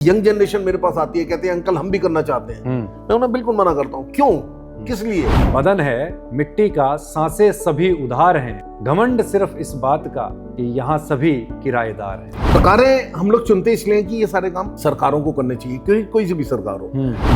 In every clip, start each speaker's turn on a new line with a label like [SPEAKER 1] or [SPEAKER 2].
[SPEAKER 1] Young generation मेरे पास आती है, कहते हैं अंकल हम भी करना चाहते हैं। मैं उन्हें बिल्कुल मना करता हूँ। क्यों, किस लिए?
[SPEAKER 2] बदन है मिट्टी का, सांसें सभी उधार हैं, घमंड सिर्फ इस बात का कि यहाँ सभी किराएदार हैं।
[SPEAKER 1] सरकारें हम लोग चुनते इसलिए कि ये सारे काम सरकारों को करने चाहिए, कोई सी भी सरकार हो।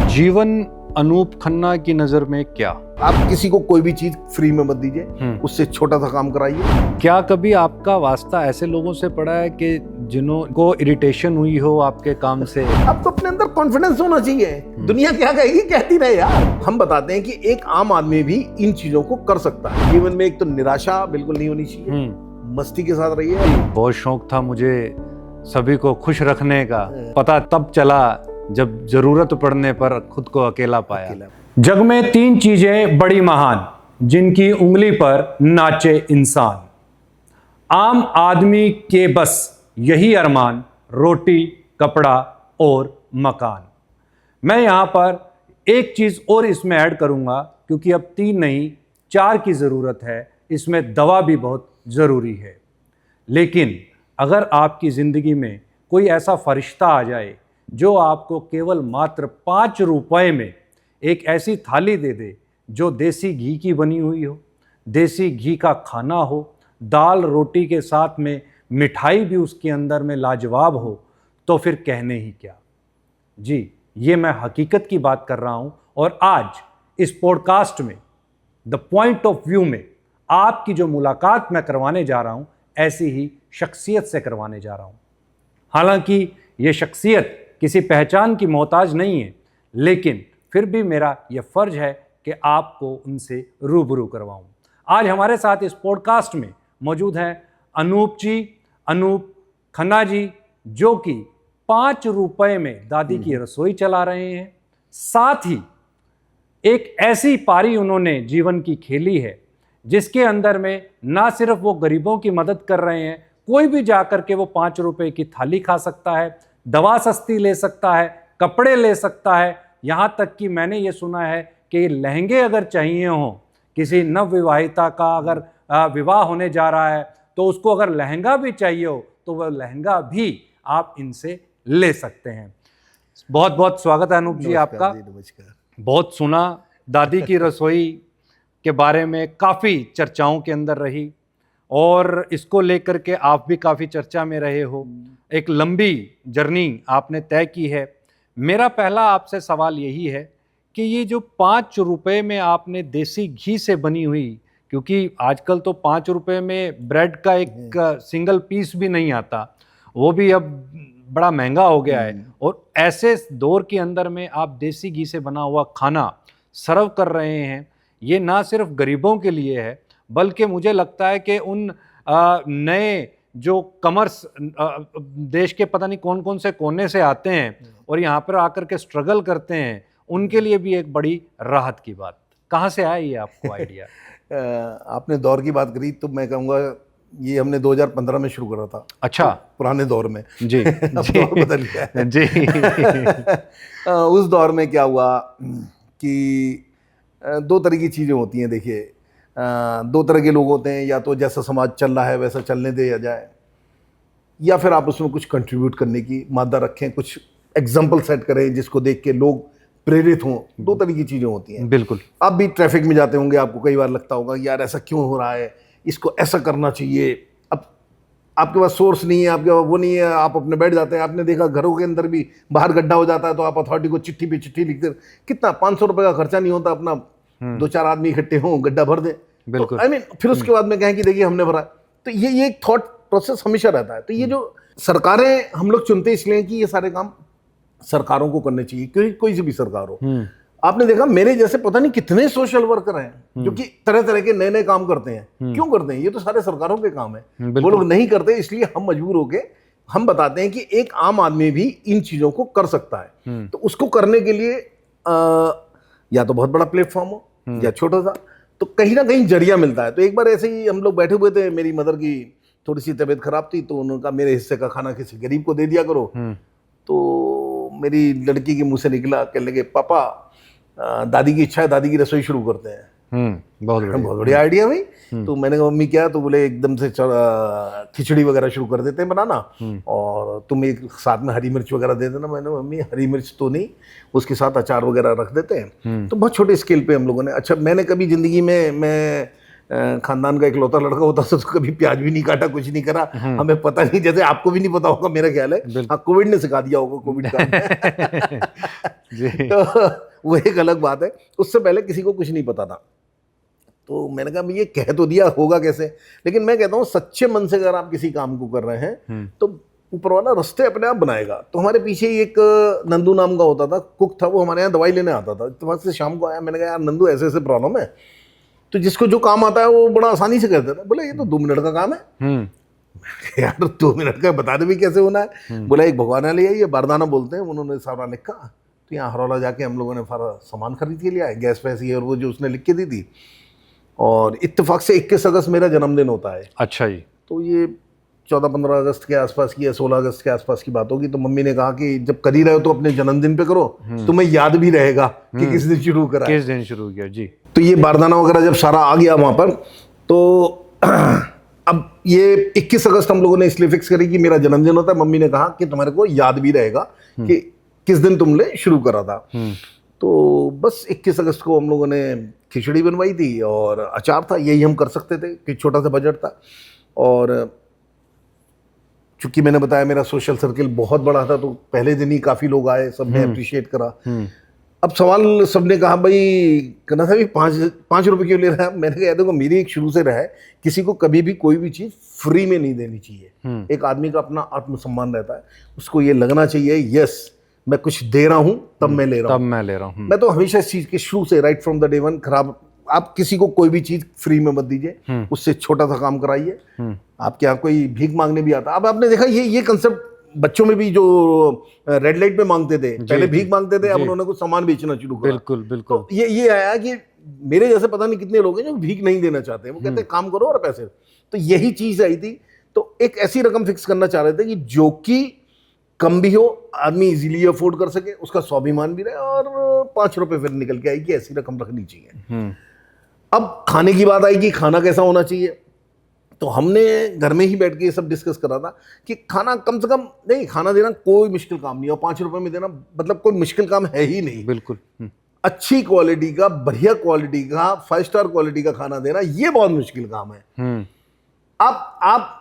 [SPEAKER 2] जीवन अनूप खन्ना की नजर में क्या?
[SPEAKER 1] आप किसी को कोई भी चीज फ्री में मत दीजिए, उससे छोटा सा काम कराइए।
[SPEAKER 2] क्या कभी आपका वास्ता ऐसे लोगों से पड़ा है कि जिनको इरिटेशन हुई हो आपके काम से?
[SPEAKER 1] आपको अपने अंदर कॉन्फिडेंस होना चाहिए। दुनिया क्या कहेगी कहती रहे यार। हम बताते हैं कि एक आम आदमी भी इन चीजों को कर सकता है। जीवन में एक तो निराशा बिल्कुल नहीं होनी चाहिए, मस्ती के साथ रहिए।
[SPEAKER 2] बहुत शौक था मुझे सभी को खुश रखने का, पता तब चला जब जरूरत पड़ने पर खुद को अकेला पाया। जग में 3 चीजें बड़ी महान, जिनकी उंगली पर नाचे इंसान। आम आदमी के बस यही अरमान, रोटी, कपड़ा और मकान। मैं यहाँ पर एक चीज और इसमें ऐड करूंगा, क्योंकि अब 3 नहीं 4 की जरूरत है। इसमें दवा भी बहुत जरूरी है। लेकिन अगर आपकी जिंदगी में कोई ऐसा फरिश्ता आ जाए जो आपको केवल मात्र 5 रुपए में एक ऐसी थाली दे दे जो देसी घी की बनी हुई हो, देसी घी का खाना हो, दाल रोटी के साथ में मिठाई भी उसके अंदर में लाजवाब हो, तो फिर कहने ही क्या। जी, ये मैं हकीकत की बात कर रहा हूं। और आज इस पॉडकास्ट में द पॉइंट ऑफ व्यू में आपकी जो मुलाकात मैं करवाने जा रहा हूं, ऐसी ही शख्सियत से करवाने जा रहा हूं। हालांकि ये शख्सियत किसी पहचान की मोहताज नहीं है, लेकिन फिर भी मेरा यह फर्ज है कि आपको उनसे रूबरू करवाऊं। आज हमारे साथ इस पॉडकास्ट में मौजूद हैं अनूप खन्ना जी, जो कि 5 रुपए में दादी की रसोई चला रहे हैं। साथ ही एक ऐसी पारी उन्होंने जीवन की खेली है जिसके अंदर में ना सिर्फ वो गरीबों की मदद कर रहे हैं, कोई भी जाकर के वो 5 रुपए की थाली खा सकता है, दवा सस्ती ले सकता है, कपड़े ले सकता है। यहाँ तक कि मैंने ये सुना है कि लहंगे अगर चाहिए हों, किसी नवविवाहिता का अगर विवाह होने जा रहा है तो उसको अगर लहंगा भी चाहिए हो तो वह लहंगा भी आप इनसे ले सकते हैं। बहुत बहुत स्वागत है अनूप जी आपका।
[SPEAKER 1] नमस्कार।
[SPEAKER 2] बहुत सुना दादी की रसोई के बारे में, काफ़ी चर्चाओं के अंदर रही और इसको लेकर के आप भी काफ़ी चर्चा में रहे हो। एक लंबी जर्नी आपने तय की है। मेरा पहला आपसे सवाल यही है कि ये जो 5 रुपए में आपने देसी घी से बनी हुई, क्योंकि आजकल तो 5 रुपए में ब्रेड का एक सिंगल पीस भी नहीं आता, वो भी अब बड़ा महंगा हो गया है, और ऐसे दौर के अंदर में आप देसी घी से बना हुआ खाना सर्व कर रहे हैं। ये ना सिर्फ गरीबों के लिए है, बल्कि मुझे लगता है कि उन नए जो कमर्स देश के पता नहीं कौन कौन से कोने से आते हैं और यहाँ पर आकर के स्ट्रगल करते हैं, उनके लिए भी एक बड़ी राहत की बात। कहाँ से आया ये आपको आइडिया?
[SPEAKER 1] आपने दौर की बात करी तो मैं कहूँगा ये हमने 2015 में शुरू करा था।
[SPEAKER 2] अच्छा।
[SPEAKER 1] पुराने दौर में। जी
[SPEAKER 2] अब
[SPEAKER 1] दौर बदल गया है।
[SPEAKER 2] जी।
[SPEAKER 1] उस दौर में क्या हुआ कि 2 तरह की चीज़ें होती हैं। देखिए, 2 तरह के लोग होते हैं, या तो जैसा समाज चल रहा है वैसा चलने दिया जाए, या फिर आप उसमें कुछ कंट्रीब्यूट करने की मादा रखें, कुछ एग्जाम्पल सेट करें जिसको देख के लोग प्रेरित हों। 2 तरह की चीज़ें होती हैं।
[SPEAKER 2] बिल्कुल।
[SPEAKER 1] आप भी ट्रैफिक में जाते होंगे, आपको कई बार लगता होगा यार ऐसा क्यों हो रहा है, इसको ऐसा करना चाहिए। अब आपके पास सोर्स नहीं है, आपके पास वो नहीं है, आप अपने बैठ जाते हैं। आपने देखा घरों के अंदर भी बाहर गड्ढा हो जाता है तो आप अथॉरिटी को चिट्ठी पे चिट्ठी लिखते, कितना 500 रुपये का खर्चा नहीं होता, अपना 2-4 आदमी इकट्ठे हों, गड्ढा भर दें।
[SPEAKER 2] बिल्कुल।
[SPEAKER 1] तो, फिर उसके बाद में कहें कि देखिए हमने भरा। तो ये एक थॉट प्रोसेस हमेशा रहता है। तो ये जो सरकारें हम लोग चुनते इसलिए कि ये सारे काम सरकारों को करने चाहिए, कोई सी भी सरकार हो। आपने देखा मेरे जैसे पता नहीं कितने सोशल वर्कर हैं जो कि तरह तरह के नए नए काम करते हैं। क्यों करते हैं? ये तो सारे सरकारों के काम है। वो लोग नहीं करते, इसलिए हम मजबूर होके हम बताते हैं कि एक आम आदमी भी इन चीजों को कर सकता है। तो उसको करने के लिए या तो बहुत बड़ा प्लेटफॉर्म हो या छोटा सा, तो कहीं ना कहीं जरिया मिलता है। तो एक बार ऐसे ही हम लोग बैठे हुए थे, मेरी मदर की थोड़ी सी तबीयत खराब थी, तो उन्होंने कहा मेरे हिस्से का खाना किसी गरीब को दे दिया करो। तो मेरी लड़की के मुंह से निकला, कहने लगे पापा दादी की इच्छा है, दादी की रसोई शुरू करते हैं। बहुत बढ़िया आइडिया भाई। तो मैंने कहा मम्मी क्या? तो बोले एकदम से खिचड़ी वगैरह शुरू कर देते हैं बनाना, और तुम एक साथ में हरी मिर्च वगैरह दे देना। मैंने मम्मी हरी मिर्च तो नहीं, उसके साथ अचार वगैरह रख देते हैं। तो बहुत छोटे स्केल पे हम लोगों ने, अच्छा मैंने कभी जिंदगी में, मैं खानदान का इकलौता लड़का होता तो कभी प्याज भी नहीं काटा, कुछ नहीं करा। हमें पता नहीं, जैसे आपको भी नहीं पता होगा मेरा ख्याल है। हाँ, कोविड ने सिखा दिया होगा, कोविड का
[SPEAKER 2] जी।
[SPEAKER 1] तो वो एक अलग बात है। उससे पहले किसी को कुछ नहीं पता था, तो मैंने कहा ये कह तो दिया, होगा कैसे। लेकिन मैं कहता हूँ सच्चे मन से अगर आप किसी काम को कर रहे हैं तो ऊपर वाला रास्ते अपने आप बनाएगा। तो हमारे पीछे ही एक नंदू नाम का होता था, कुक था, वो हमारे यहाँ दवाई लेने आता था। इत्तेफाक से शाम को आया, मैंने कहा यार नंदू ऐसे ऐसे प्रॉब्लम है, तो जिसको जो काम आता है वो बड़ा आसानी से कर देता है। बोले ये तो 2 मिनट का काम है। यार 2 मिनट का बता दे भी कैसे होना है। बोला एक भगवान ले आइए, बारदाना बोलते हैं, उन्होंने सारा लिखा। तो यहाँ हरौला जाके हम लोगों ने सारा सामान खरीद के लिया है, गैस पैसी और वो जो उसने लिख के दी थी। और इत्तेफाक से 21 अगस्त मेरा जन्मदिन होता है।
[SPEAKER 2] अच्छा जी।
[SPEAKER 1] तो ये 14-15 अगस्त के आसपास की या 16 अगस्त के आसपास की बात होगी। तो मम्मी ने कहा कि जब कर ही रहे हो तो अपने जन्मदिन पे करो, तुम्हें याद भी रहेगा कि किस दिन शुरू करा है।
[SPEAKER 2] किस दिन शुरू किया जी।
[SPEAKER 1] तो ये बारदाना वगैरह जब सारा आ गया वहां पर, तो अब ये 21 अगस्त हम लोगों ने इसलिए फिक्स करी कि मेरा जन्मदिन होता है। मम्मी ने कहा कि तुम्हारे को याद भी रहेगा कि किस दिन तुमने शुरू करा था। तो बस 21 अगस्त को हम लोगों ने खिचड़ी बनवाई थी और अचार था, यही हम कर सकते थे कि छोटा सा बजट था। और चूंकि मैंने बताया मेरा सोशल सर्किल बहुत बड़ा था, तो पहले दिन ही काफी लोग आए, सबने अप्रिशिएट करा। अब सवाल सबने कहा भाई कहना था भी 5 रुपए क्यों ले रहा है। मैंने कहा देखो मेरी एक शुरू से रहा है, किसी को कभी भी कोई भी चीज फ्री में नहीं देनी चाहिए। एक आदमी का अपना आत्मसम्मान रहता है, उसको ये लगना चाहिए यस मैं कुछ दे रहा हूं तब मैं ले रहा हूं। मैं तो हमेशा इस चीज के शुरू से, right from the day one, खराब आप किसी को कोई भी चीज फ्री में मत दीजिए, उससे छोटा सा काम कराइए। आपके यहाँ कोई भीख मांगने भी आता, अब आपने देखा ये कंसेप्ट बच्चों में भी, जो रेड लाइट पे मांगते थे पहले भीख मांगते थे, अब उन्होंने कुछ सामान बेचना शुरू करा।
[SPEAKER 2] बिल्कुल बिल्कुल।
[SPEAKER 1] तो ये आया कि मेरे जैसे पता नहीं कितने लोग हैं जो भीख नहीं देना चाहते, वो कहते हैं काम करो और पैसे। तो यही चीज आई थी। तो एक ऐसी रकम फिक्स करना चाह रहे थे कि जो कि कम भी हो, आदमी इजीली अफोर्ड कर सके, उसका स्वाभिमान भी रहे, और 5 रुपए फिर निकल के आई कि ऐसी रकम रखनी चाहिए। अब खाने की बात आई कि खाना कैसा होना चाहिए। तो हमने घर में ही बैठ के ये सब डिस्कस करा था कि खाना कम से कम नहीं, खाना देना कोई मुश्किल काम नहीं है, और 5 रुपए में देना मतलब कोई मुश्किल काम है ही नहीं।
[SPEAKER 2] बिल्कुल।
[SPEAKER 1] अच्छी क्वालिटी का, बढ़िया क्वालिटी का, 5 स्टार क्वालिटी का खाना देना ये बहुत मुश्किल काम है। आप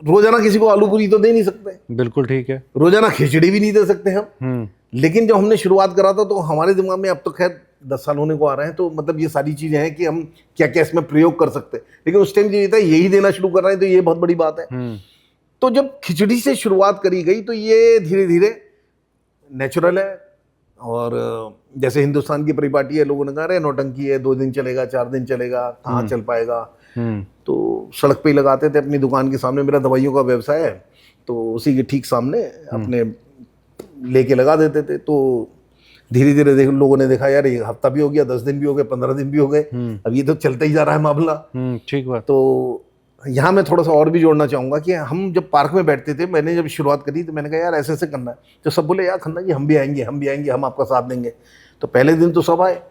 [SPEAKER 1] रोजाना किसी को आलू पूरी तो दे नहीं सकते,
[SPEAKER 2] बिल्कुल ठीक है।
[SPEAKER 1] रोजाना खिचड़ी भी नहीं दे सकते हम। लेकिन जब हमने शुरुआत करा था तो हमारे दिमाग में, अब तो खैर 10 साल होने को आ रहे हैं, तो मतलब ये सारी चीजें हैं कि हम क्या क्या इसमें प्रयोग कर सकते हैं। लेकिन उस टाइम ये था यही देना शुरू कर रहे हैं, तो ये बहुत बड़ी बात है। तो जब खिचड़ी से शुरुआत करी गई तो ये धीरे धीरे नेचुरल है। और जैसे हिंदुस्तान की परिपाटी है, लोगों ने कहा अरे नौटंकी है, 2 दिन चलेगा, 4 दिन चलेगा, कहाँ चल पाएगा। तो सड़क पे ही लगाते थे अपनी दुकान के सामने, मेरा दवाइयों का व्यवसाय है, तो उसी के ठीक सामने अपने लेके लगा देते थे। तो धीरे धीरे लोगों ने देखा यार ये हफ्ता भी हो गया, 10 दिन भी हो गए, 15 दिन भी हो गए, अब ये तो चलता ही जा रहा है मामला।
[SPEAKER 2] ठीक बात।
[SPEAKER 1] तो यहाँ मैं थोड़ा सा और भी जोड़ना चाहूंगा कि हम जब पार्क में बैठते थे, मैंने जब शुरुआत करी तो मैंने कहा यार ऐसे ऐसे करना है। तो सब बोले यार खन्ना जी हम भी आएंगे, हम आपका साथ देंगे। तो पहले दिन तो सब आए,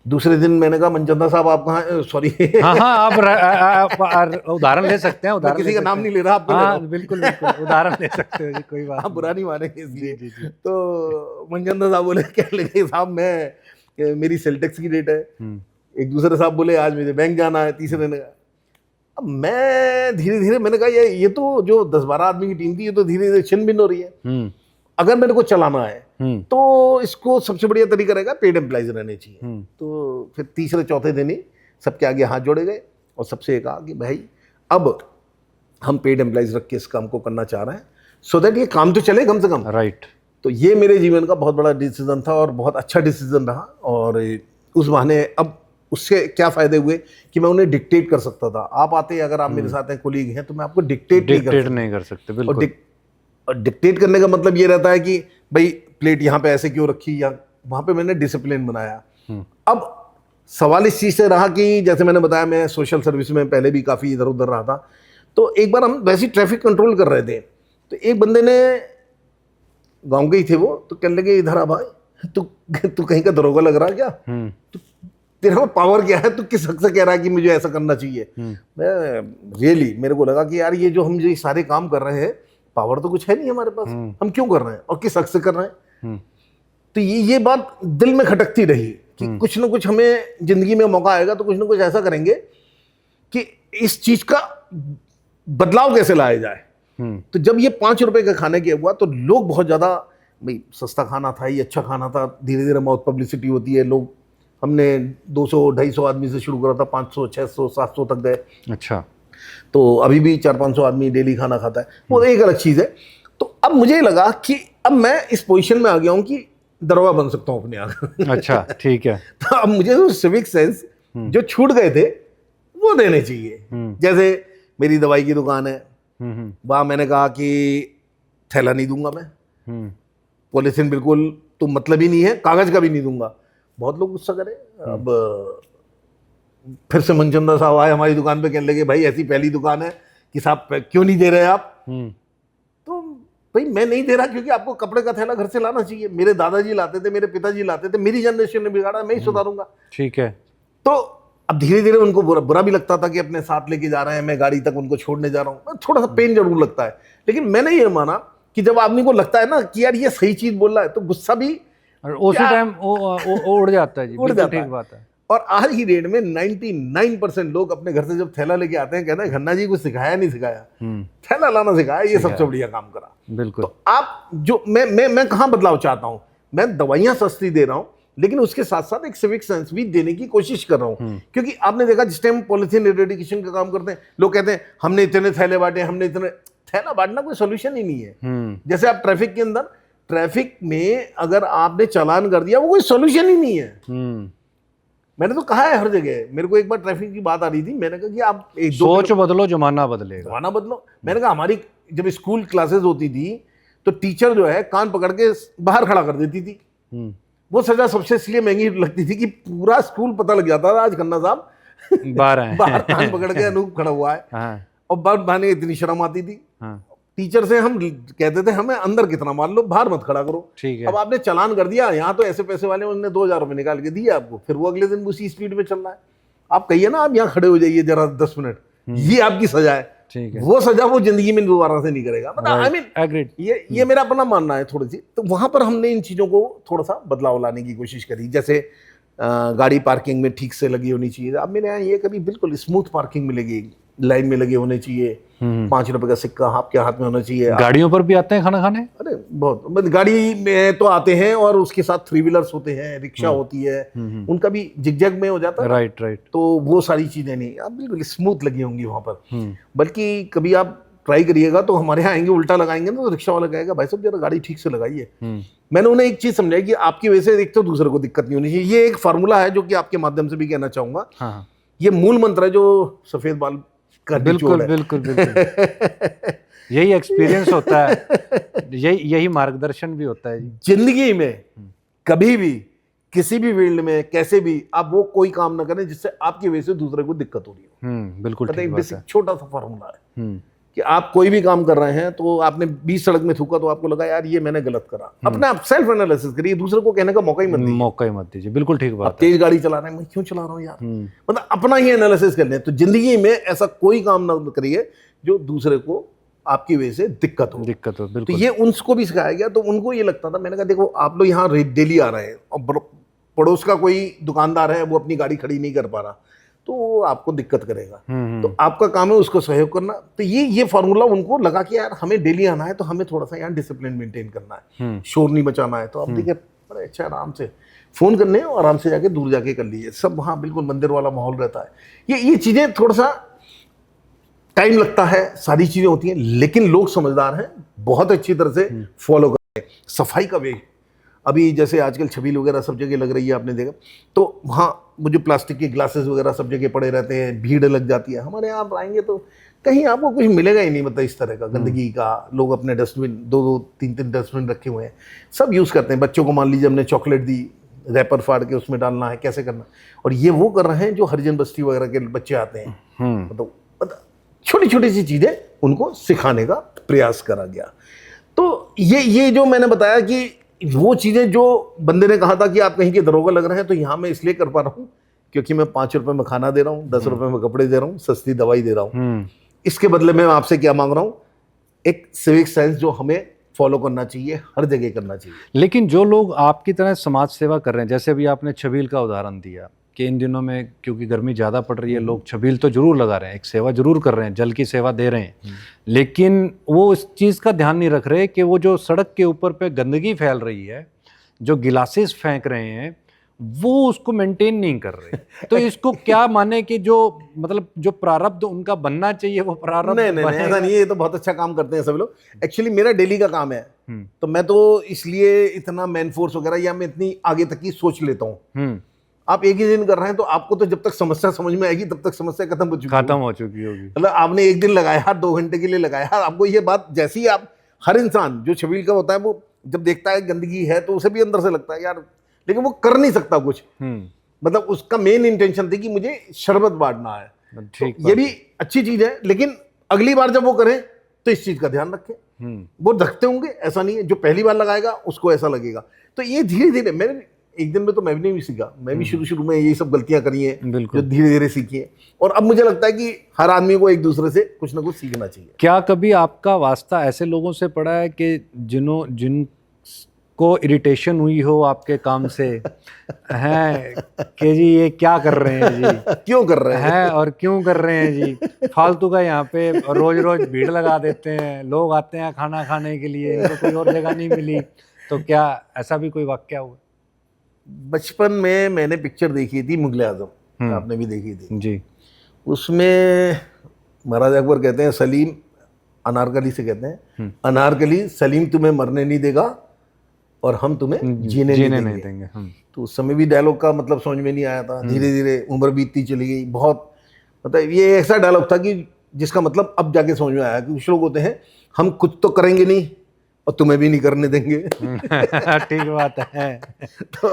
[SPEAKER 1] दूसरे दिन मैंने कहा मनचंदा साहब आप कहाँ, सॉरी
[SPEAKER 2] हाँ आप उदाहरण ले सकते हैं, उदाहरण
[SPEAKER 1] किसी का नाम नहीं ले रहा आपको।
[SPEAKER 2] हाँ बिल्कुल बिल्कुल उदाहरण ले सकते हो जी, कोई बात
[SPEAKER 1] आप बुरा नहीं मानेंगे इसलिए। तो मनचंदा साहब बोले क्या लगे साहब मैं मेरी सेल्टेक्स की डेट है। एक दूसरे साहब बोले आज मुझे बैंक जाना है। तीसरे ने कहा, अब मैं धीरे धीरे मैंने कहा ये तो जो 10-12 आदमी की टीम थी, ये तो धीरे धीरे छिन भिन्न हो रही है। अगर मेरे को चलाना है तो इसको सबसे बढ़िया तरीका रहेगा पेड एम्प्लॉइज रहने चाहिए। तो फिर तीसरे चौथे दिन ही सबके आगे हाथ जोड़े गए और सबसे कहा कि भाई अब हम पेड एम्प्लॉइज रख के इस काम को करना चाह रहे हैं, सो दैट ये काम तो चले कम से कम।
[SPEAKER 2] राइट।
[SPEAKER 1] तो ये मेरे जीवन का बहुत बड़ा डिसीजन था और बहुत अच्छा डिसीजन रहा। और उस बहाने अब उससे क्या फायदे हुए कि मैं उन्हें डिक्टेट कर सकता था। आप आते अगर आप मेरे साथ हैं, कोलीग हैं, तो मैं आपको डिक्टेट नहीं कर सकते।
[SPEAKER 2] बिल्कुल।
[SPEAKER 1] और डिक्टेट करने का मतलब ये रहता है कि भाई प्लेट यहाँ पे ऐसे क्यों रखी, या वहां पे मैंने डिसिप्लिन बनाया। अब सवाल इस चीज से रहा कि जैसे मैंने बताया मैं सोशल सर्विस में पहले भी काफी इधर उधर रहा था। तो एक बार हम वैसे ट्रैफिक कंट्रोल कर रहे थे, तो एक बंदे ने, गाँव के ही थे वो, तो कहने लगे इधर आ भाई, तू कहीं का दरोगा लग रहा क्या, तेरे को पावर क्या है, तू किस हक से कह रहा है कि मुझे ऐसा करना चाहिए। मैं रियली मेरे को लगा कि यार ये जो हम जो सारे काम कर रहे हैं पावर तो कुछ है नहीं हमारे पास, हम क्यों कर रहे हैं और किस हक से कर रहे हैं। तो ये बात दिल में खटकती रही कि कुछ ना कुछ हमें जिंदगी में मौका आएगा तो कुछ ना कुछ ऐसा करेंगे कि इस चीज का बदलाव कैसे लाया जाए। तो जब ये 5 रुपए का खाने के हुआ तो लोग बहुत ज्यादा, भाई सस्ता खाना था, ये अच्छा खाना था, धीरे धीरे माउथ पब्लिसिटी होती है, लोग, हमने 200-250 आदमी से शुरू करा था, 500, 600, 700 तक गए।
[SPEAKER 2] अच्छा।
[SPEAKER 1] तो अभी भी 400-500 आदमी डेली खाना खाता है, वो एक अलग चीज है। तो अब मुझे लगा कि अब मैं इस पोजीशन में आ गया हूं कि दरोगा बन सकता हूं अपने आगे।
[SPEAKER 2] अच्छा, ठीक है।
[SPEAKER 1] तो अब मुझे वो सिविक सेंस जो छूट गए थे वो देने चाहिए। जैसे मेरी दवाई की दुकान है, वहां मैंने कहा कि थैला नहीं दूंगा मैं, पॉलिथीन बिल्कुल तो मतलब ही नहीं है, कागज का भी नहीं दूंगा। बहुत लोग गुस्सा करे। अब फिर से मनचंदा साहब आए हमारी दुकान पे, कहने लगे भाई ऐसी पहली दुकान है कि साहब क्यों नहीं दे रहे आप। तो भाई मैं नहीं दे रहा क्योंकि आपको कपड़े का थैला घर से लाना चाहिए। मेरे दादाजी लाते थे, मेरे पिताजी लाते थे, मेरी जनरेशन ने बिगाड़ा, मैं ही सुधारूंगा।
[SPEAKER 2] ठीक है।
[SPEAKER 1] तो अब धीरे धीरे उनको बुरा भी लगता था कि अपने साथ लेके जा रहे हैं, मैं गाड़ी तक उनको छोड़ने जा रहा हूँ, थोड़ा सा पेन जरूर लगता है। लेकिन मैंने ये माना कि जब आदमी को लगता है ना कि यार ये सही चीज बोल रहा है, तो गुस्सा भी
[SPEAKER 2] और उसी टाइम उड़ जाता है जी,
[SPEAKER 1] उड़ जाता
[SPEAKER 2] ठीक
[SPEAKER 1] है।
[SPEAKER 2] बात है।
[SPEAKER 1] और आज की डेट में 99% लोग अपने घर से जब थैला लेके आते हैं, कहते हैं खन्ना जी कुछ सिखाया नहीं सिखाया, थैला लाना सिखाया, ये सबसे बढ़िया काम करा।
[SPEAKER 2] बिल्कुल।
[SPEAKER 1] तो आप जो मैं कहाँ बदलाव चाहता हूँ, मैं दवाइयां सस्ती दे रहा हूँ लेकिन उसके साथ साथ एक सिविक सेंस भी देने की कोशिश कर रहा हूँ। क्योंकि आपने देखा जिस टाइम पॉलिथीन एरेडिकेशन का काम करते हैं, लोग कहते हैं हमने इतने थैले बांटे, हमने इतने, थैला बांटना कोई सोल्यूशन ही नहीं है। जैसे आप ट्रैफिक के अंदर, ट्रैफिक में अगर आपने चालान कर दिया वो कोई सोल्यूशन ही नहीं है। मैंने तो कहा है हर जगह, मेरे को एक बार ट्रैफिक की बात आ रही थी, मैंने कहा कि आप
[SPEAKER 2] सोच बदलो जमाना बदलेगा।
[SPEAKER 1] जमाना बदलो। मैंने कहा हमारी जब स्कूल क्लासेस होती थी तो टीचर जो है कान पकड़ के बाहर खड़ा कर देती थी। वो सजा सबसे इसलिए महंगी लगती थी कि पूरा स्कूल पता लग जाता था आज खन्ना साहब बाहर कान पकड़ के अनूप खड़ा हुआ है। और बाहर बहाने इतनी शर्म आती थी। टीचर से हम कहते थे हमें अंदर कितना मान लो, बाहर मत खड़ा करो।
[SPEAKER 2] ठीक है।
[SPEAKER 1] अब आपने चालान कर दिया, यहाँ तो ऐसे पैसे वाले उन्होंने 2000 रुपए निकाल के दिए आपको, फिर वो अगले दिन उसी स्पीड में चल रहा है। आप कहिए ना आप यहाँ खड़े हो जाइए जरा 10 मिनट, ये आपकी सजा है।
[SPEAKER 2] ठीक है।
[SPEAKER 1] वो सजा वो जिंदगी में दोबारा से नहीं करेगा। मतलब आई मीन
[SPEAKER 2] एग्रीड।
[SPEAKER 1] ये मेरा अपना मानना है थोड़ी सी। तो वहां पर हमने इन चीजों को थोड़ा सा बदलाव लाने की कोशिश करी। जैसे गाड़ी पार्किंग में ठीक से लगी होनी चाहिए। अब मेरे यहाँ ये कभी बिल्कुल स्मूथ पार्किंग मिलेगी, लाइन में लगे होने चाहिए, 5 रुपए का सिक्का आपके हाथ में होना चाहिए।
[SPEAKER 2] गाड़ियों पर भी आते हैं खाना खाने?
[SPEAKER 1] अरे बहुत, मतलब गाड़ी में तो आते हैं और उसके साथ 3 व्हीलर्स होते हैं, रिक्शा होती है, उनका भी जिग में हो जाता है।
[SPEAKER 2] Right right.
[SPEAKER 1] तो वो सारी चीजें नहीं, आप बिल्कुल स्मूथ लगी होंगी वहां पर। बल्कि कभी आप ट्राई करिएगा तो हमारे यहाँ आएंगे उल्टा लगाएंगे ना, तो रिक्शा वाला कहेगा भाई साहब जरा गाड़ी ठीक से लगाइए। मैंने उन्हें एक चीज समझाई कि आपकी वजह से एक तो दूसरे को दिक्कत नहीं होनी चाहिए। ये एक फार्मूला है जो कि आपके माध्यम से भी कहना चाहूंगा।
[SPEAKER 2] हाँ।
[SPEAKER 1] ये मूल मंत्र है जो सफेद बाल का
[SPEAKER 2] बिल्कुल बिल्कुल बिल्कुल यही एक्सपीरियंस होता है, यही मार्गदर्शन भी होता है।
[SPEAKER 1] जिंदगी में कभी भी किसी भी फील्ड में कैसे भी आप वो कोई काम ना करें जिससे आपकी वजह से दूसरे को दिक्कत हो रही हो।
[SPEAKER 2] बिल्कुल ठीक
[SPEAKER 1] एक
[SPEAKER 2] बात
[SPEAKER 1] बेसिक छोटा सा फार्मूला है कि आप कोई भी काम कर रहे हैं तो आपने 20 सड़क में थूका तो आपको लगा यार ये मैंने गलत करा, अपने आप सेल्फ एनालिसिस करिए, दूसरे को कहने का मौका ही मत दीजिए। बिल्कुल ठीक बात। तेज गाड़ी चला रहे हैं, मैं क्यों चला रहा हूँ यार, मतलब अपना ही एनालिसिस कर लें। तो जिंदगी में ऐसा कोई काम ना करिए जो दूसरे को आपकी वजह से दिक्कत हो।
[SPEAKER 2] बिल्कुल।
[SPEAKER 1] तो ये उनको भी सिखाया गया। तो उनको ये लगता था, मैंने कहा देखो आप लोग यहाँ डेली आ रहे हैं और पड़ोस का कोई दुकानदार है वो अपनी गाड़ी खड़ी नहीं कर पा रहा तो आपको दिक्कत करेगा, तो आपका काम है उसको सहयोग करना। तो ये फार्मूला उनको लगा कि यार हमें डेली आना है तो हमें थोड़ा सा यहाँ डिसिप्लिन मेंटेन करना है, शोर नहीं मचाना है। तो आप देखिए बड़े अच्छा आराम से फोन करने और आराम से जाके दूर जाके कर लीजिए सब। वहाँ बिल्कुल मंदिर वाला माहौल रहता है। ये चीजें थोड़ा सा टाइम लगता है, सारी चीजें होती हैं, लेकिन लोग समझदार हैं, बहुत अच्छी तरह से फॉलो करते हैं। सफाई का वे अभी जैसे आजकल छबील वगैरह सब जगह लग रही है, आपने देखा, तो वहाँ वो जो प्लास्टिक के ग्लासेस वगैरह सब जगह पड़े रहते हैं, भीड़ लग जाती है। हमारे यहाँ आप आएंगे तो कहीं आपको कुछ मिलेगा ही नहीं, मतलब इस तरह का गंदगी का। लोग अपने डस्टबिन 2-2, 3-3 डस्टबिन रखे हुए हैं, सब यूज़ करते हैं। बच्चों को मान लीजिए हमने चॉकलेट दी, रैपर फाड़ के उसमें डालना है, कैसे करना। और ये वो कर रहे हैं जो हरिजन बस्ती वगैरह के बच्चे आते हैं, मतलब छोटी छोटी सी चीज़ें उनको सिखाने का प्रयास करा गया। तो ये जो मैंने बताया कि वो चीज़ें जो बंदे ने कहा था कि आप कहीं के दरोगा लग रहे हैं, तो यहाँ मैं इसलिए कर पा रहा हूँ क्योंकि मैं 5 रुपए में खाना दे रहा हूँ, 10 रुपए में कपड़े दे रहा हूँ, सस्ती दवाई दे रहा हूँ। इसके बदले में आपसे क्या मांग रहा हूँ, एक सिविक सेंस जो हमें फॉलो करना चाहिए, हर जगह करना चाहिए।
[SPEAKER 2] लेकिन जो लोग आपकी तरह समाज सेवा कर रहे हैं, जैसे अभी आपने छबील का उदाहरण दिया कि इन दिनों में क्योंकि गर्मी ज़्यादा पड़ रही है, लोग छबील तो जरूर लगा रहे हैं, एक सेवा जरूर कर रहे हैं, जल की सेवा दे रहे हैं, लेकिन वो इस चीज़ का ध्यान नहीं रख रहे कि वो जो सड़क के ऊपर पे गंदगी फैल रही है, जो गिलासेस फेंक रहे हैं, वो उसको मेंटेन नहीं कर रहे। तो इसको क्या माने कि जो मतलब जो प्रारब्ध उनका बनना चाहिए वो प्रारब्ध
[SPEAKER 1] नहीं ऐसा नहीं है, ये तो बहुत अच्छा काम करते हैं सब लोग। एक्चुअली मेरा डेली का काम है, तो मैं तो इसलिए इतना मैन फोर्स वगैरह या मैं इतनी आगे तक की सोच लेता हूँ। आप एक ही दिन कर रहे हैं तो आपको तो जब तक समस्या समझ में आएगी तब तक समस्या खत्म हो चुकी होगी। मतलब आपने एक दिन लगाया, 2 घंटे के लिए लगाया, आपको ये बात जैसी आप, हर इंसान जो छबील का होता है वो जब देखता है गंदगी है तो उसे भी अंदर से लगता है यार, लेकिन वो कर नहीं सकता कुछ। मतलब उसका मेन इंटेंशन थी कि मुझे शरबत बांटना है। तो ये भी अच्छी चीज है, लेकिन अगली बार जब वो करें तो इस चीज का ध्यान रखें। वो रखते होंगे, ऐसा नहीं है, जो पहली बार लगाएगा उसको ऐसा लगेगा। तो ये धीरे धीरे, मैंने एक दिन में तो मैं भी नहीं सीखा, मैं भी शुरू में यही सब गलतियां करी हैं जो धीरे धीरे सीखी है। और अब मुझे लगता है कि हर आदमी को एक दूसरे से कुछ ना कुछ सीखना चाहिए।
[SPEAKER 2] क्या कभी आपका वास्ता ऐसे लोगों से पड़ा है कि जिनको इरिटेशन हुई हो आपके काम से हैं कि जी ये क्या कर रहे हैं जी,
[SPEAKER 1] क्यों कर रहे
[SPEAKER 2] हैं और क्यों कर रहे हैं जी, फालतू का यहाँ पे रोज रोज भीड़ लगा देते हैं, लोग आते हैं खाना खाने के लिए, इनको कोई और जगह नहीं मिली, तो क्या ऐसा भी कोई वाक्या हुआ?
[SPEAKER 1] बचपन में मैंने पिक्चर देखी थी मुगले आजम, आपने भी देखी थी
[SPEAKER 2] जी।
[SPEAKER 1] उसमें महाराज अकबर कहते हैं सलीम, अनारकली से कहते हैं, अनारकली सलीम तुम्हें मरने नहीं देगा और हम तुम्हें जीने नहीं देंगे। तो उस समय भी डायलॉग का मतलब समझ में नहीं आया था। धीरे धीरे उम्र बीतती चली गई, बहुत मतलब ये ऐसा डायलॉग था कि जिसका मतलब अब जाके समझ में आया कि कुछ लोग होते हैं हम कुछ तो करेंगे नहीं और तुम्हें भी नहीं करने देंगे।
[SPEAKER 2] ठीक बात है।
[SPEAKER 1] तो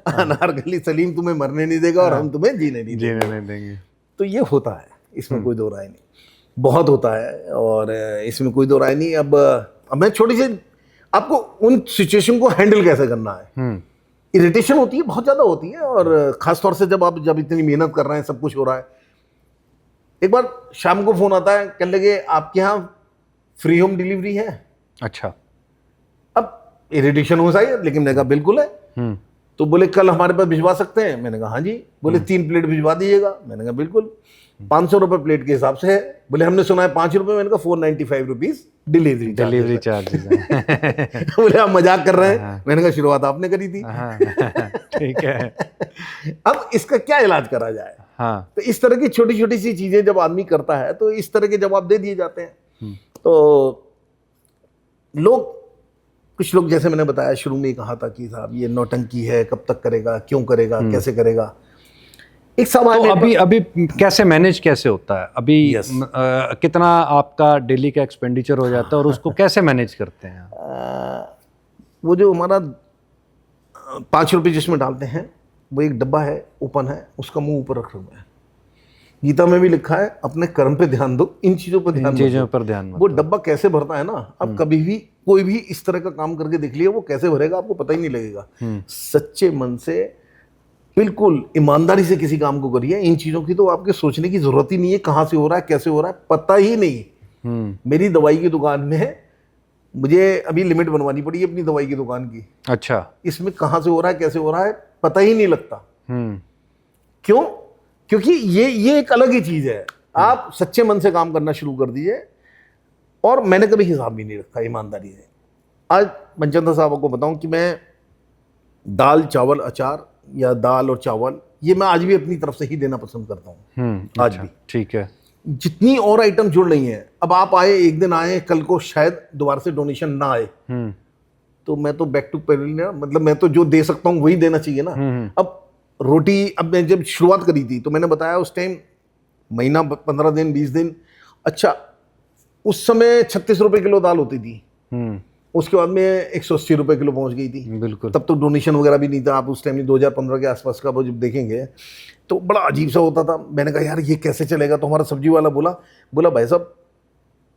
[SPEAKER 1] अनारकली सलीम तुम्हें मरने नहीं देगा और हम तुम्हें जीने नहीं
[SPEAKER 2] देंगे।
[SPEAKER 1] तो ये होता है, इसमें कोई दो राय नहीं, बहुत होता है और इसमें कोई दो राय नहीं। अब मैं छोटी सी आपको उन सिचुएशन को हैंडल कैसे करना है। इरिटेशन होती है, बहुत ज्यादा होती है, और खासतौर से जब इतनी मेहनत कर रहे हैं, सब कुछ हो रहा है। एक बार शाम को फोन आता है, कहने लगे आपके यहाँ फ्री होम डिलीवरी है। अच्छा। अब इरिटेशन हो जाए, लेकिन मैंने कहा बिल्कुल है। तो बोले कल हमारे पास भिजवा सकते हैं? मैंने कहा हाँ जी। बोले 3 प्लेट भिजवा दीजिएगा। मैंने कहा बिल्कुल। 500 रुपये प्लेट के हिसाब से है। बोले हमने सुना है 5 रुपये। मैंने कहा 495 रुपीज डिलीवरी चार्ज। बोले आप मजाक कर रहे हैं। मैंने कहा शुरुआत आपने करी थी।
[SPEAKER 2] ठीक है।
[SPEAKER 1] अब इसका क्या इलाज करा जाए?
[SPEAKER 2] हाँ।
[SPEAKER 1] तो इस तरह की छोटी छोटी सी चीजें जब आदमी करता है तो इस तरह के जवाब दे दिए जाते हैं। तो कुछ लोग जैसे मैंने बताया शुरू में ही कहा था कि साहब ये नौटंकी है, कब तक करेगा, क्यों करेगा, कैसे करेगा। एक सवाल
[SPEAKER 2] तो अभी कैसे मैनेज कैसे होता है अभी? कितना आपका डेली का एक्सपेंडिचर हो जाता है और उसको कैसे मैनेज करते हैं?
[SPEAKER 1] वो जो हमारा 5 रुपये जिसमें डालते हैं वो एक डब्बा है, ओपन है, उसका मुंह ऊपर रख रहा है। गीता में भी लिखा है अपने कर्म पे ध्यान दो, इन चीजों पर ध्यान मत। वो डब्बा कैसे भरता है ना, अब कभी भी कोई भी इस तरह का काम करके देख लिया, वो कैसे भरेगा आपको पता ही नहीं लगेगा। सच्चे मन से बिल्कुल ईमानदारी से किसी काम को करिए। इन चीजों की तो आपके सोचने की जरूरत ही नहीं है, कहाँ से हो रहा है, कैसे हो रहा है, पता ही नहीं। मेरी दवाई की दुकान में मुझे अभी लिमिट बनवानी पड़ी अपनी दवाई की दुकान की। अच्छा। इसमें कहाँ से हो रहा है, कैसे हो रहा है, पता ही नहीं लगता। क्यों? क्योंकि ये एक अलग ही चीज है। आप सच्चे मन से काम करना शुरू कर दीजिए। और मैंने कभी हिसाब भी नहीं रखा ईमानदारी से। आज मनचंदा साहब को बताऊं कि मैं दाल चावल अचार या दाल और चावल ये मैं आज भी अपनी तरफ से ही देना पसंद करता हूँ। आज भी। ठीक है। जितनी और आइटम जुड़ रही हैं, अब आप आए, एक दिन आए, कल को शायद दोबारा से डोनेशन ना आए, तो मैं तो बैक टू पेविलियन, मतलब मैं तो जो दे सकता हूँ वही देना चाहिए ना। अब रोटी, अब मैं जब शुरुआत करी थी तो मैंने बताया उस टाइम महीना 15 दिन 20 दिन, अच्छा उस समय 36 रुपए किलो दाल होती थी। उसके बाद में 180 रुपए किलो पहुंच गई थी। बिल्कुल। तब तो डोनेशन वगैरह भी नहीं था। आप उस टाइम 2015 के आसपास का वो जब देखेंगे तो बड़ा अजीब सा होता था। मैंने कहा यार ये कैसे चलेगा? तो हमारा सब्जी वाला बोला भाई साहब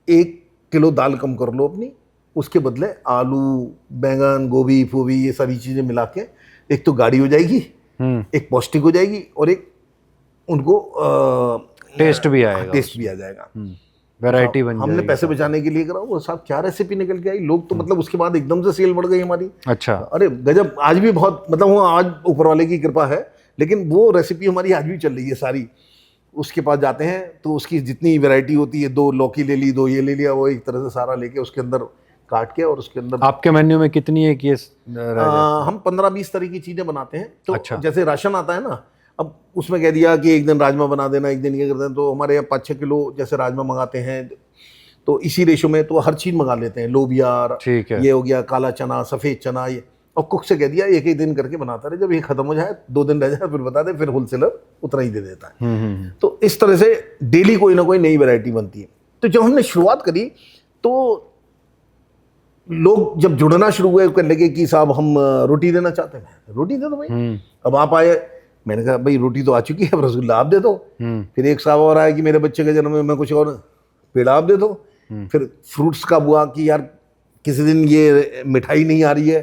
[SPEAKER 1] 1 किलो दाल कम कर लो अपनी, उसके बदले आलू, बैंगन, गोभी, फूभी ये सारी चीजें मिला के एक तो गाड़ी हो जाएगी, एक पौष्टिक हो जाएगी और एक उनको
[SPEAKER 2] टेस्ट भी आ
[SPEAKER 1] जाएगा।
[SPEAKER 2] वैरायटी बन
[SPEAKER 1] हमने
[SPEAKER 2] जाएगी।
[SPEAKER 1] पैसे बचाने के लिए करा, वो साहब क्या रेसिपी निकल के आई, लोग तो मतलब उसके बाद एकदम से सेल बढ़ गई हमारी।
[SPEAKER 2] अच्छा।
[SPEAKER 1] अरे गजब, आज भी बहुत मतलब वो आज ऊपर वाले की कृपा है, लेकिन वो रेसिपी हमारी आज भी चल रही है सारी। उसके पास जाते हैं तो उसकी जितनी वैरायटी होती है, 2 लौकी ले ली, 2 ये ले लिया, वो एक तरह से सारा लेके उसके अंदर काट के, और उसके अंदर
[SPEAKER 2] आपके मेन्यू में कितनी एक ये
[SPEAKER 1] हम 15-20 तरह की चीजें बनाते हैं। तो
[SPEAKER 2] अच्छा।
[SPEAKER 1] जैसे राशन आता है ना, अब उसमें कह दिया कि एक दिन राजमा बना देना, एक दिन ये कर देना, तो हमारे यहाँ 5-6 किलो जैसे राजमा मंगाते हैं, तो इसी रेशो में तो हर चीज मंगा लेते हैं, लोबिया,
[SPEAKER 2] ठीक है।
[SPEAKER 1] ये हो गया काला चना, सफेद चना, ये, और कुक से कह दिया एक एक दिन करके बनाता रहे, जब ये खत्म हो जाए 2 दिन रह जाए फिर बता दे, फिर होलसेलर उतना ही दे देता है। तो इस तरह से डेली कोई ना कोई नई वैरायटी बनती है। तो जब हमने शुरुआत करी तो लोग जब जुड़ना शुरू हुए, कहने लगे कि साहब हम रोटी देना चाहते हैं, रोटी दे दो भाई। अब आप आए, मैंने कहा भाई रोटी तो आ चुकी है, अब रसगुल्ला आप दे दो। फिर एक साहब और आया कि मेरे बच्चे के जन्म में मैं कुछ और, पेड़ा आप दे दो। फिर फ्रूट्स का हुआ कि यार किसी दिन ये मिठाई नहीं आ रही है,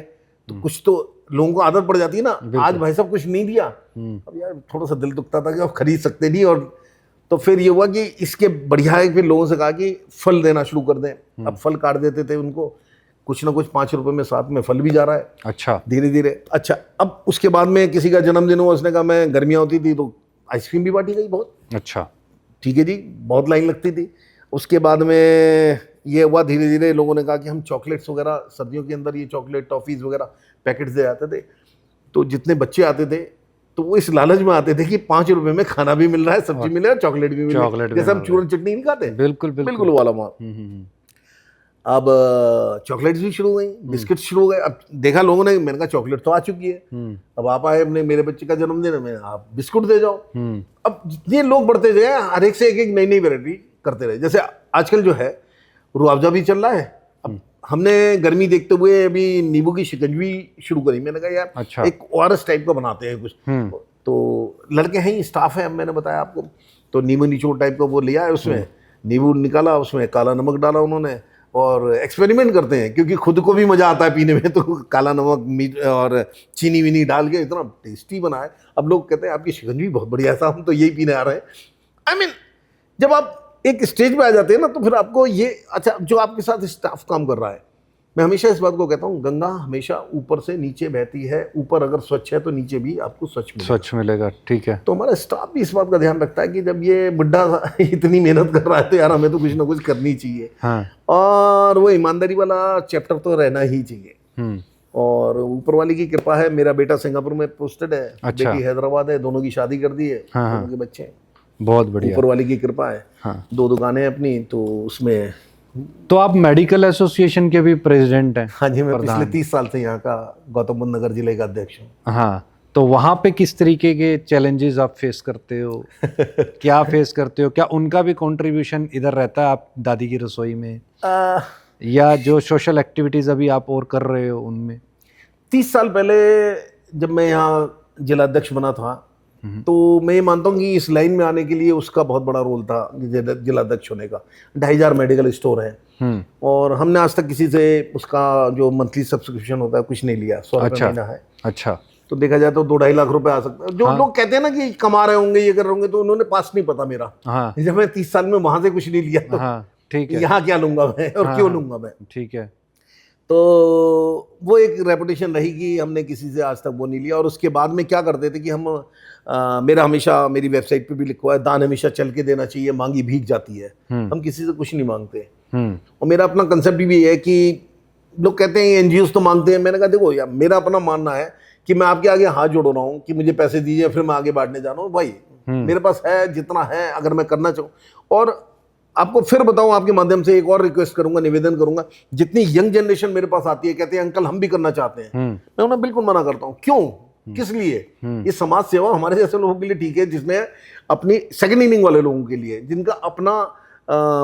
[SPEAKER 1] तो कुछ तो लोगों को आदत पड़ जाती है ना, आज भाई साहब कुछ नहीं दिया, अब यार थोड़ा सा दिल दुखता था कि आप खरीद सकते नहीं। और तो फिर ये हुआ कि इसके बढ़िया है, फिर लोगों से कहा कि फल देना शुरू कर दें। अब फल काट देते थे उनको, कुछ ना कुछ 5 रुपए में साथ में फल भी जा रहा है।
[SPEAKER 2] अच्छा।
[SPEAKER 1] धीरे धीरे। अच्छा, अब उसके बाद में किसी का जन्मदिन हुआ, उसने कहा मैं, गर्मियाँ होती थी तो आइसक्रीम भी बांटी गई बहुत।
[SPEAKER 2] अच्छा।
[SPEAKER 1] ठीक है जी, बहुत लाइन लगती थी। उसके बाद में ये हुआ, धीरे धीरे लोगों ने कहा कि हम चॉकलेट्स वगैरह, सर्दियों के अंदर ये चॉकलेट टॉफीज़ वगैरह पैकेट्स दे जाते थे, तो जितने बच्चे आते थे तो वो इस लालच में आते थे कि 5 रुपए में खाना भी मिल रहा है, सब्जी मिल रहा है, चॉकलेट भी मिल रहा है, जैसे हम चूरन चटनी नहीं खाते,
[SPEAKER 2] बिल्कुल
[SPEAKER 1] बिल्कुल वाला माल। अब चॉकलेट्स भी शुरू हो गई, बिस्किट शुरू हो गए। अब देखा लोगों ने, मैंने कहा चॉकलेट तो आ चुकी है, अब आप आए, अपने मेरे बच्चे का जन्मदिन है, आप बिस्कुट दे जाओ। अब जितने लोग बढ़ते गए, हर एक से एक नई नई वैरायटी करते रहे। जैसे आजकल जो है रूअफ़ज़ा भी चल रहा है। अब हमने गर्मी देखते हुए अभी नींबू की शिकंजी शुरू करी। मैंने कहा यार
[SPEAKER 2] अच्छा।
[SPEAKER 1] एक ORS टाइप का बनाते हैं कुछ, तो लड़के हैं, स्टाफ है, अब मैंने बताया आपको, तो नींबू निचोड़ टाइप का वो लिया है, उसमें नींबू निकाला, उसमें काला नमक डाला उन्होंने, और एक्सपेरिमेंट करते हैं क्योंकि खुद को भी मज़ा आता है पीने में, तो काला नमक मीठ और चीनी वीनी डाल के इतना टेस्टी बना है। अब लोग कहते हैं आपकी शिकंजी बहुत बढ़िया है साहब, हम तो यही पीने आ रहे हैं। आई मीन जब आप एक स्टेज पे आ जाते हैं ना, तो फिर आपको ये, अच्छा जो आपके साथ स्टाफ काम कर रहा है, मैं हमेशा इस बात को कहता हूँ, गंगा हमेशा ऊपर से नीचे बहती है, ऊपर अगर स्वच्छ है तो नीचे भी आपको स्वच्छ
[SPEAKER 2] मिलेगा। ठीक है।
[SPEAKER 1] तो हमारा स्टाफ भी इस बात का ध्यान रखता है कि जब ये बुड्ढा इतनी मेहनत कर रहा है तो यार हमें तो कुछ ना कुछ करनी चाहिए।
[SPEAKER 2] हाँ।
[SPEAKER 1] और वो ईमानदारी वाला चैप्टर तो रहना ही चाहिए। और ऊपर वाली की कृपा है, मेरा बेटा सिंगापुर में पोस्टेड है,
[SPEAKER 2] अच्छा।
[SPEAKER 1] बेटी हैदराबाद है, दोनों की शादी कर दी है, दोनों के बच्चे हैं,
[SPEAKER 2] बहुत बढ़िया,
[SPEAKER 1] ऊपर वाली की कृपा है।
[SPEAKER 2] हाँ।
[SPEAKER 1] 2 दुकानें अपनी, तो उसमें।
[SPEAKER 2] तो आप मेडिकल एसोसिएशन के भी प्रेसिडेंट हैं?
[SPEAKER 1] हाँ जी, मैं पिछले 30 साल से यहाँ का गौतम बुद्ध नगर जिले का अध्यक्ष हूँ।
[SPEAKER 2] हाँ, तो वहाँ पे किस तरीके के चैलेंजेस आप फेस करते हो? क्या फेस करते हो? क्या उनका भी कंट्रीब्यूशन इधर रहता है आप दादी की रसोई में, या जो सोशल एक्टिविटीज़ अभी आप और कर रहे हो उनमें?
[SPEAKER 1] 30 साल पहले जब मैं यहाँ जिला अध्यक्ष बना था, तो मैं ये मानता हूँ कि इस लाइन में आने के लिए उसका बहुत बड़ा रोल था, जिला अध्यक्ष होने का। 2500 मेडिकल स्टोर है, और हमने आज तक किसी से उसका जो मंथली सब्सक्रिप्शन होता है कुछ नहीं लिया। 100 रुपये महीना है।
[SPEAKER 2] अच्छा।
[SPEAKER 1] तो देखा जाए तो 2-2.5 लाख रुपए आ सकता है। जो लोग कहते हैं ना कि कमा रहे होंगे, ये कर रहे होंगे, तो उन्होंने पास नहीं पता मेरा।
[SPEAKER 2] हाँ।
[SPEAKER 1] जब मैं 30 साल में वहां से कुछ नहीं लिया, तो
[SPEAKER 2] हाँ, ठीक है,
[SPEAKER 1] यहाँ क्या लूंगा मैं और क्यों लूंगा मैं?
[SPEAKER 2] ठीक है।
[SPEAKER 1] तो वो एक रेपुटेशन रही कि हमने किसी से आज तक वो नहीं लिया। और उसके बाद में क्या करते थे कि हम, मेरा हमेशा मेरी वेबसाइट पे भी लिखा है, दान हमेशा चल के देना चाहिए, मांगी भीग जाती है। हम किसी से कुछ नहीं मांगते। और मेरा अपना कंसेप्ट भी है कि लोग कहते हैं एनजीओ तो मांगते हैं, मैंने कहा देखो यार, मेरा अपना मानना है कि मैं आपके आगे हाथ जोड़ रहा हूँ कि मुझे पैसे दीजिए, फिर मैं आगे बांटने जा रहा हूँ। भाई मेरे पास है जितना है, अगर मैं करना चाहूँ। और आपको फिर बताऊं, आपके माध्यम से एक और रिक्वेस्ट करूंगा, निवेदन करूंगा, जितनी यंग जनरेशन मेरे पास आती है, कहते हैं अंकल हम भी करना चाहते हैं, मैं उन्हें बिल्कुल मना करता हूं। क्यों? किस लिए? ये समाज सेवा हमारे जैसे लोगों के लिए ठीक है, जिसमें अपनी सेकंड इनिंग वाले लोगों के लिए, जिनका अपना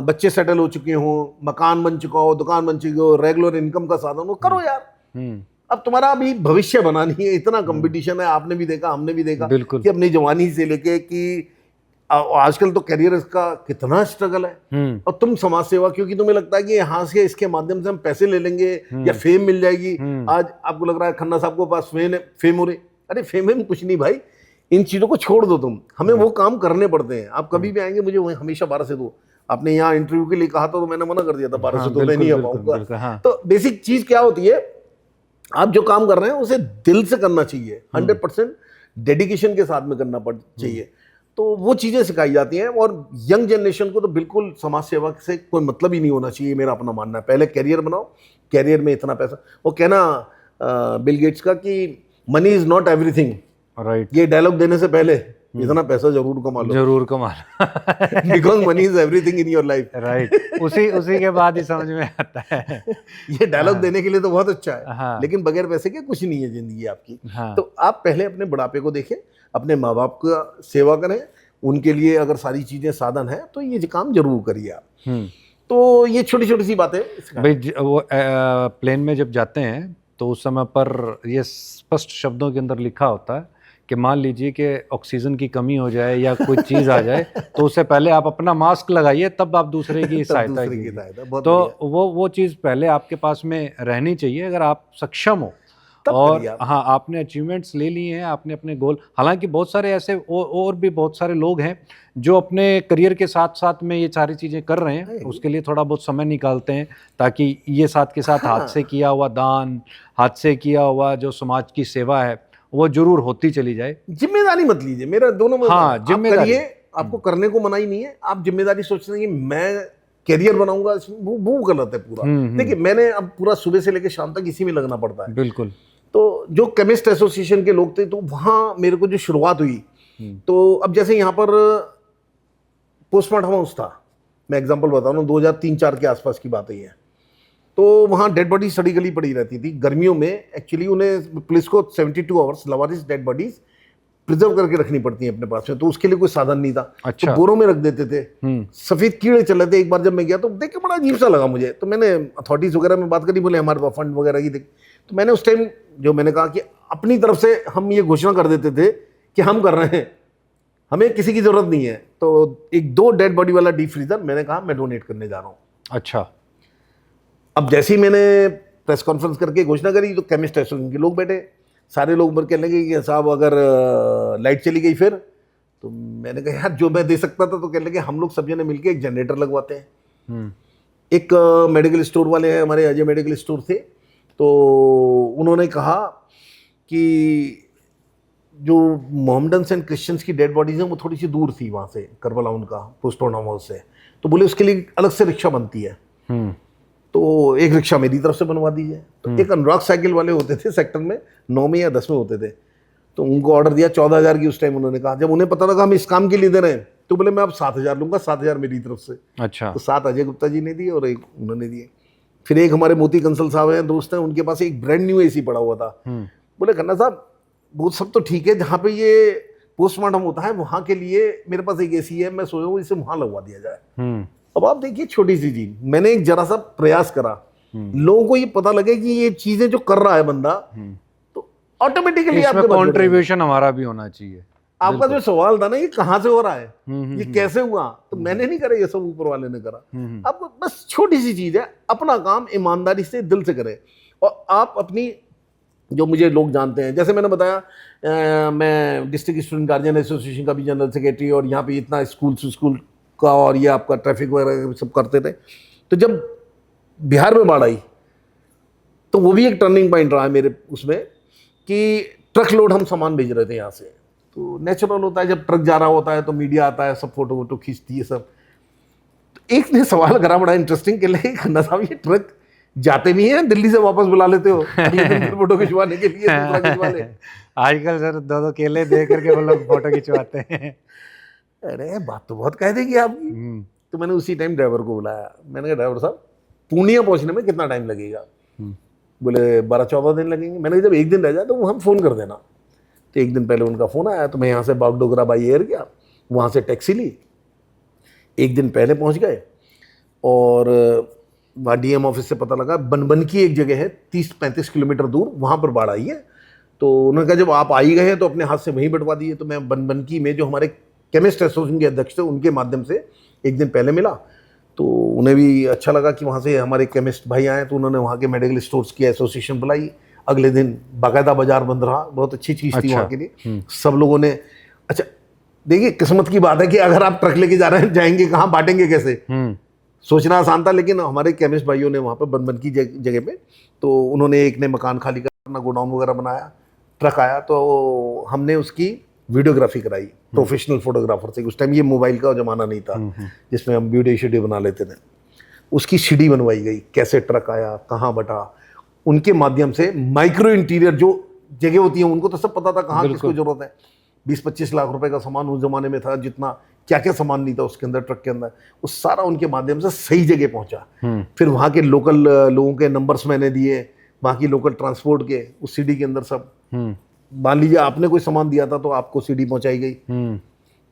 [SPEAKER 1] बच्चे सेटल हो चुके हों, मकान बन चुका हो, दुकान बन चुकी हो, रेगुलर इनकम का साधन हो, करो यार। अब तुम्हारा अभी भविष्य बनानी है, इतना कंपटीशन है, आपने भी देखा, हमने भी देखा कि अपनी जवानी से लेके कि आजकल तो करियर का कितना स्ट्रगल है। और तुम समाज सेवा, क्योंकि तुम्हें लगता है कि यहाँ से इसके माध्यम से हम पैसे ले लेंगे या फेम मिल जाएगी। आज आपको लग रहा है खन्ना साहब को पास फेम हो रही, अरे फेम में कुछ नहीं भाई, इन चीजों को छोड़ दो तुम, हमें वो काम करने पड़ते हैं। आप कभी भी आएंगे, मुझे हमेशा 12 से 2 आपने यहाँ इंटरव्यू के लिए कहा तो मैंने मना कर दिया था, 1200 तो मैं नहीं आ पाऊंगा।
[SPEAKER 2] हाँ।
[SPEAKER 1] तो बेसिक चीज क्या होती है, आप जो काम कर रहे हैं उसे दिल से करना चाहिए, 100% डेडिकेशन के साथ में करना चाहिए। तो वो चीजें सिखाई जाती हैं। और यंग जनरेशन को तो बिल्कुल समाज सेवा से कोई मतलब ही नहीं होना चाहिए, मेरा अपना मानना है। पहले कैरियर बनाओ, कैरियर में इतना पैसा, वो कहना बिल गेट्स का कि money is not everything,
[SPEAKER 2] right,
[SPEAKER 1] ये डायलॉग देने से पहले इतना पैसा जरूर कमा लो,
[SPEAKER 2] जरूर कमा
[SPEAKER 1] because money is everything in your life.
[SPEAKER 2] Right, उसी के बाद ही समझ में आता है।
[SPEAKER 1] ये डायलॉग देने के लिए तो बहुत अच्छा है,
[SPEAKER 2] हाँ।
[SPEAKER 1] लेकिन बगैर पैसे के कुछ नहीं है जिंदगी आपकी।
[SPEAKER 2] हाँ।
[SPEAKER 1] तो आप पहले अपने बुढ़ापे को देखें, अपने माँ बाप का सेवा करें, उनके लिए अगर सारी चीजें साधन है तो ये काम जरूर करिए आप। तो ये छोटी छोटी सी बातें
[SPEAKER 2] भाई, वो प्लेन में जब जाते हैं तो उस समय पर ये स्पष्ट शब्दों के अंदर लिखा होता है कि मान लीजिए कि ऑक्सीजन की कमी हो जाए या कोई चीज़ आ जाए तो उससे पहले आप अपना मास्क लगाइए, तब आप दूसरे की सहायता कीजिए। तो वो चीज़ पहले आपके पास में रहनी चाहिए अगर आप सक्षम हो। और हाँ, आपने अचीवमेंट्स ले लिए हैं, आपने अपने गोल, हालांकि बहुत सारे ऐसे और भी बहुत सारे लोग हैं जो अपने करियर के साथ साथ में ये सारी चीज़ें कर रहे हैं, उसके लिए थोड़ा बहुत समय निकालते हैं ताकि ये साथ के साथ हाथ से किया हुआ दान, हाथ से किया हुआ जो समाज की सेवा है वो जरूर होती चली जाए।
[SPEAKER 1] जिम्मेदारी मत लीजिए, मेरा दोनों में,
[SPEAKER 2] हाँ, जिम्मेदारी
[SPEAKER 1] आपको करने को मना ही नहीं है, आप जिम्मेदारी सोचते हैं कि मैं कैरियर बनाऊंगा, वो गलत है पूरा। देखिए, मैंने अब पूरा सुबह से लेकर शाम तक इसी में लगना पड़ता है।
[SPEAKER 2] बिल्कुल।
[SPEAKER 1] तो जो केमिस्ट एसोसिएशन के लोग थे, तो वहाँ मेरे को जो शुरुआत हुई, तो अब जैसे यहाँ पर पोस्टमार्टम हाउस था, मैं एग्जांपल बता रहा हूँ, 2003-4 के आसपास की बात है। तो वहाँ डेड बॉडी सड़ी गली पड़ी रहती थी गर्मियों में। एक्चुअली उन्हें पुलिस को 72 आवर्स लवारिस डेड बॉडीज प्रिजर्व करके रखनी पड़ती हैं अपने पास में, तो उसके लिए कोई साधन नहीं था।
[SPEAKER 2] अच्छा।
[SPEAKER 1] तो बोरों में रख देते थे, सफेद कीड़े चल रहे थे। एक बार जब मैं गया तो देख के बड़ा अजीब सा लगा मुझे, तो मैंने अथॉरिटीज वगैरह में बात करी, बोले हमारे पास फंड वगैरह की देख। तो मैंने उस टाइम जो मैंने कहा कि अपनी तरफ से हम ये घोषणा कर देते थे कि हम कर रहे हैं, हमें किसी की जरूरत नहीं है। तो एक 2 डेड बॉडी वाला डीप फ्रीजर मैंने कहा मैं डोनेट करने जा रहा हूँ।
[SPEAKER 2] अच्छा।
[SPEAKER 1] अब जैसे ही मैंने प्रेस कॉन्फ्रेंस करके घोषणा करी तो केमिस्ट एसोसिएशन के लोग बैठे, सारे लोग कहने लगे कि साहब अगर लाइट चली गई फिर, तो मैंने कहा यार जो मैं दे सकता था। तो कहने लगे हम लोग सब जने मिलके एक जनरेटर लगवाते हैं। एक मेडिकल स्टोर वाले हैं हमारे, अजय मेडिकल स्टोर थे, तो उन्होंने कहा कि जो मोहम्मडन्स एंड क्रिश्चियंस की डेड बॉडीज हैं वो थोड़ी सी दूर थी वहाँ से, करबला उनका पोस्टमार्टम हाउस से, तो बोले उसके लिए अलग से रिक्शा बनती है, तो एक रिक्शा मेरी तरफ से बनवा दीजिए। तो एक अनुराग साइकिल वाले होते थे सेक्टर में, 9 में या 10 में होते थे, तो उनको ऑर्डर दिया 14,000 की उस टाइम उन्होंने कहा। जब उन्हें पता लगा हम इस काम के लिए दे रहे हैं तो बोले मैं अब 7,000 लूंगा, 7,000 मेरी तरफ से।
[SPEAKER 2] अच्छा।
[SPEAKER 1] तो 7 अजय गुप्ता जी ने दिए और एक उन्होंने दिए। फिर एक हमारे मोती कंसल साहब हैं, दोस्त हैं, उनके पास एक ब्रांड न्यू एसी पड़ा हुआ था। बोले खन्ना साहब वो सब तो ठीक है, जहाँ पे ये पोस्टमार्टम होता है वहाँ के लिए मेरे पास एक एसी है, मैं सोचा हूँ इसे वहाँ लगवा दिया जाए। अब आप देखिए छोटी सी चीज, मैंने एक जरा सा प्रयास करा, लोगों को ये पता लगे कि ये चीजें जो कर रहा है बंदा, तो ऑटोमेटिकली आपका
[SPEAKER 2] कंट्रीब्यूशन हमारा भी होना चाहिए।
[SPEAKER 1] आपका जो सवाल था ना ये कहाँ से हो रहा है, ये कैसे हुआ, तो मैंने नहीं करा, ये सब ऊपर वाले ने करा। अब बस छोटी सी चीज है, अपना काम ईमानदारी से दिल से करें। और आप अपनी, जो मुझे लोग जानते हैं, जैसे मैंने बताया मैं डिस्ट्रिक्ट स्टूडेंट गार्जियन एसोसिएशन का भी जनरल सेक्रेटरी, और यहाँ पे इतना स्कूल का और ये आपका ट्रैफिक वगैरह सब करते थे। तो जब बिहार में बाढ़ आई तो वो भी एक टर्निंग पॉइंट रहा है मेरे उसमें, कि ट्रक लोड हम सामान भेज रहे थे यहाँ से। तो नेचुरल होता है जब ट्रक जा रहा होता है तो मीडिया आता है, सब फोटो वोटो खींचती है सब। तो एक ने सवाल करा बड़ा इंटरेस्टिंग के लिए, खन्ना साहब ये ट्रक जाते भी हैं, दिल्ली से वापस बुला लेते हो फोटो खिंचवाने के लिए, दूसरा खिंचवा ले।
[SPEAKER 2] आजकल सर 2-2 केले दे करके वो लोग फोटो खिंचवाते हैं।
[SPEAKER 1] अरे बात तो बहुत कह देगी आपकी। तो मैंने उसी टाइम ड्राइवर को बुलाया, मैंने कहा ड्राइवर साहब पूर्णिया पहुंचने में कितना टाइम लगेगा? बोले 12-14 दिन लगेंगे। मैंने कहा जब एक दिन रह जाए तो हम फोन कर देना। तो एक दिन पहले उनका फोन आया, तो मैं यहाँ से बागडोगरा बाई एयर गया, वहाँ से टैक्सी ली, एक दिन पहले पहुँच गए, और वहाँ डीएम ऑफिस से पता लगा बनबन की एक जगह है 30-35 किलोमीटर दूर, वहाँ पर बाढ़ आई है। तो उन्होंने कहा जब आप आ ही गए हैं तो अपने हाथ से वहीं बैठवा दिए। तो मैं बनबनकी में जो हमारे केमिस्ट एसोसिएशन के अध्यक्ष थे उनके माध्यम से एक दिन पहले मिला, तो उन्हें भी अच्छा लगा कि वहाँ से हमारे केमिस्ट भाई आए, तो उन्होंने वहाँ के मेडिकल स्टोर्स की एसोसिएशन बुलाई। अगले दिन बाकायदा बाजार बंद रहा, बहुत अच्छी चीज़ थी वहाँ के लिए। सब लोगों ने, अच्छा देखिए किस्मत की बात है कि अगर आप ट्रक लेके जा रहे हैं, जाएंगे कहाँ, बांटेंगे कैसे, सोचना आसान था। लेकिन हमारे केमिस्ट भाइयों ने वहाँ पे बनबन की जगह पे, तो उन्होंने एक ने मकान खाली कर अपना गोडाउन वगैरह बनाया, ट्रक आया तो हमने उसकी वीडियोग्राफी कराई प्रोफेशनल फोटोग्राफर से। उस टाइम ये मोबाइल का ज़माना नहीं था जिसमें हम वीडियो बना लेते थे। उसकी सीडी बनवाई गई, कैसे ट्रक आया, कहाँ बटा, उनके माध्यम से माइक्रो इंटीरियर जो जगह होती है उनको तो सब पता था कहाँ किसको जरूरत है। 20-25 लाख रुपए का सामान उस जमाने में था, जितना क्या क्या सामान नहीं था उसके अंदर, ट्रक के अंदर, उस सारा उनके माध्यम से सही जगह पहुंचा। फिर वहाँ के लोकल लोगों के नंबर्स मैंने दिए, वहाँ की लोकल ट्रांसपोर्ट के, उस सीडी के अंदर सब। मान लीजिए आपने कोई सामान दिया था तो आपको सीडी पहुंचाई गई।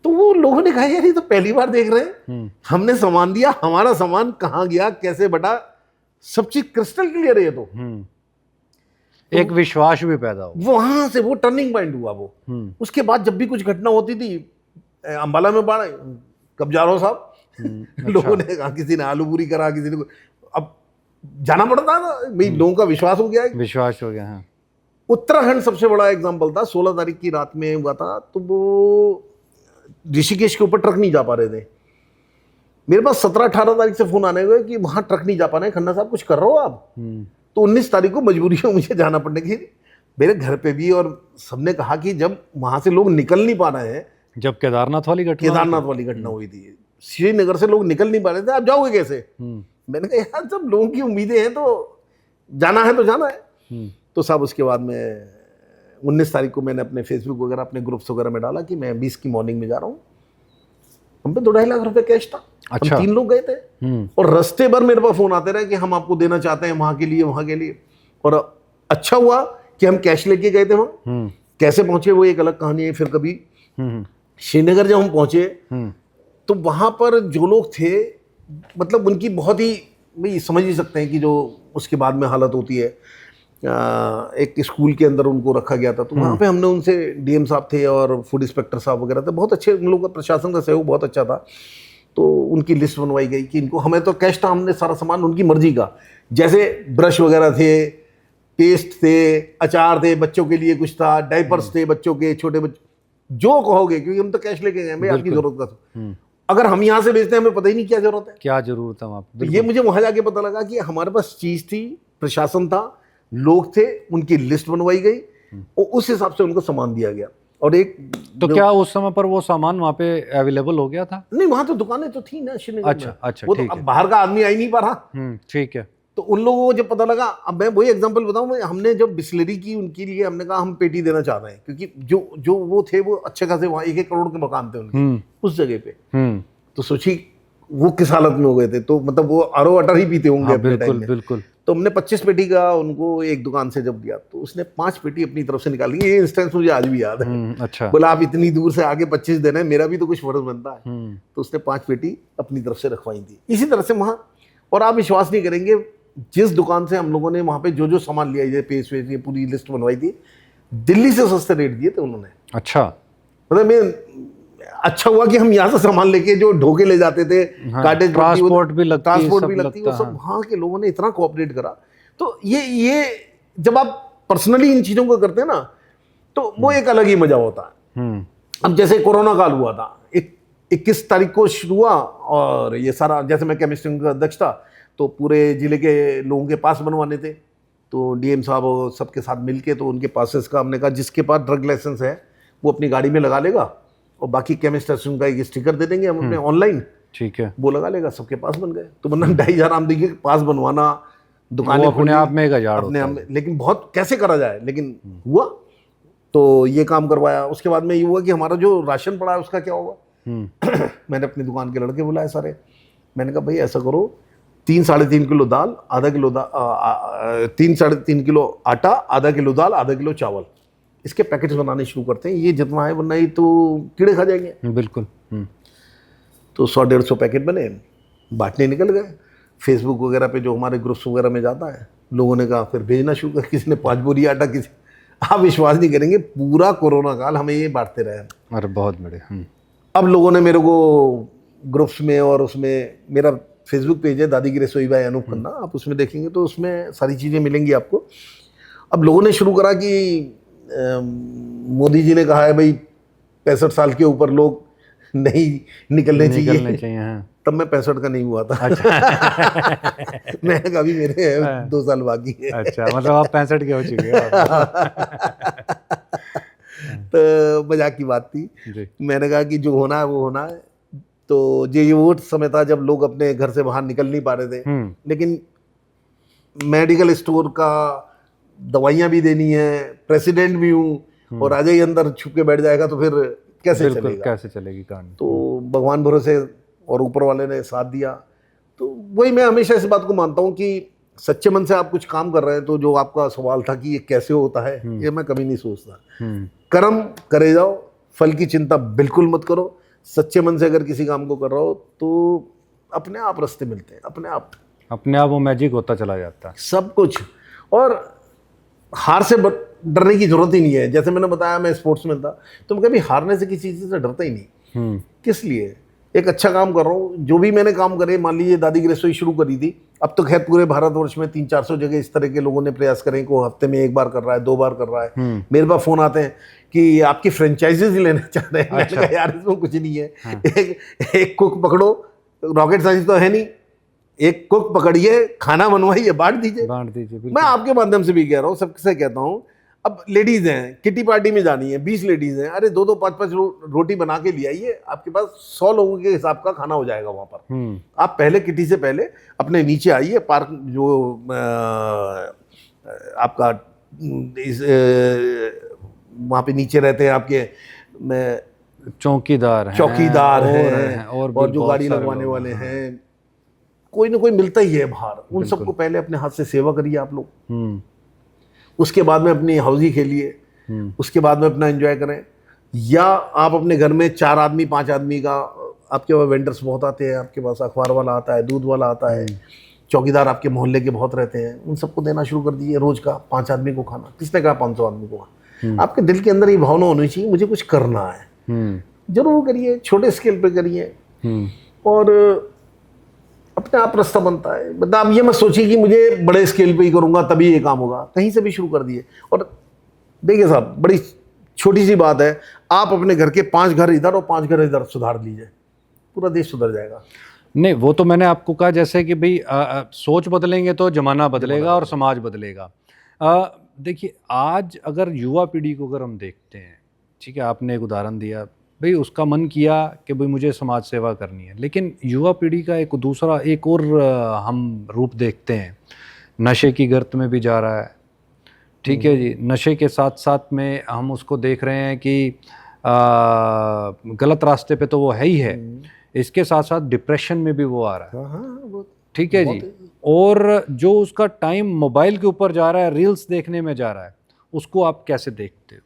[SPEAKER 1] तो वो लोगों ने कहा यार ये तो पहली बार देख रहे हैं, हमने सामान दिया, हमारा सामान कहाँ गया, कैसे बटा, सब चीज क्रिस्टल क्लियर है। तो
[SPEAKER 2] एक विश्वास भी पैदा हो,
[SPEAKER 1] वहां से वो टर्निंग पॉइंट हुआ वो। उसके बाद जब भी कुछ घटना होती थी, अंबाला में बाढ़, कब जा रहा हो साहब, लोगों ने कहा, किसी ने आलू पूरी करा, किसी ने, अब जाना पड़ता था भाई, लोगों का विश्वास हो गया,
[SPEAKER 2] विश्वास हो गया। हाँ।
[SPEAKER 1] उत्तराखंड सबसे बड़ा एग्जाम्पल था। 16 तारीख की रात में हुआ था, तो वो ऋषिकेश के ऊपर ट्रक नहीं जा पा रहे थे। मेरे पास 17-18 तारीख से फोन आने हुए कि वहां ट्रक नहीं जा पा रहे, खन्ना साहब कुछ कर रहे हो आप। तो 19 तारीख को मजबूरी में मुझे जाना पड़ने की, मेरे घर पे भी, और सबने कहा कि जब वहां से लोग निकल नहीं पा रहे हैं,
[SPEAKER 2] जब केदारनाथ वाली
[SPEAKER 1] घटना हुई थी, श्रीनगर से लोग निकल नहीं पा रहे थे, आप जाओगे कैसे। मैंने कहा यार जब लोगों की उम्मीदें हैं तो जाना है तो जाना है। तो साहब उसके बाद में 19 तारीख को मैंने अपने फेसबुक वगैरह, अपने ग्रुप्स वगैरह में डाला कि मैं 20 की मॉर्निंग में जा रहा हूँ। हम पे 2-2.5 लाख रुपए कैश था।
[SPEAKER 2] अच्छा।
[SPEAKER 1] हम 3 लोग गए थे, और रास्ते भर मेरे पास फोन आते रहे कि हम आपको देना चाहते हैं वहां के लिए। और अच्छा हुआ कि हम कैश लेके गए थे वहां। कैसे पहुंचे वो एक अलग कहानी है। फिर कभी श्रीनगर जब हम पहुंचे तो वहां पर जो लोग थे, मतलब उनकी बहुत ही, भाई समझ ही सकते हैं कि जो उसके बाद में हालत होती है। एक स्कूल के अंदर उनको रखा गया था, तो वहाँ पे हमने उनसे, डीएम साहब थे और फूड इंस्पेक्टर साहब वगैरह थे, बहुत अच्छे, उन लोगों का प्रशासन का सहयोग बहुत अच्छा था। तो उनकी लिस्ट बनवाई गई कि इनको, हमें तो कैश था, हमने सारा सामान उनकी मर्जी का, जैसे ब्रश वगैरह थे, पेस्ट थे, अचार थे, बच्चों के लिए कुछ था, डायपर्स थे बच्चों के, छोटे बच्चे, जो कहोगे, क्योंकि हम तो कैश लेके गए, भाई आपकी जरूरत का था। अगर हम यहाँ से बेचते हैं, हमें पता ही नहीं क्या जरूरत है,
[SPEAKER 2] क्या जरूरत है वहाँ पे।
[SPEAKER 1] तो ये मुझे वहां जाके पता लगा कि हमारे पास चीज थी, प्रशासन था, लोग थे, उनकी लिस्ट बनवाई गई और उस हिसाब से उनको सामान दिया गया। और एक
[SPEAKER 2] तो क्या उस समय पर वो सामान वहाँ पे अवेलेबल हो गया था?
[SPEAKER 1] नहीं, वहां तो दुकानें तो थी ना श्रीनगर में।
[SPEAKER 2] अच्छा,
[SPEAKER 1] वो तो अब बाहर का आदमी आ ही नहीं पा रहा।
[SPEAKER 2] ठीक है।
[SPEAKER 1] तो उन लोगों को जब पता लगा, अब मैं वही एग्जांपल बताऊं, हमने जब बिस्लरी की उनके लिए हमने कहा हम पेटी देना चाह रहे हैं, क्योंकि जो वो थे वो अच्छे खासे, वहाँ 1-1 करोड़ के मकान थे उनके उस जगह पे। तो सोची वो किस हालत में हो गए थे, तो मतलब वो आरो वाटर ही पीते होंगे अपने टाइम में।
[SPEAKER 2] बिल्कुल।
[SPEAKER 1] तो हमने 25 पेटी का उनको एक दुकान से जब दिया, तो उसने 5 पेटी अपनी तरफ से निकाली। ये इंस्टेंस मुझे आज भी याद है।
[SPEAKER 2] अच्छा।
[SPEAKER 1] बोला आप इतनी दूर से आगे 25 देना है, मेरा भी तो कुछ फर्ज बनता है। तो उसने 5 पेटी अपनी तरफ से रखवाई थी। इसी तरह से वहाँ, और आप विश्वास नहीं करेंगे, जिस दुकान से हम लोगों ने वहाँ पे जो सामान लिया, ये पेस्ट वेस्ट, ये पूरी लिस्ट बनवाई थी, दिल्ली से सस्ते रेट दिए थे उन्होंने।
[SPEAKER 2] अच्छा।
[SPEAKER 1] मतलब मैं, अच्छा हुआ कि हम यहाँ से सामान लेके जो ढोके ले जाते थे, कार्टेज,
[SPEAKER 2] ट्रांसपोर्ट भी लगती,
[SPEAKER 1] वो सब वहाँ के लोगों ने इतना कोऑपरेट करा। तो ये जब आप पर्सनली इन चीजों को करते हैं ना, तो वो एक अलग ही मजा होता है। अब जैसे कोरोना काल हुआ था, 21 तारीख को शुरू हुआ, और ये सारा, जैसे मैं केमिस्ट्री का अध्यक्ष था, तो पूरे जिले के लोगों के पास बनवाने थे। तो डीएम साहब सबके साथ मिलके, तो उनके पासेस का हमने कहा जिसके पास ड्रग लाइसेंस है वो अपनी गाड़ी में लगा लेगा, और बाकी केमिस्ट का एक स्टिकर दे देंगे हम अपने ऑनलाइन,
[SPEAKER 2] ठीक है,
[SPEAKER 1] वो लगा लेगा। सबके पास बन गए। तो वरना 2,500 आमदनी के पास बनवाना, दुकानें
[SPEAKER 2] अपने आप में 1,000
[SPEAKER 1] अपने आप, लेकिन बहुत कैसे करा जाए, लेकिन हुआ। तो ये काम करवाया। उसके बाद में ये हुआ कि हमारा जो राशन पड़ा है उसका क्या होगा। मैंने अपनी दुकान के लड़के बुलाए सारे, मैंने कहा भाई ऐसा करो, 3-3.5 किलो दाल, 3-3.5 किलो आटा, आधा किलो दाल, आधा किलो चावल, इसके पैकेट्स बनाने शुरू करते हैं। ये जितना है, वरना ही तो कीड़े खा जाएंगे।
[SPEAKER 2] बिल्कुल।
[SPEAKER 1] तो 100-150 पैकेट बने, बांटने निकल गए। फेसबुक वगैरह पे जो हमारे ग्रुप्स वगैरह में जाता है, लोगों ने कहा, फिर भेजना शुरू कर, किसी ने 5 बोरी आटा, किसी, आप विश्वास नहीं करेंगे, पूरा कोरोना काल हमें ये बांटते रहे।
[SPEAKER 2] अरे बहुत बढ़िया।
[SPEAKER 1] अब लोगों ने मेरे को ग्रुप्स में, और उसमें मेरा फेसबुक पेज है दादी की रसोई बाय अनूप खन्ना, आप उसमें देखेंगे तो उसमें सारी चीज़ें मिलेंगी आपको। अब लोगों ने शुरू करा कि मोदी जी ने कहा है भाई 65 साल के ऊपर लोग नहीं निकलने चाहिए,
[SPEAKER 2] हाँ।
[SPEAKER 1] तब मैं 65 का नहीं हुआ था।
[SPEAKER 2] अच्छा।
[SPEAKER 1] मैं अभी मेरे 2 साल बाकी है।
[SPEAKER 2] अच्छा, मतलब आप 65 के हो चुके हो।
[SPEAKER 1] तो मजाक की बात थी।
[SPEAKER 2] जी।
[SPEAKER 1] मैंने कहा कि जो होना है वो होना है। तो ये वो समय था जब लोग अपने घर से बाहर निकल नहीं पा रहे थे, लेकिन मेडिकल स्टोर का दवाइयाँ भी देनी है, प्रेसिडेंट भी हूँ, और राजा ही अंदर छुप के बैठ जाएगा तो फिर कैसे चलेगा?
[SPEAKER 2] कैसे चलेगी कहानी?
[SPEAKER 1] तो भगवान भरोसे और ऊपर वाले ने साथ दिया। तो वही मैं हमेशा इस बात को मानता हूँ कि सच्चे मन से आप कुछ काम कर रहे हैं, तो जो आपका सवाल था कि ये कैसे होता है, ये मैं कभी नहीं सोचता। कर्म करे जाओ, फल की चिंता बिल्कुल मत करो। सच्चे मन से अगर किसी काम को कर रहे हो तो अपने आप रास्ते मिलते हैं, अपने आप
[SPEAKER 2] वो मैजिक होता चला जाता है
[SPEAKER 1] सब कुछ। और हार से डरने की जरूरत ही नहीं है। जैसे मैंने बताया मैं स्पोर्ट्समैन था, तो मैं कभी हारने से किसी चीज़ से डरता ही नहीं। किस लिए? एक अच्छा काम कर रहा हूँ। जो भी मैंने काम करे, मान लीजिए दादी की रसोई शुरू करी थी, अब तो खैर पूरे भारतवर्ष में 300-400 जगह इस तरह के लोगों ने प्रयास करें, को हफ्ते में 1 बार कर रहा है, 2 बार कर रहा है। मेरे पास फोन आते हैं कि आपकी फ्रेंचाइजीज लेना चाह रहे हैं। मैंने कहा यार इसमें कुछ नहीं है। हाँ। एक कुक पकड़ो, रॉकेट साइंस तो है नहीं, एक कुक पकड़िए, खाना बनवाइए, बांट दीजिए। मैं आपके माध्यम से भी कह रहा हूँ, सबसे कहता हूँ। अब लेडीज हैं, किटी पार्टी में जानी है, 20 लेडीज हैं, अरे 2-2 5-5 रोटी बना के ले आइए, आपके पास 100 लोगों के हिसाब का खाना हो जाएगा वहां पर। आप पहले किटी से पहले अपने नीचे आइए, पार्क जो आपका वहां पे नीचे रहते हैं आपके
[SPEAKER 2] चौकीदार
[SPEAKER 1] हैं और जो गाड़ी लगवाने वाले हैं, कोई ना कोई मिलता ही है बाहर। उन सबको पहले अपने हाथ से सेवा करिए आप लोग। उसके बाद में अपनी हाउजी खेलिए, उसके बाद में अपना एंजॉय करें। या आप अपने घर में 4 आदमी 5 आदमी का, आपके पास वेंडर्स बहुत आते हैं, आपके पास अखबार वाला आता है, दूध वाला आता है, चौकीदार आपके मोहल्ले के बहुत रहते हैं, उन सबको देना शुरू कर दीजिए रोज का 5 आदमी को खाना। किसने कहा 500 आदमी को खाना? आपके दिल के अंदर ये भावना होनी चाहिए, मुझे कुछ करना है। जरूर करिए, छोटे स्केल पे करिए, और अपने आप रास्ता बनता है। मतलब आप ये मत सोचिए कि मुझे बड़े स्केल पे ही करूंगा तभी ये काम होगा, कहीं से भी शुरू कर दिए। और देखिए साहब, बड़ी छोटी सी बात है, आप अपने घर के 5 घर इधर और 5 घर इधर सुधार लीजिए, पूरा देश सुधर जाएगा।
[SPEAKER 2] नहीं, वो तो मैंने आपको कहा जैसे कि भाई सोच बदलेंगे तो जमाना बदलेगा और समाज बदलेगा। देखिए, आज अगर युवा पीढ़ी को अगर हम देखते हैं, ठीक है, आपने एक उदाहरण दिया भाई, उसका मन किया कि भाई मुझे समाज सेवा करनी है, लेकिन युवा पीढ़ी का एक और हम रूप देखते हैं, नशे की गर्त में भी जा रहा है। ठीक है जी, नशे के साथ साथ में हम उसको देख रहे हैं कि गलत रास्ते पे तो वो है ही है, इसके साथ साथ डिप्रेशन में भी वो आ रहा है। ठीक है जी, और जो उसका टाइम मोबाइल के ऊपर जा रहा है, रील्स देखने में जा रहा है, उसको आप कैसे देखते हो?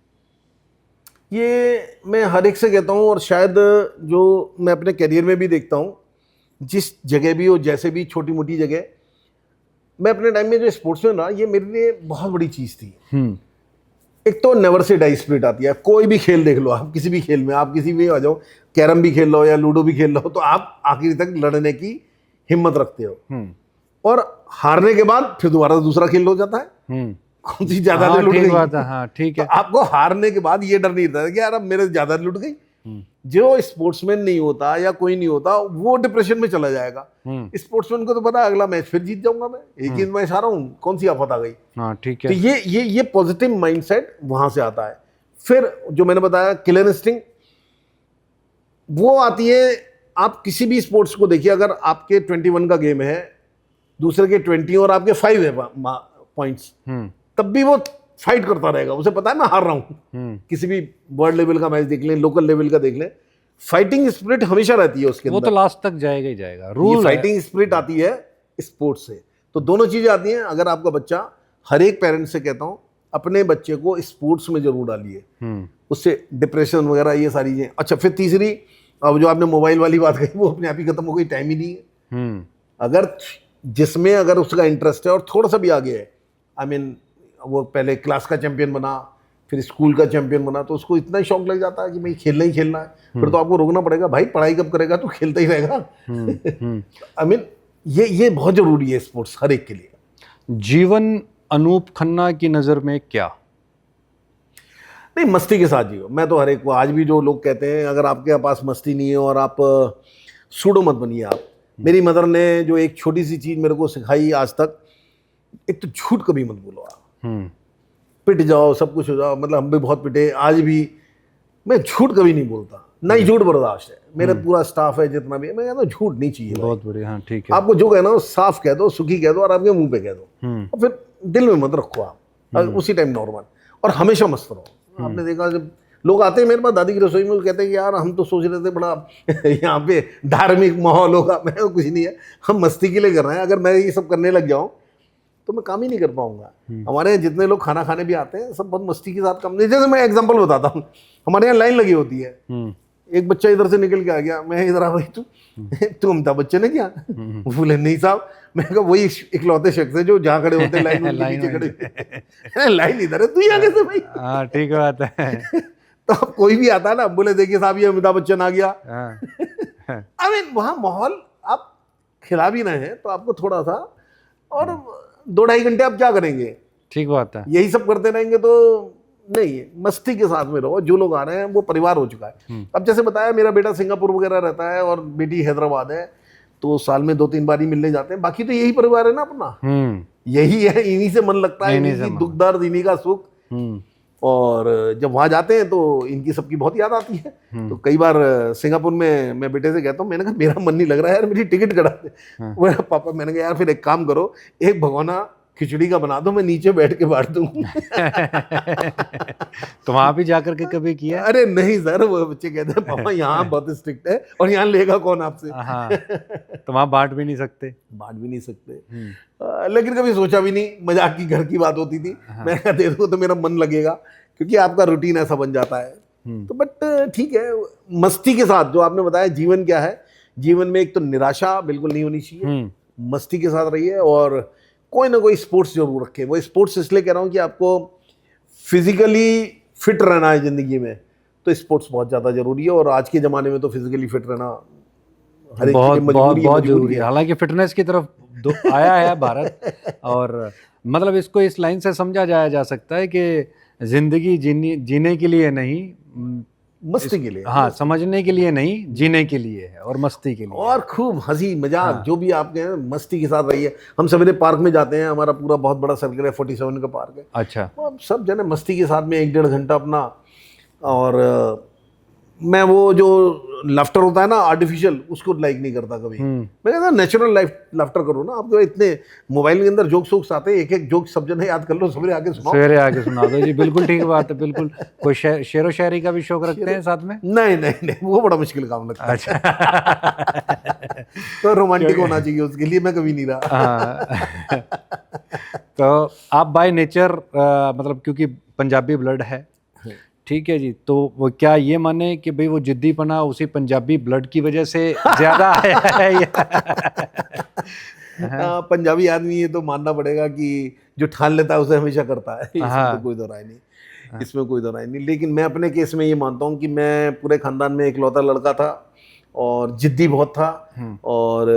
[SPEAKER 1] ये मैं हर एक से कहता हूँ, और शायद जो मैं अपने करियर में भी देखता हूँ, जिस जगह भी हो, जैसे भी छोटी मोटी जगह, मैं अपने टाइम में जो स्पोर्ट्समैन रहा, ये मेरे लिए बहुत बड़ी चीज़ थी। एक तो नेवर से डाई स्पिरिट आती है। कोई भी खेल देख लो आप, किसी भी खेल में आप किसी भी आ जाओ, कैरम भी खेल लो या लूडो भी खेल लो, तो आप आखिरी तक लड़ने की हिम्मत रखते हो। और हारने के बाद फिर दोबारा दूसरा खेल हो जाता है। कौन सी ज्यादा लुट गई?
[SPEAKER 2] हाँ, ठीक है।
[SPEAKER 1] तो आपको हारने के बाद ये डर नहीं रहता कि यार अब मेरे ज्यादा लुट गई। जो स्पोर्ट्समैन नहीं होता या कोई नहीं होता, वो डिप्रेशन में चला जाएगा। स्पोर्ट्समैन को तो पता है अगला मैच फिर जीत जाऊंगा मैं, एक ही मैच हारा हूँ, कौन सी आफत आ गई।
[SPEAKER 2] हाँ, ठीक है।
[SPEAKER 1] तो ये पॉजिटिव माइंडसेट वहां से आता है। फिर जो मैंने बताया किलर इंस्टिंक्ट, वो आती है। आप किसी भी स्पोर्ट्स को देखिए, अगर आपके 21 का गेम है, दूसरे के 20 और आपके 5 है पॉइंट्स, तब भी वो फाइट करता रहेगा। उसे पता है मैं हार रहा हूं। किसी भी वर्ल्ड लेवल का मैच देख लें, लोकल लेवल का देख लें, फाइटिंग स्पिरिट हमेशा रहती है उसके अंदर।
[SPEAKER 2] वो तो लास्ट तक जाएगा ही जाएगा।
[SPEAKER 1] रूल फाइटिंग स्पिरिट आती है स्पोर्ट्स से। तो दोनों चीजें आती हैं। अगर आपका बच्चा, हर एक पेरेंट्स से कहता हूं, अपने बच्चे को स्पोर्ट्स में जरूर डालिए, उससे डिप्रेशन वगैरह ये सारी चीजें। अच्छा, फिर तीसरी, अब जो आपने मोबाइल वाली बात कही, वो अपने आप ही खत्म हो गई, टाइम ही नहीं है। अगर जिसमें अगर उसका इंटरेस्ट है और थोड़ा सा भी आगे है, आई मीन वो पहले क्लास का चैंपियन बना, फिर स्कूल का चैंपियन बना, तो उसको इतना ही शौक लग जाता है कि भाई खेलना ही खेलना है, फिर तो आपको रोकना पड़ेगा, भाई पढ़ाई कब करेगा, तो खेलता ही रहेगा। आई मीन ये बहुत जरूरी है स्पोर्ट्स हर एक के लिए।
[SPEAKER 2] जीवन अनूप खन्ना की नज़र में क्या?
[SPEAKER 1] नहीं, मस्ती के साथ जियो। मैं तो हर एक को, आज भी जो लोग कहते हैं अगर आपके पास मस्ती नहीं है और आप सूडो मत बनिए आप। मेरी मदर ने जो एक छोटी सी चीज़ मेरे को सिखाई आज तक, एक तो झूठ कभी मत बोलो आप। पिट जाओ, सब कुछ हो जाओ, मतलब हम भी बहुत पिटे, आज भी मैं झूठ कभी नहीं बोलता, ना ही झूठ बर्दाश्त है। मेरा पूरा स्टाफ है जितना भी है, मैं कहता हूँ झूठ नहीं चाहिए।
[SPEAKER 2] बहुत बढ़िया, हाँ ठीक है।
[SPEAKER 1] आपको जो कहना हो साफ कह दो, सुखी कह दो और आपके मुंह पे कह दो, और फिर दिल में मत रखो आप, उसी टाइम नॉर्मल, और हमेशा मस्त रहो। आपने देखा जब लोग आते हैं मेरे पास दादी की रसोई में, वो कहते हैं कि यार हम तो सोच रहे थे बड़ा यहाँ पे धार्मिक माहौल होगा। मैं तो कुछ नहीं है, हम मस्ती के लिए कर रहे हैं। अगर मैं ये सब करने लग जाऊँ तो मैं काम ही नहीं कर पाऊंगा। हमारे यहाँ जितने लोग खाना खाने भी आते हैं सब बहुत मस्ती के साथ काम नहीं। जैसे मैं एग्जांपल बताता हूँ, हमारे यहाँ लाइन लगी होती है, एक बच्चा इधर से निकल के आ गया, मैं इधर आ भाई तू अमिताभ बच्चन है क्या? बोले नहीं साहब। मैं कहा वही इकलौते शख्स है जो जहाँ खड़े होते हैं लाइन उनके पीछे खड़े। लाइन इधर है, तू ही आगे से भाई।
[SPEAKER 2] हाँ ठीक बात है।
[SPEAKER 1] तो अब कोई भी आता है ना, बोले देखिए साहब ये अमिताभ बच्चन आ गया। आई मीन वहाँ माहौल आप खिला भी रहे हैं तो आपको थोड़ा सा, और 2-2.5 घंटे आप क्या करेंगे?
[SPEAKER 2] ठीक बात है।
[SPEAKER 1] यही सब करते रहेंगे तो नहीं, मस्ती के साथ में रहो। जो लोग आ रहे हैं वो परिवार हो चुका है। अब जैसे बताया, मेरा बेटा सिंगापुर वगैरह रहता है और बेटी हैदराबाद है, तो साल में 2-3 बार ही मिलने जाते हैं। बाकी तो यही परिवार है ना अपना, यही है, इन्हीं से मन लगता है, इन्हीं की दुख दर्द, इन्हीं का सुख। और जब वहाँ जाते हैं तो इनकी सबकी बहुत याद आती है। तो कई बार सिंगापुर में मैं बेटे से कहता हूँ, मैंने कहा मेरा मन नहीं लग रहा है यार, मेरी टिकट कटा दे। वो पापा, मैंने कहा यार फिर एक काम करो, एक भगोना खिचड़ी का बना दो, मैं नीचे बैठ के बांट दूँ।
[SPEAKER 2] तो वहाँ भी जाकर के कभी किया?
[SPEAKER 1] अरे नहीं सर, वो बच्चे कहते हैं पापा यहाँ बहुत स्ट्रिक्ट है और यहाँ लेगा कौन आपसे।
[SPEAKER 2] हाँ, तो वहाँ बांट भी नहीं सकते?
[SPEAKER 1] बांट भी नहीं सकते। लेकिन कभी सोचा भी नहीं, मजाक की घर की बात होती थी। मैं कहा दे दो तो मेरा मन लगेगा, क्योंकि आपका रूटीन ऐसा बन जाता है। तो बट ठीक है, मस्ती के साथ जो आपने बताया, जीवन क्या है, जीवन में एक तो निराशा बिल्कुल नहीं होनी चाहिए, मस्ती के साथ रहिए, और कोई ना कोई स्पोर्ट्स जरूर रखे। वो स्पोर्ट्स इसलिए कह रहा हूँ कि आपको फिजिकली फिट रहना है जिंदगी में, तो स्पोर्ट्स बहुत ज़्यादा जरूरी है। और आज के ज़माने में तो फिजिकली फिट रहना हर एक
[SPEAKER 2] बहुत बहुत बहुत जरूरी है।
[SPEAKER 1] है।
[SPEAKER 2] हालांकि फिटनेस की तरफ आया है भारत, और मतलब इसको इस लाइन से समझा जा सकता है कि जिंदगी जीने के लिए नहीं,
[SPEAKER 1] मस्ती के लिए।
[SPEAKER 2] हाँ, समझने के लिए नहीं, जीने के लिए है, और मस्ती के लिए,
[SPEAKER 1] और खूब हंसी मजाक जो भी आपके हैं, मस्ती के साथ रहिए। हम सवेरे पार्क में जाते हैं, हमारा पूरा बहुत बड़ा सर्कल है, 47 का पार्क है।
[SPEAKER 2] अच्छा,
[SPEAKER 1] तो अब सब जने मस्ती के साथ में 1-1.5 घंटा अपना, और मैं वो जो लाफ्टर होता है ना आर्टिफिशियल, उसको लाइक नहीं करता कभी। मैं कहता नेचुरल लाफ्टर करो ना। आप जो इतने मोबाइल के अंदर जोक्स वोक्स आते हैं, एक जोक सब जने याद कर लो, सवेरे आके
[SPEAKER 2] सुना दो जी। बिल्कुल ठीक बात है, बिल्कुल। कोई शेरो शायरी का भी शौक रखते हैं साथ में?
[SPEAKER 1] नहीं, वो बड़ा मुश्किल काम लगता है।
[SPEAKER 2] अच्छा।
[SPEAKER 1] तो रोमांटिक होना चाहिए, उसके लिए मैं कभी नहीं रहा।
[SPEAKER 2] तो आप बाय नेचर, मतलब क्योंकि पंजाबी ब्लड है, ठीक है जी, तो वो क्या ये माने कि भाई वो जिद्दीपना उसी पंजाबी ब्लड की वजह से ज्यादा आया है?
[SPEAKER 1] पंजाबी आदमी ये तो मानना पड़ेगा कि जो ठान लेता है उसे हमेशा करता है, इसमें तो कोई दो राय नहीं, इसमें कोई दो राय नहीं। लेकिन मैं अपने केस में ये मानता हूँ कि मैं पूरे खानदान में इकलौता लड़का था और जिद्दी बहुत था, और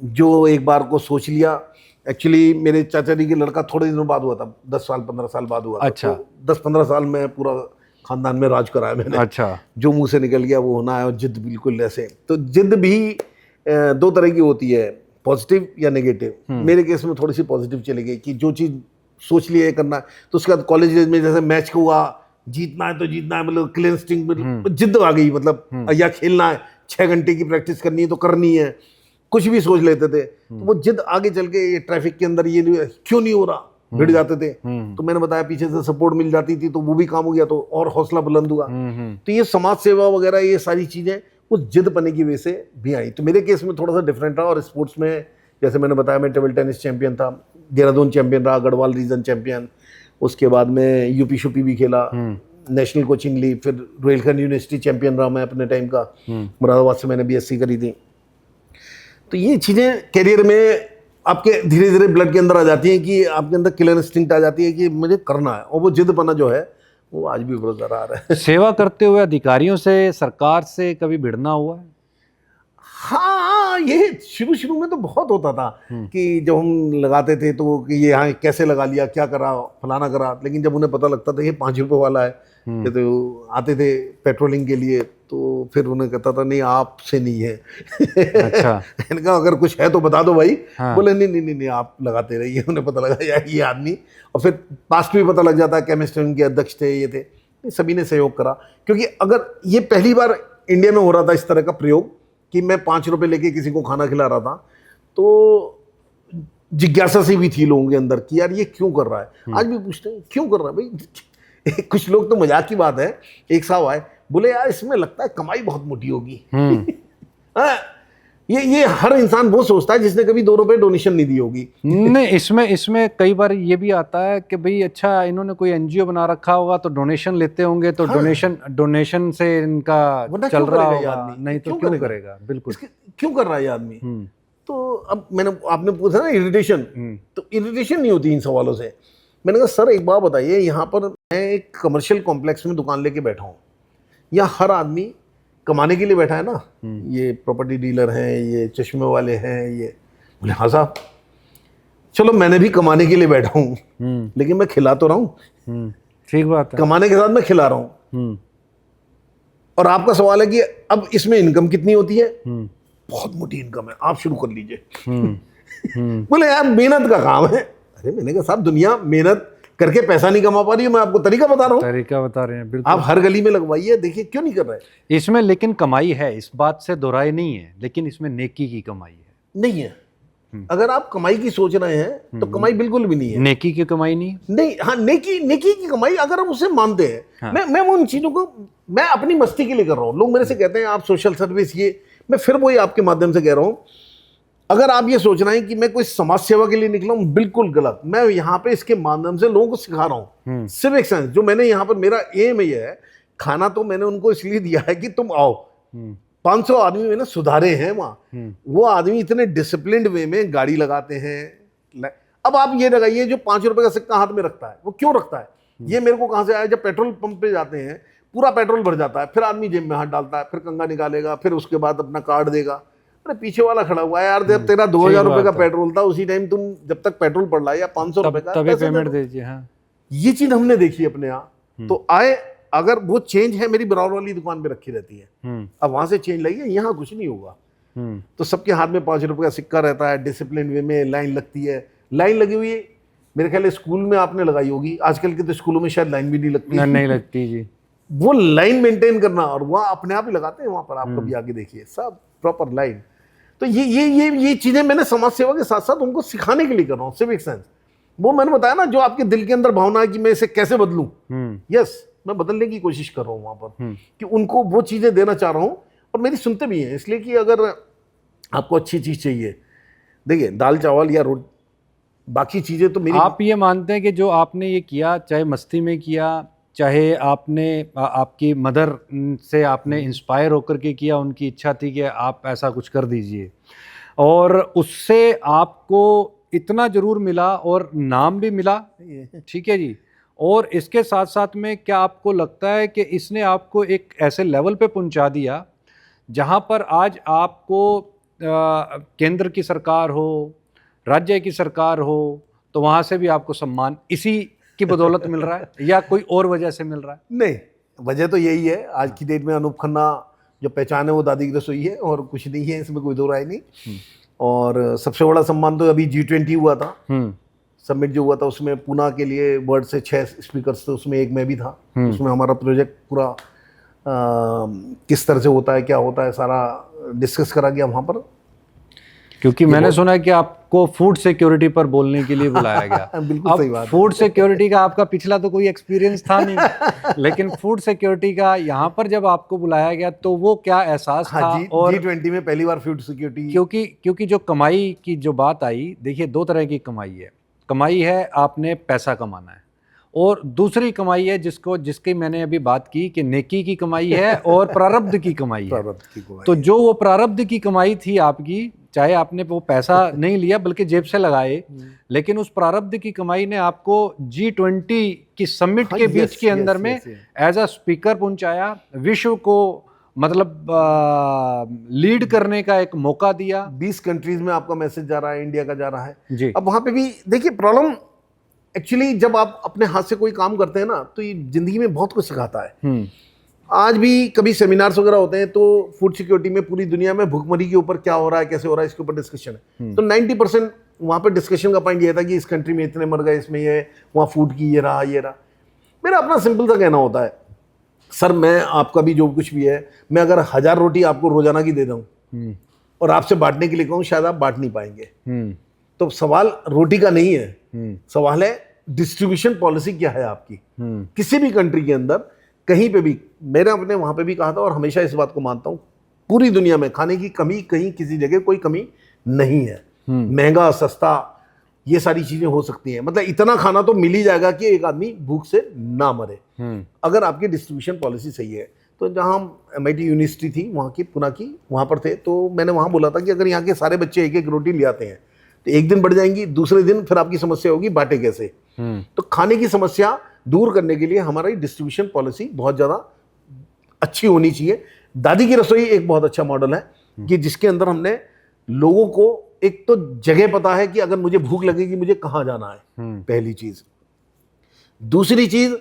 [SPEAKER 1] जो एक बार को सोच लिया। एक्चुअली मेरे चाचा जी के लड़का थोड़े दिनों बाद हुआ था, 10 साल 15 साल बाद हुआ था।
[SPEAKER 2] अच्छा।
[SPEAKER 1] तो 10-15 साल में पूरा खानदान में राज कराया मैंने।
[SPEAKER 2] अच्छा।
[SPEAKER 1] जो मुंह से निकल गया वो होना है, और जिद बिल्कुल ऐसे। तो जिद भी 2 तरह की होती है, पॉजिटिव या नेगेटिव। मेरे केस में थोड़ी सी पॉजिटिव चली गई कि जो चीज़ सोच लिया है करना है। तो उसके बाद कॉलेज डेज में जैसे मैच को हुआ, जीतना है तो जीतना है, मतलब क्लीन स्टिंग में जिद आ गई, मतलब या खेलना है, 6 घंटे की प्रैक्टिस करनी है तो करनी है, कुछ भी सोच लेते थे। तो वो जिद आगे चल के ये ट्रैफिक के अंदर ये क्यों नहीं हो रहा, भिड़ जाते थे। तो मैंने बताया पीछे से सपोर्ट मिल जाती थी तो वो भी काम हो गया, तो और हौसला बुलंद हुआ। तो ये समाज सेवा वगैरह ये सारी चीजें उस जिद पने की वजह से भी आई। तो मेरे केस में थोड़ा सा डिफरेंट रहा। और स्पोर्ट्स में जैसे मैंने बताया, मैं टेबल टेनिस चैंपियन था, देहरादून चैंपियन रहा, गढ़वाल रीजन चैंपियन, उसके बाद में यूपी शूपी भी खेला, नेशनल कोचिंग ली, फिर रोहिलखंड यूनिवर्सिटी चैंपियन रहा मैं अपने टाइम का, मुरादाबाद से मैंने BSc करी थी। तो ये चीज़ें कैरियर में आपके धीरे धीरे ब्लड के अंदर आ जाती हैं कि आपके अंदर किलर इंस्टिंक्ट आ जाती है कि मुझे करना है, और वो जिद्दपना जो है वो आज भी बरकरार है।
[SPEAKER 2] सेवा करते हुए अधिकारियों से, सरकार से कभी भिड़ना हुआ है?
[SPEAKER 1] हाँ, ये शुरू में तो बहुत होता था कि जब हम लगाते थे तो कि ये यहाँ कैसे लगा लिया, क्या करा, फलाना करा। लेकिन जब उन्हें पता लगता था ये 5 रुपये वाला है, ये तो आते थे पेट्रोलिंग के लिए, तो फिर उन्हें कहता था नहीं आपसे नहीं है।
[SPEAKER 2] अच्छा।
[SPEAKER 1] मैंने कहा अगर कुछ है तो बता दो भाई।
[SPEAKER 2] हाँ।
[SPEAKER 1] बोले नहीं नहीं नहीं नहीं आप लगाते रहिए। उन्हें पता लगा यार ये आदमी, और फिर पास्ट भी पता लग जाता है, केमिस्ट उनके अध्यक्ष थे, ये थे, सभी ने सहयोग करा। क्योंकि अगर ये पहली बार इंडिया में हो रहा था इस तरह का प्रयोग कि मैं 5 रुपए लेके किसी को खाना खिला रहा था, तो जिज्ञासा सी भी थी लोगों के अंदर कि यार ये क्यों कर रहा है। आज भी पूछते हैं क्यों कर रहा है भाई। कुछ लोग तो मजाक की बात है, एक साहब आए बोले यार इसमें लगता है कमाई बहुत मोटी होगी। हाँ, ये हर इंसान वो सोचता है जिसने कभी 2 रुपए डोनेशन नहीं दी होगी।
[SPEAKER 2] नहीं, इसमें कई बार ये भी आता है कि भाई अच्छा इन्होंने कोई एनजीओ बना रखा होगा तो डोनेशन लेते होंगे, तो
[SPEAKER 1] हाँ।
[SPEAKER 2] डोनेशन से इनका
[SPEAKER 1] वरना
[SPEAKER 2] चल
[SPEAKER 1] क्यों
[SPEAKER 2] रहा
[SPEAKER 1] करेगा ये
[SPEAKER 2] होगा,
[SPEAKER 1] आदमी?
[SPEAKER 2] नहीं तो
[SPEAKER 1] क्यों
[SPEAKER 2] क्यों
[SPEAKER 1] करेगा?
[SPEAKER 2] करेगा। बिल्कुल।
[SPEAKER 1] क्यों कर रहा है ये आदमी? तो अब आपने पूछा ना इरिटेशन, तो इरिटेशन नहीं होती इन सवालों से। मैंने कहा सर एक बात बताइए, यहाँ पर मैं एक कमर्शियल कॉम्प्लेक्स में दुकान लेके बैठा हूँ, या हर आदमी कमाने के लिए बैठा है ना, ये प्रॉपर्टी डीलर हैं, ये चश्मे वाले हैं, ये। बोले हाँ साहब, चलो मैंने भी कमाने के लिए बैठा हूँ, लेकिन मैं खिला तो रहा हूँ।
[SPEAKER 2] ठीक बात है।
[SPEAKER 1] कमाने के साथ मैं खिला रहा हूँ। और आपका सवाल है कि अब इसमें इनकम कितनी होती है? बहुत मोटी इनकम है, आप शुरू कर लीजिए। बोले यार मेहनत का काम है। अरे मैंने कहा साहब दुनिया मेहनत करके पैसा नहीं कमा पा रही है, मैं आपको तरीका बता रहा हूँ।
[SPEAKER 2] तरीका बता रहे हैं, बिल्कुल।
[SPEAKER 1] आप हर गली में लगवाइए, देखिए क्यों नहीं कर रहे।
[SPEAKER 2] इसमें लेकिन कमाई है, इस बात से दोहराई नहीं है, लेकिन इसमें नेकी की कमाई है।
[SPEAKER 1] नहीं है। अगर आप कमाई की सोच रहे हैं तो कमाई बिल्कुल भी नहीं है।
[SPEAKER 2] नेकी की कमाई नहीं है।
[SPEAKER 1] नहीं, हाँ नेकी की कमाई अगर हम उसे मानते हैं।
[SPEAKER 2] हाँ।
[SPEAKER 1] मैं उन चीजों को मैं अपनी मस्ती के लिए कर रहा हूँ। लोग मेरे से कहते हैं आप सोशल सर्विस, ये मैं फिर वही आपके माध्यम से कह रहा हूँ, अगर आप ये सोच रहे हैं कि मैं कोई समाज सेवा के लिए निकला हूं, बिल्कुल गलत। मैं यहाँ पे इसके माध्यम से लोगों को सिखा रहा हूँ सिविक सेंस। जो मैंने यहाँ पर, मेरा एम ये है, खाना तो मैंने उनको इसलिए दिया है कि तुम आओ। 500 आदमी मैंने सुधारे हैं वहां। वो आदमी इतने डिसिप्लिन्ड वे में गाड़ी लगाते हैं। अब आप ये लगाइए, जो 5 रुपए का सिक्का हाथ में रखता है, वो क्यों रखता है? ये मेरे को कहां से आया? जब पेट्रोल पंप पे जाते हैं, पूरा पेट्रोल भर जाता है, फिर आदमी जेब में हाथ डालता है, फिर कंगा निकालेगा, फिर उसके बाद अपना कार्ड देगा। अरे पीछे वाला खड़ा हुआ है यार, जब तेरा 2000 रुपए का पेट्रोल था, उसी टाइम तुम जब तक पेट्रोल पड़ रहा है या 500 रुपए का,
[SPEAKER 2] तभी पेमेंट दीजिए। हाँ,
[SPEAKER 1] ये चीज हमने देखी अपने यहाँ। तो आए, अगर वो चेंज है मेरी बराबर वाली दुकान पे रखी रहती है, अब वहां से चेंज लाइए, यहाँ कुछ नहीं होगा। तो सबके हाथ में 5 रुपए का सिक्का रहता है, डिसिप्लिन वे में लाइन लगती है। लाइन लगी हुई है, मेरे ख्याल स्कूल में आपने लगाई होगी, आजकल के तो स्कूलों में शायद लाइन भी नहीं लगती।
[SPEAKER 2] नहीं लगती जी।
[SPEAKER 1] वो लाइन मेंटेन करना, और वहाँ अपने आप ही लगाते हैं वहां पर, आप कभी आगे देखिए, सब प्रॉपर लाइन। तो ये चीजें मैंने समाज सेवा के साथ साथ उनको सिखाने के लिए कर रहा हूँ, सिविक सेंस। वो मैंने बताया ना, जो आपके दिल के अंदर भावना है कि मैं इसे कैसे बदलूं, यस, मैं बदलने की कोशिश कर रहा हूँ वहां पर, कि उनको वो चीजें देना चाह रहा हूँ। और मेरी सुनते भी हैं, इसलिए कि अगर आपको अच्छी चीज चाहिए, देखिए दाल चावल या रोटी, बाकी चीजें तो मेरी।
[SPEAKER 2] आप ये मानते हैं कि जो आपने ये किया, चाहे मस्ती में किया, चाहे आपने आपकी मदर से आपने इंस्पायर होकर के किया, उनकी इच्छा थी कि आप ऐसा कुछ कर दीजिए, और उससे आपको इतना जरूर मिला और नाम भी मिला, ठीक है जी। और इसके साथ साथ में क्या आपको लगता है कि इसने आपको एक ऐसे लेवल पे पहुंचा दिया जहां पर आज आपको केंद्र की सरकार हो, राज्य की सरकार हो, तो वहां से भी आपको सम्मान इसी की बदौलत मिल रहा है, या कोई और वजह से मिल रहा है?
[SPEAKER 1] नहीं, वजह तो यही है, आज की डेट में अनूप खन्ना जो पहचान है वो दादी की रसोई है, और कुछ नहीं है, इसमें कोई दो राय नहीं। और सबसे बड़ा सम्मान तो अभी G20 हुआ था, समिट जो हुआ था, उसमें पूना के लिए वर्ल्ड से 6 स्पीकर्स थे, उसमें एक मैं भी था। उसमें हमारा प्रोजेक्ट पूरा किस तरह से होता है, क्या होता है, सारा डिस्कस करा गया वहाँ पर।
[SPEAKER 2] क्योंकि मैंने सुना है कि आपको फूड सिक्योरिटी पर बोलने के लिए बुलाया गया।
[SPEAKER 1] बिल्कुल सही बात।
[SPEAKER 2] फूड सिक्योरिटी का आपका पिछला तो कोई एक्सपीरियंस था नहीं, लेकिन फूड सिक्योरिटी का यहाँ पर जब आपको बुलाया गया तो वो क्या एहसास था?
[SPEAKER 1] और G20 में पहली बार फूड सिक्योरिटी,
[SPEAKER 2] क्योंकि जो कमाई की जो बात आई, देखिए 2 तरह की कमाई है। कमाई है आपने पैसा कमाना है, और दूसरी कमाई है जिसकी मैंने अभी बात की कि नेकी की कमाई है और प्रारब्ध की कमाई है। तो जो वो प्रारब्ध की कमाई थी आपकी, चाहे आपने वो पैसा नहीं लिया बल्कि जेब से लगाए, लेकिन उस प्रारब्ध की कमाई ने आपको G20 की समिट के बीच के अंदर में एज अ स्पीकर पहुंचाया, विश्व को मतलब लीड करने का एक मौका दिया।
[SPEAKER 1] 20 कंट्रीज में आपका मैसेज जा रहा है, इंडिया का जा रहा है
[SPEAKER 2] जी।
[SPEAKER 1] अब वहां पे भी देखिए प्रॉब्लम एक्चुअली जब आप अपने हाथ से कोई काम करते हैं ना, तो ये जिंदगी में बहुत कुछ सिखाता है। आज भी कभी सेमिनार्स वगैरह होते हैं तो फूड सिक्योरिटी में पूरी दुनिया में भुखमरी के ऊपर क्या हो रहा है, कैसे हो रहा है, इसके ऊपर डिस्कशन है। तो 90% वहाँ पे डिस्कशन का पॉइंट ये था कि इस कंट्री में इतने मर गए, इसमें ये, वहाँ फूड की ये रहा, ये रहा। मेरा अपना सिंपल सा कहना होता है, सर मैं आपका भी जो कुछ भी है, मैं अगर 1000 रोटी आपको रोजाना की दे दूँ और आपसे बांटने के लिए कहूँ, शायद आप बांट नहीं पाएंगे। तो सवाल रोटी का नहीं है, सवाल है डिस्ट्रीब्यूशन पॉलिसी क्या है आपकी। किसी भी कंट्री के अंदर कहीं पे भी, मैंने अपने वहां पे भी कहा था और हमेशा इस बात को मानता हूं, पूरी दुनिया में खाने की कमी कहीं किसी जगह कोई कमी नहीं है। महंगा सस्ता ये सारी चीजें हो सकती हैं, मतलब इतना खाना तो मिल ही जाएगा कि एक आदमी भूख से ना मरे, अगर आपकी डिस्ट्रीब्यूशन पॉलिसी सही है। तो जहाँ MIT यूनिवर्सिटी थी वहाँ की, पुणे की, वहाँ पर थे, तो मैंने वहाँ बोला था कि अगर यहाँ के सारे बच्चे एक एक रोटी ले आते हैं तो एक दिन बढ़ जाएंगी, दूसरे दिन फिर आपकी समस्या होगी बांटे कैसे। तो खाने की समस्या दूर करने के लिए हमारी डिस्ट्रीब्यूशन पॉलिसी बहुत ज़्यादा अच्छी होनी चाहिए। दादी की रसोई एक बहुत अच्छा मॉडल है कि जिसके अंदर हमने लोगों को, एक तो जगह पता है कि अगर मुझे भूख लगेगी मुझे कहाँ जाना है, पहली चीज़। दूसरी चीज़,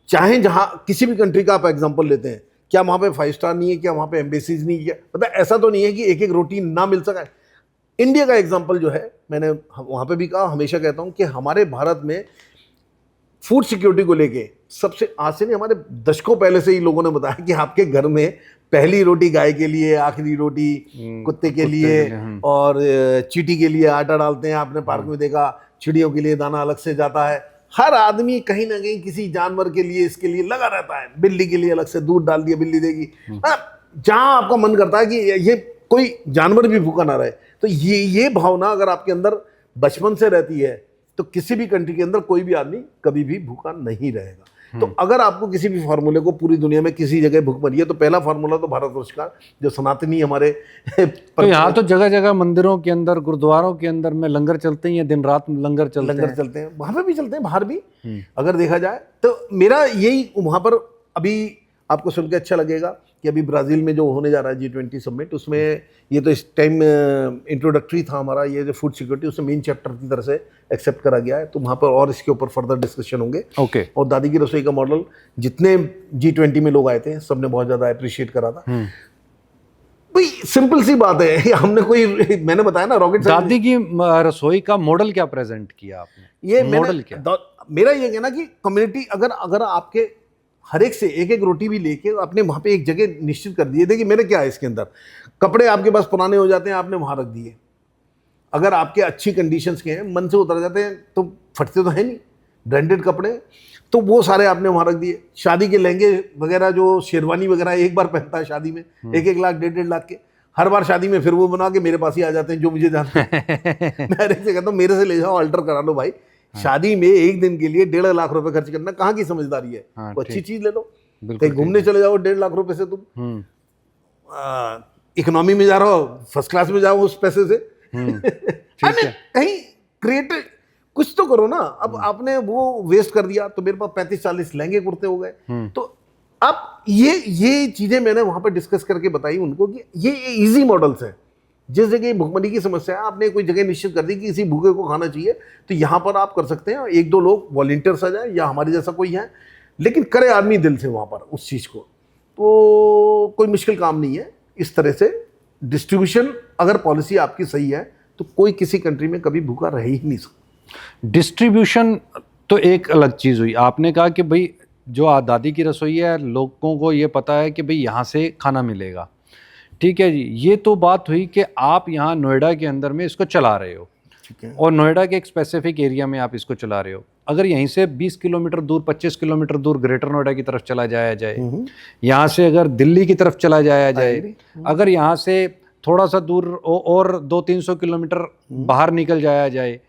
[SPEAKER 1] चाहे जहाँ किसी भी कंट्री का आप एग्जाम्पल लेते हैं, क्या वहाँ पे 5 स्टार नहीं है, क्या वहाँ पे एम्बेसीज नहीं है, मतलब ऐसा तो नहीं है कि एक एक रोटी ना मिल सके। इंडिया का एग्जाम्पल जो है, मैंने वहाँ पे भी कहा, हमेशा कहता हूँ कि हमारे भारत में फूड सिक्योरिटी को लेके सबसे, आज से नहीं, हमारे दशकों पहले से ही लोगों ने बताया कि आपके घर में पहली रोटी गाय के लिए, आखिरी रोटी कुत्ते के लिए और चींटी के लिए आटा डालते हैं। आपने पार्क में देखा, चिड़ियों के लिए दाना अलग से जाता है। हर आदमी कहीं ना कहीं किसी जानवर के लिए, इसके लिए लगा रहता है। बिल्ली के लिए अलग से दूध डाल दिया, बिल्ली देगी। जहां आपका मन करता है कि ये कोई जानवर भी भूखा ना रहे, तो ये भावना अगर आपके अंदर बचपन से रहती है तो किसी भी कंट्री के अंदर कोई भी आदमी कभी भी भूखा नहीं रहेगा। तो अगर आपको किसी भी फार्मूले को, पूरी दुनिया में किसी जगह भूख मरी है, तो पहला फार्मूला तो भारतवर्ष का जो सनातनी हमारे
[SPEAKER 2] तो यहाँ तो जगह जगह मंदिरों के अंदर, गुरुद्वारों के अंदर में लंगर चलते ही हैं, दिन रात लंगर चलते हैं, वहां पे भी चलते हैं, बाहर भी अगर देखा जाए। तो मेरा यही, वहां पर अभी आपको सुन के अच्छा लगेगा कि अभी ब्राज़ील में जो होने जा रहा है G20 समिट, उसमें ये तो इस टाइम इंट्रोडक्टरी था हमारा, ये जो फूड सिक्योरिटी, उसमें मेन चैप्टर की तरह से एक्सेप्ट करा गया है। तो वहाँ पर और इसके ऊपर फर्दर डिस्कशन होंगे। ओके। और
[SPEAKER 1] दादी की रसोई का मॉडल, जितने G20 में लोग आए थे सबने बहुत ज़्यादा अप्रिशिएट करा था। भाई सिंपल सी बात है, हमने कोई, मैंने बताया ना, रॉकेट
[SPEAKER 2] दादी की रसोई का मॉडल क्या प्रेजेंट किया आपने?
[SPEAKER 1] ये मॉडल क्या, मेरा ये कहना कि कम्युनिटी, अगर आपके हर एक से एक एक रोटी भी लेके आपने वहाँ पे एक जगह निश्चित कर दिए। देखिए मेरे क्या है इसके अंदर, कपड़े आपके पास पुराने हो जाते हैं, आपने वहाँ रख दिए, अगर आपके अच्छी कंडीशंस के हैं, मन से उतर जाते हैं तो फटते तो है नहीं, ब्रांडेड कपड़े, तो वो सारे आपने वहाँ रख दिए। शादी के लहंगे वगैरह, जो शेरवानी वगैरह एक बार पहनता है शादी में, 1-1 लाख 1.5 लाख के, हर बार शादी में फिर वो बना के मेरे पास ही आ जाते हैं जो मुझे जानते हैं। मैं हर एक से कहता हूँ मेरे से ले जाओ, अल्टर करा लो भाई। शादी में एक दिन के लिए 1.5 लाख रुपए खर्च करना कहाँ की समझदारी है? तो अच्छी चीज ले लो, कहीं घूमने चले जाओ 1.5 लाख रुपए से, तुम इकोनॉमी में जा रहा हो, फर्स्ट क्लास में जाओ उस पैसे से। कहीं क्रिएटिव कुछ तो करो ना। अब आपने वो वेस्ट कर दिया तो मेरे पास 35-40 लहंगे कुर्ते हो गए। तो अब ये चीजें मैंने वहां पर डिस्कस करके बताई उनको कि ये इजी मॉडल्स हैं। जिस जगह भुखमरी की समस्या है, आपने कोई जगह निश्चित कर दी कि इसी भूखे को खाना चाहिए, तो यहाँ पर आप कर सकते हैं। 1-2 लोग वॉलंटियर्स आ जाए या हमारे जैसा कोई है, लेकिन करे आदमी दिल से वहाँ पर उस चीज़ को, तो कोई मुश्किल काम नहीं है। इस तरह से डिस्ट्रीब्यूशन अगर पॉलिसी आपकी सही है तो कोई किसी कंट्री में कभी भूखा रह ही नहीं सकता।
[SPEAKER 2] डिस्ट्रीब्यूशन तो एक अलग चीज़ हुई। आपने कहा कि भाई जो दादी की रसोई है, लोगों को ये पता है कि भाई यहाँ से खाना मिलेगा, ठीक है जी। ये तो बात हुई कि आप यहाँ नोएडा के अंदर में इसको चला रहे हो, ठीक है, और नोएडा के एक स्पेसिफिक एरिया में आप इसको चला रहे हो। अगर यहीं से 20 किलोमीटर दूर, 25 किलोमीटर दूर ग्रेटर नोएडा की तरफ चला जाया जाए, यहाँ से अगर दिल्ली की तरफ चला जाया जाए, अगर यहाँ से थोड़ा सा दूर और 200-300 किलोमीटर बाहर निकल जाया जाए,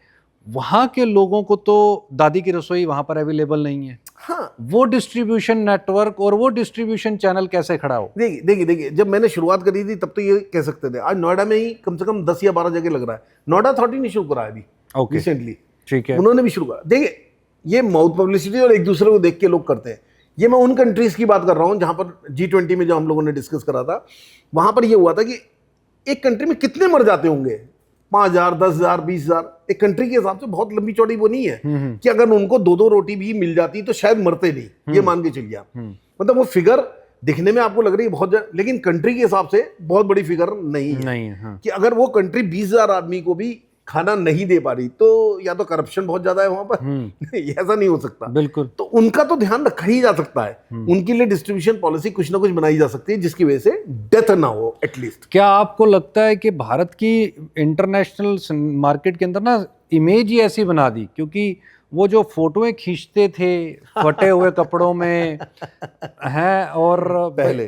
[SPEAKER 2] वहाँ के लोगों को तो दादी की रसोई वहाँ पर अवेलेबल नहीं है।
[SPEAKER 1] हाँ,
[SPEAKER 2] वो डिस्ट्रीब्यूशन नेटवर्क और वो डिस्ट्रीब्यूशन चैनल कैसे खड़ा हो?
[SPEAKER 1] देखिए जब मैंने शुरुआत करी थी तब तो ये कह सकते थे। आज नोएडा में ही कम से कम 10 या 12 जगह लग रहा है। नोएडा अथॉरिटी ने शुरू करा है अभी रिसेंटली,
[SPEAKER 2] ठीक है,
[SPEAKER 1] उन्होंने भी शुरू करा। देखिए ये माउथ पब्लिसिटी और एक दूसरे को देख के लोग करते हैं। ये मैं उन कंट्रीज की बात कर रहा हूँ जहाँ पर G20 में जो हम लोगों ने डिस्कस करा था, वहाँ पर ये हुआ था कि एक कंट्री में कितने मर जाते होंगे 5,000, 10,000, 20,000 एक कंट्री के हिसाब से बहुत लंबी चौड़ी वो नहीं है कि अगर उनको 2-2 रोटी भी मिल जाती तो शायद मरते नहीं, ये मान के चलिए आप। मतलब वो फिगर दिखने में आपको लग रही है बहुत ज्यादा, लेकिन कंट्री के हिसाब से बहुत बड़ी फिगर नहीं है।
[SPEAKER 2] हाँ।
[SPEAKER 1] कि अगर वो कंट्री 20,000 आदमी को भी खाना नहीं दे पा रही तो या तो करप्शन बहुत ज्यादा है वहां पर ऐसा नहीं हो सकता।
[SPEAKER 2] बिल्कुल।
[SPEAKER 1] तो उनका तो ध्यान रखा ही जा सकता है, उनके लिए डिस्ट्रीब्यूशन पॉलिसी कुछ ना कुछ बनाई जा सकती है जिसकी वजह से डेथ ना हो एटलीस्ट।
[SPEAKER 2] क्या आपको लगता है कि भारत की इंटरनेशनल मार्केट के अंदर ना इमेज ही ऐसी बना दी, क्योंकि वो जो फोटोएं खींचते थे फटे हुए कपड़ों में हैं, और
[SPEAKER 1] पहले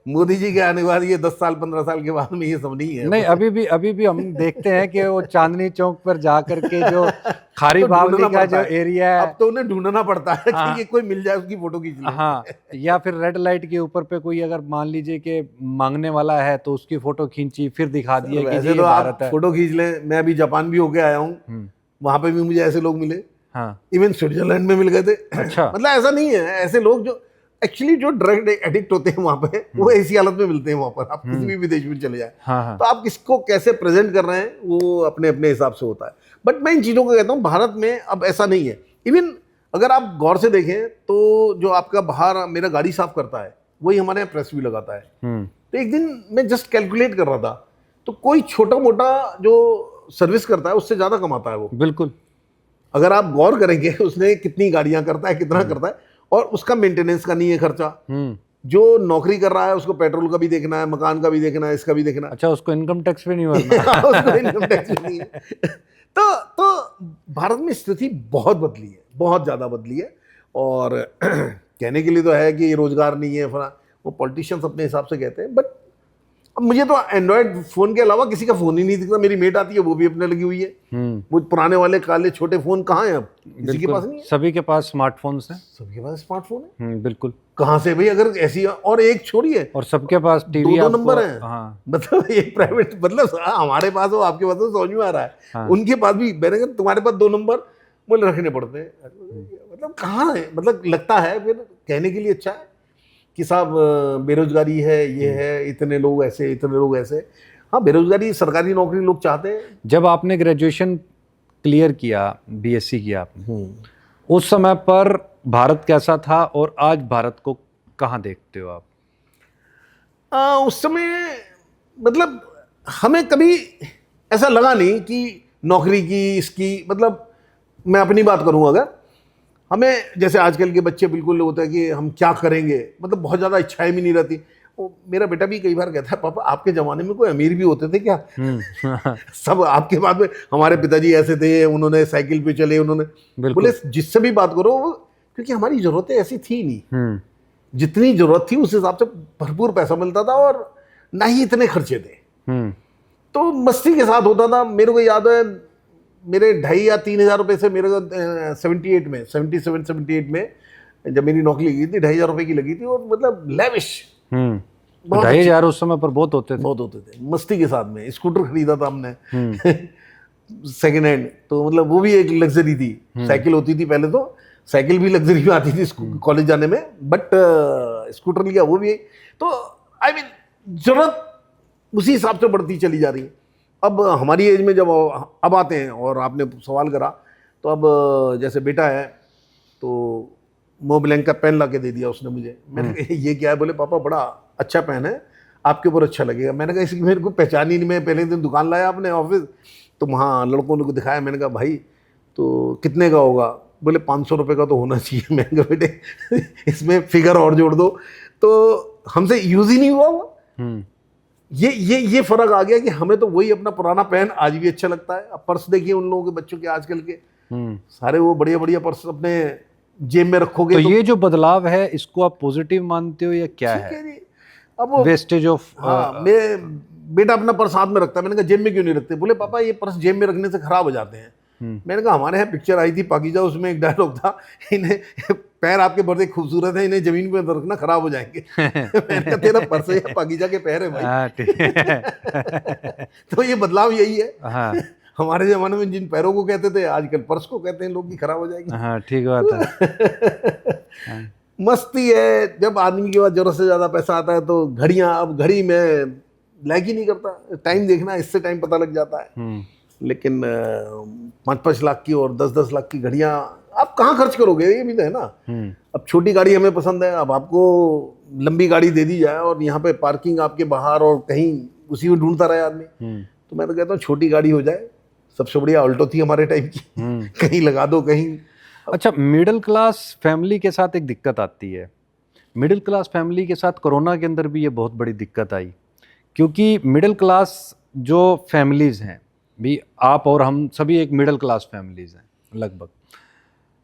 [SPEAKER 1] मोदी जी के आने के बाद ये 10 साल 15 साल के बाद में ये सब नहीं है।
[SPEAKER 2] नहीं, अभी भी हम देखते हैं कि वो चांदनी चौक पर जा करके जो खारी
[SPEAKER 1] तो
[SPEAKER 2] बावली
[SPEAKER 1] ढूंढना
[SPEAKER 2] का
[SPEAKER 1] पड़ता
[SPEAKER 2] जो
[SPEAKER 1] है।
[SPEAKER 2] एरिया है,
[SPEAKER 1] अब तो उन्हें ढूंढना पड़ता है
[SPEAKER 2] हाँ।
[SPEAKER 1] कि ये कोई मिल जाए उसकी फोटो खींच ले।
[SPEAKER 2] हाँ, या फिर रेड लाइट के ऊपर पे कोई अगर मान लीजिए कि मांगने वाला है तो उसकी फोटो खींची, फिर दिखा दिया कि
[SPEAKER 1] वैसे
[SPEAKER 2] ये
[SPEAKER 1] तो
[SPEAKER 2] भारत
[SPEAKER 1] आप
[SPEAKER 2] है।
[SPEAKER 1] फोटो खींच लें, मैं अभी जापान भी होके आया हूँ, वहां पे भी मुझे ऐसे लोग मिले,
[SPEAKER 2] हाँ।
[SPEAKER 1] इवन स्विट्जरलैंड में मिल गए थे।
[SPEAKER 2] अच्छा।
[SPEAKER 1] मतलब ऐसा नहीं है, ऐसे लोग जो एक्चुअली जो ड्रग एडिक्ट होते हैं वहां पे वो ऐसी हालत में मिलते हैं वहां पर, आप किसी भी विदेश में चले जाए।
[SPEAKER 2] हाँ।
[SPEAKER 1] तो आप किसको कैसे प्रेजेंट कर रहे हैं वो अपने अपने हिसाब से होता है। बट मैं इन चीज़ों को कहता हूँ भारत में अब ऐसा नहीं है। इवन अगर आप गौर से देखें तो जो आपका बाहर मेरा गाड़ी साफ करता है वही हमारे यहाँ प्रेस भी लगाता है। तो एक दिन मैं जस्ट कैलकुलेट कर रहा था, तो कोई छोटा मोटा जो सर्विस करता है उससे ज़्यादा कमाता है वो।
[SPEAKER 2] बिल्कुल।
[SPEAKER 1] अगर आप गौर करेंगे उसने कितनी गाड़ियां करता है, कितना करता है, और उसका मेंटेनेंस का नहीं है खर्चा। जो नौकरी कर रहा है उसको पेट्रोल का भी देखना है, मकान का भी देखना है, इसका भी देखना है।
[SPEAKER 2] अच्छा, उसको इनकम टैक्स भी नहीं भरना।
[SPEAKER 1] उसको इनकम टैक्स भी नहीं है। तो भारत में स्थिति बहुत बदली है, बहुत ज्यादा बदली है। और कहने के लिए तो है कि रोजगार नहीं है, वो पॉलिटिशियंस अपने हिसाब से कहते हैं। बट अब मुझे तो एंड्रॉयड फोन के अलावा किसी का फोन ही नहीं दिखता। मेरी मेट आती है वो भी अपने लगी हुई है। वो पुराने वाले काले छोटे फोन कहाँ हैं अब, किसी के पास नहीं है।
[SPEAKER 2] सभी के पास स्मार्टफोन्स हैं।
[SPEAKER 1] सबके पास स्मार्टफोन है।
[SPEAKER 2] बिल्कुल।
[SPEAKER 1] कहाँ से भाई, अगर ऐसी और एक छोड़िए,
[SPEAKER 2] और सबके पास टीवी,
[SPEAKER 1] 2 नंबर है।
[SPEAKER 2] हाँ।
[SPEAKER 1] मतलब एक प्राइवेट, मतलब हमारे पास हो, आपके पास हो, समझ में आ रहा है।
[SPEAKER 2] हाँ।
[SPEAKER 1] उनके पास भी, मैंने कहा तुम्हारे पास 2 नंबर बोले रखने पड़ते हैं। मतलब कहाँ है, मतलब लगता है फिर कहने के लिए अच्छा है कि साहब बेरोजगारी है, ये है, इतने लोग ऐसे, इतने लोग ऐसे। हाँ, बेरोजगारी, सरकारी नौकरी लोग चाहते हैं।
[SPEAKER 2] जब आपने ग्रेजुएशन क्लियर किया, बीएससी किया आपने, उस समय पर भारत कैसा था और आज भारत को कहाँ देखते हो आप?
[SPEAKER 1] उस समय मतलब हमें कभी ऐसा लगा नहीं कि नौकरी की, इसकी, मतलब मैं अपनी बात करूं, अगर हमें जैसे आजकल के बच्चे बिल्कुल होता है कि हम क्या करेंगे, मतलब बहुत ज़्यादा इच्छाएं भी नहीं रहती। वो मेरा बेटा भी कई बार कहता है, पापा आपके ज़माने में कोई अमीर भी होते थे क्या? सब आपके बाद में, हमारे पिताजी ऐसे थे, उन्होंने साइकिल पे चले, उन्होंने, बोले जिससे भी बात करो, क्योंकि हमारी ज़रूरतें ऐसी थी नहीं। जितनी ज़रूरत थी उस हिसाब से भरपूर पैसा मिलता था और ना ही इतने खर्चे थे। तो मस्ती के साथ होता था। मेरे को याद है मेरे 2,500 या 3,000 रुपये से मेरे को 78 में, 77-78 में जब मेरी नौकरी लगी थी, 2,500 रुपये की लगी थी, और मतलब लेविश।
[SPEAKER 2] 2,500 उस समय पर बहुत होते
[SPEAKER 1] थे। मस्ती के साथ में स्कूटर खरीदा था हमने सेकेंड हैंड, तो मतलब वो भी एक लग्जरी थी। साइकिल होती थी पहले, तो साइकिल भी लग्जरी में आती थी कॉलेज जाने में, बट स्कूटर लिया वो भी। तो आई मीन जरूरत उसी हिसाब से बढ़ती चली जा रही है। अब हमारी एज में जब अब आते हैं, और आपने सवाल करा, तो अब जैसे बेटा है तो मोब्लैंक का पेन ला के दे दिया उसने मुझे। मैंने कहा ये क्या है? बोले पापा बड़ा अच्छा पेन है, आपके ऊपर अच्छा लगेगा। मैंने कहा इसकी मेरे को पहचान ही नहीं। मैं पहले दिन दुकान लाया अपने ऑफिस, तो वहाँ लड़कों ने को दिखाया। मैंने कहा भाई तो कितने का होगा? बोले 500 रुपये का तो होना चाहिए। मैंने कहा बेटे इसमें फिगर और जोड़ दो। तो हमसे यूज ही नहीं हुआ वो। ये फर्क आ गया कि हमें तो वही अपना पुराना पेन आज भी अच्छा लगता है। अब पर्स देखिए उन लोगों के, बच्चों के आजकल के, सारे वो बढ़िया बढ़िया पर्स अपने जेब में रखोगे।
[SPEAKER 2] तो ये जो बदलाव है इसको आप पॉजिटिव मानते हो या क्या है?
[SPEAKER 1] अब
[SPEAKER 2] वेस्टेज ऑफ,
[SPEAKER 1] मैं बेटा अपना पर्स हाथ में रखता है। मैंने कहा जेब में क्यों नहीं रखते? बोले पापा ये पर्स जेब में रखने से खराब हो जाते हैं। मैंने कहा हमारे यहाँ पिक्चर आई थी पाकीजा, उसमें एक डायलॉग था, इन्हें पैर आपके बड़े खूबसूरत हैं, इन्हें जमीन पे रखना खराब हो जाएंगे। मैंने कहा तेरा पर्स है या पाकीजा के पैर है भाई। तो ये बदलाव यही है।
[SPEAKER 2] हाँ।
[SPEAKER 1] हमारे जमाने में जिन पैरों को कहते थे आजकल पर्स को कहते हैं लोग की खराब हो जाएगी।
[SPEAKER 2] हाँ, ठीक बात है।
[SPEAKER 1] मस्ती है। जब आदमी के पास जरूरत से ज्यादा पैसा आता है तो घड़ियां, अब घड़ी में लाइक ही नहीं करता, टाइम देखना, इससे टाइम पता लग जाता है। लेकिन 5-5 लाख की और 10-10 लाख की घड़ियां आप कहाँ खर्च करोगे, ये भी तो है ना। अब छोटी गाड़ी हमें पसंद है, अब आपको लंबी गाड़ी दे दी जाए और यहाँ पे पार्किंग आपके बाहर और कहीं उसी में ढूंढता रहे आदमी, तो मैं तो कहता हूँ छोटी गाड़ी हो जाए। सबसे बढ़िया ऑल्टो थी हमारे टाइप की, कहीं लगा दो कहीं।
[SPEAKER 2] अच्छा, मिडिल क्लास फैमिली के साथ एक दिक्कत आती है। मिडिल क्लास फैमिली के साथ कोरोना के अंदर भी ये बहुत बड़ी दिक्कत आई, क्योंकि मिडिल क्लास जो फैमिलीज़ हैं, भी आप और हम सभी एक मिडिल क्लास फैमिलीज़ हैं लगभग।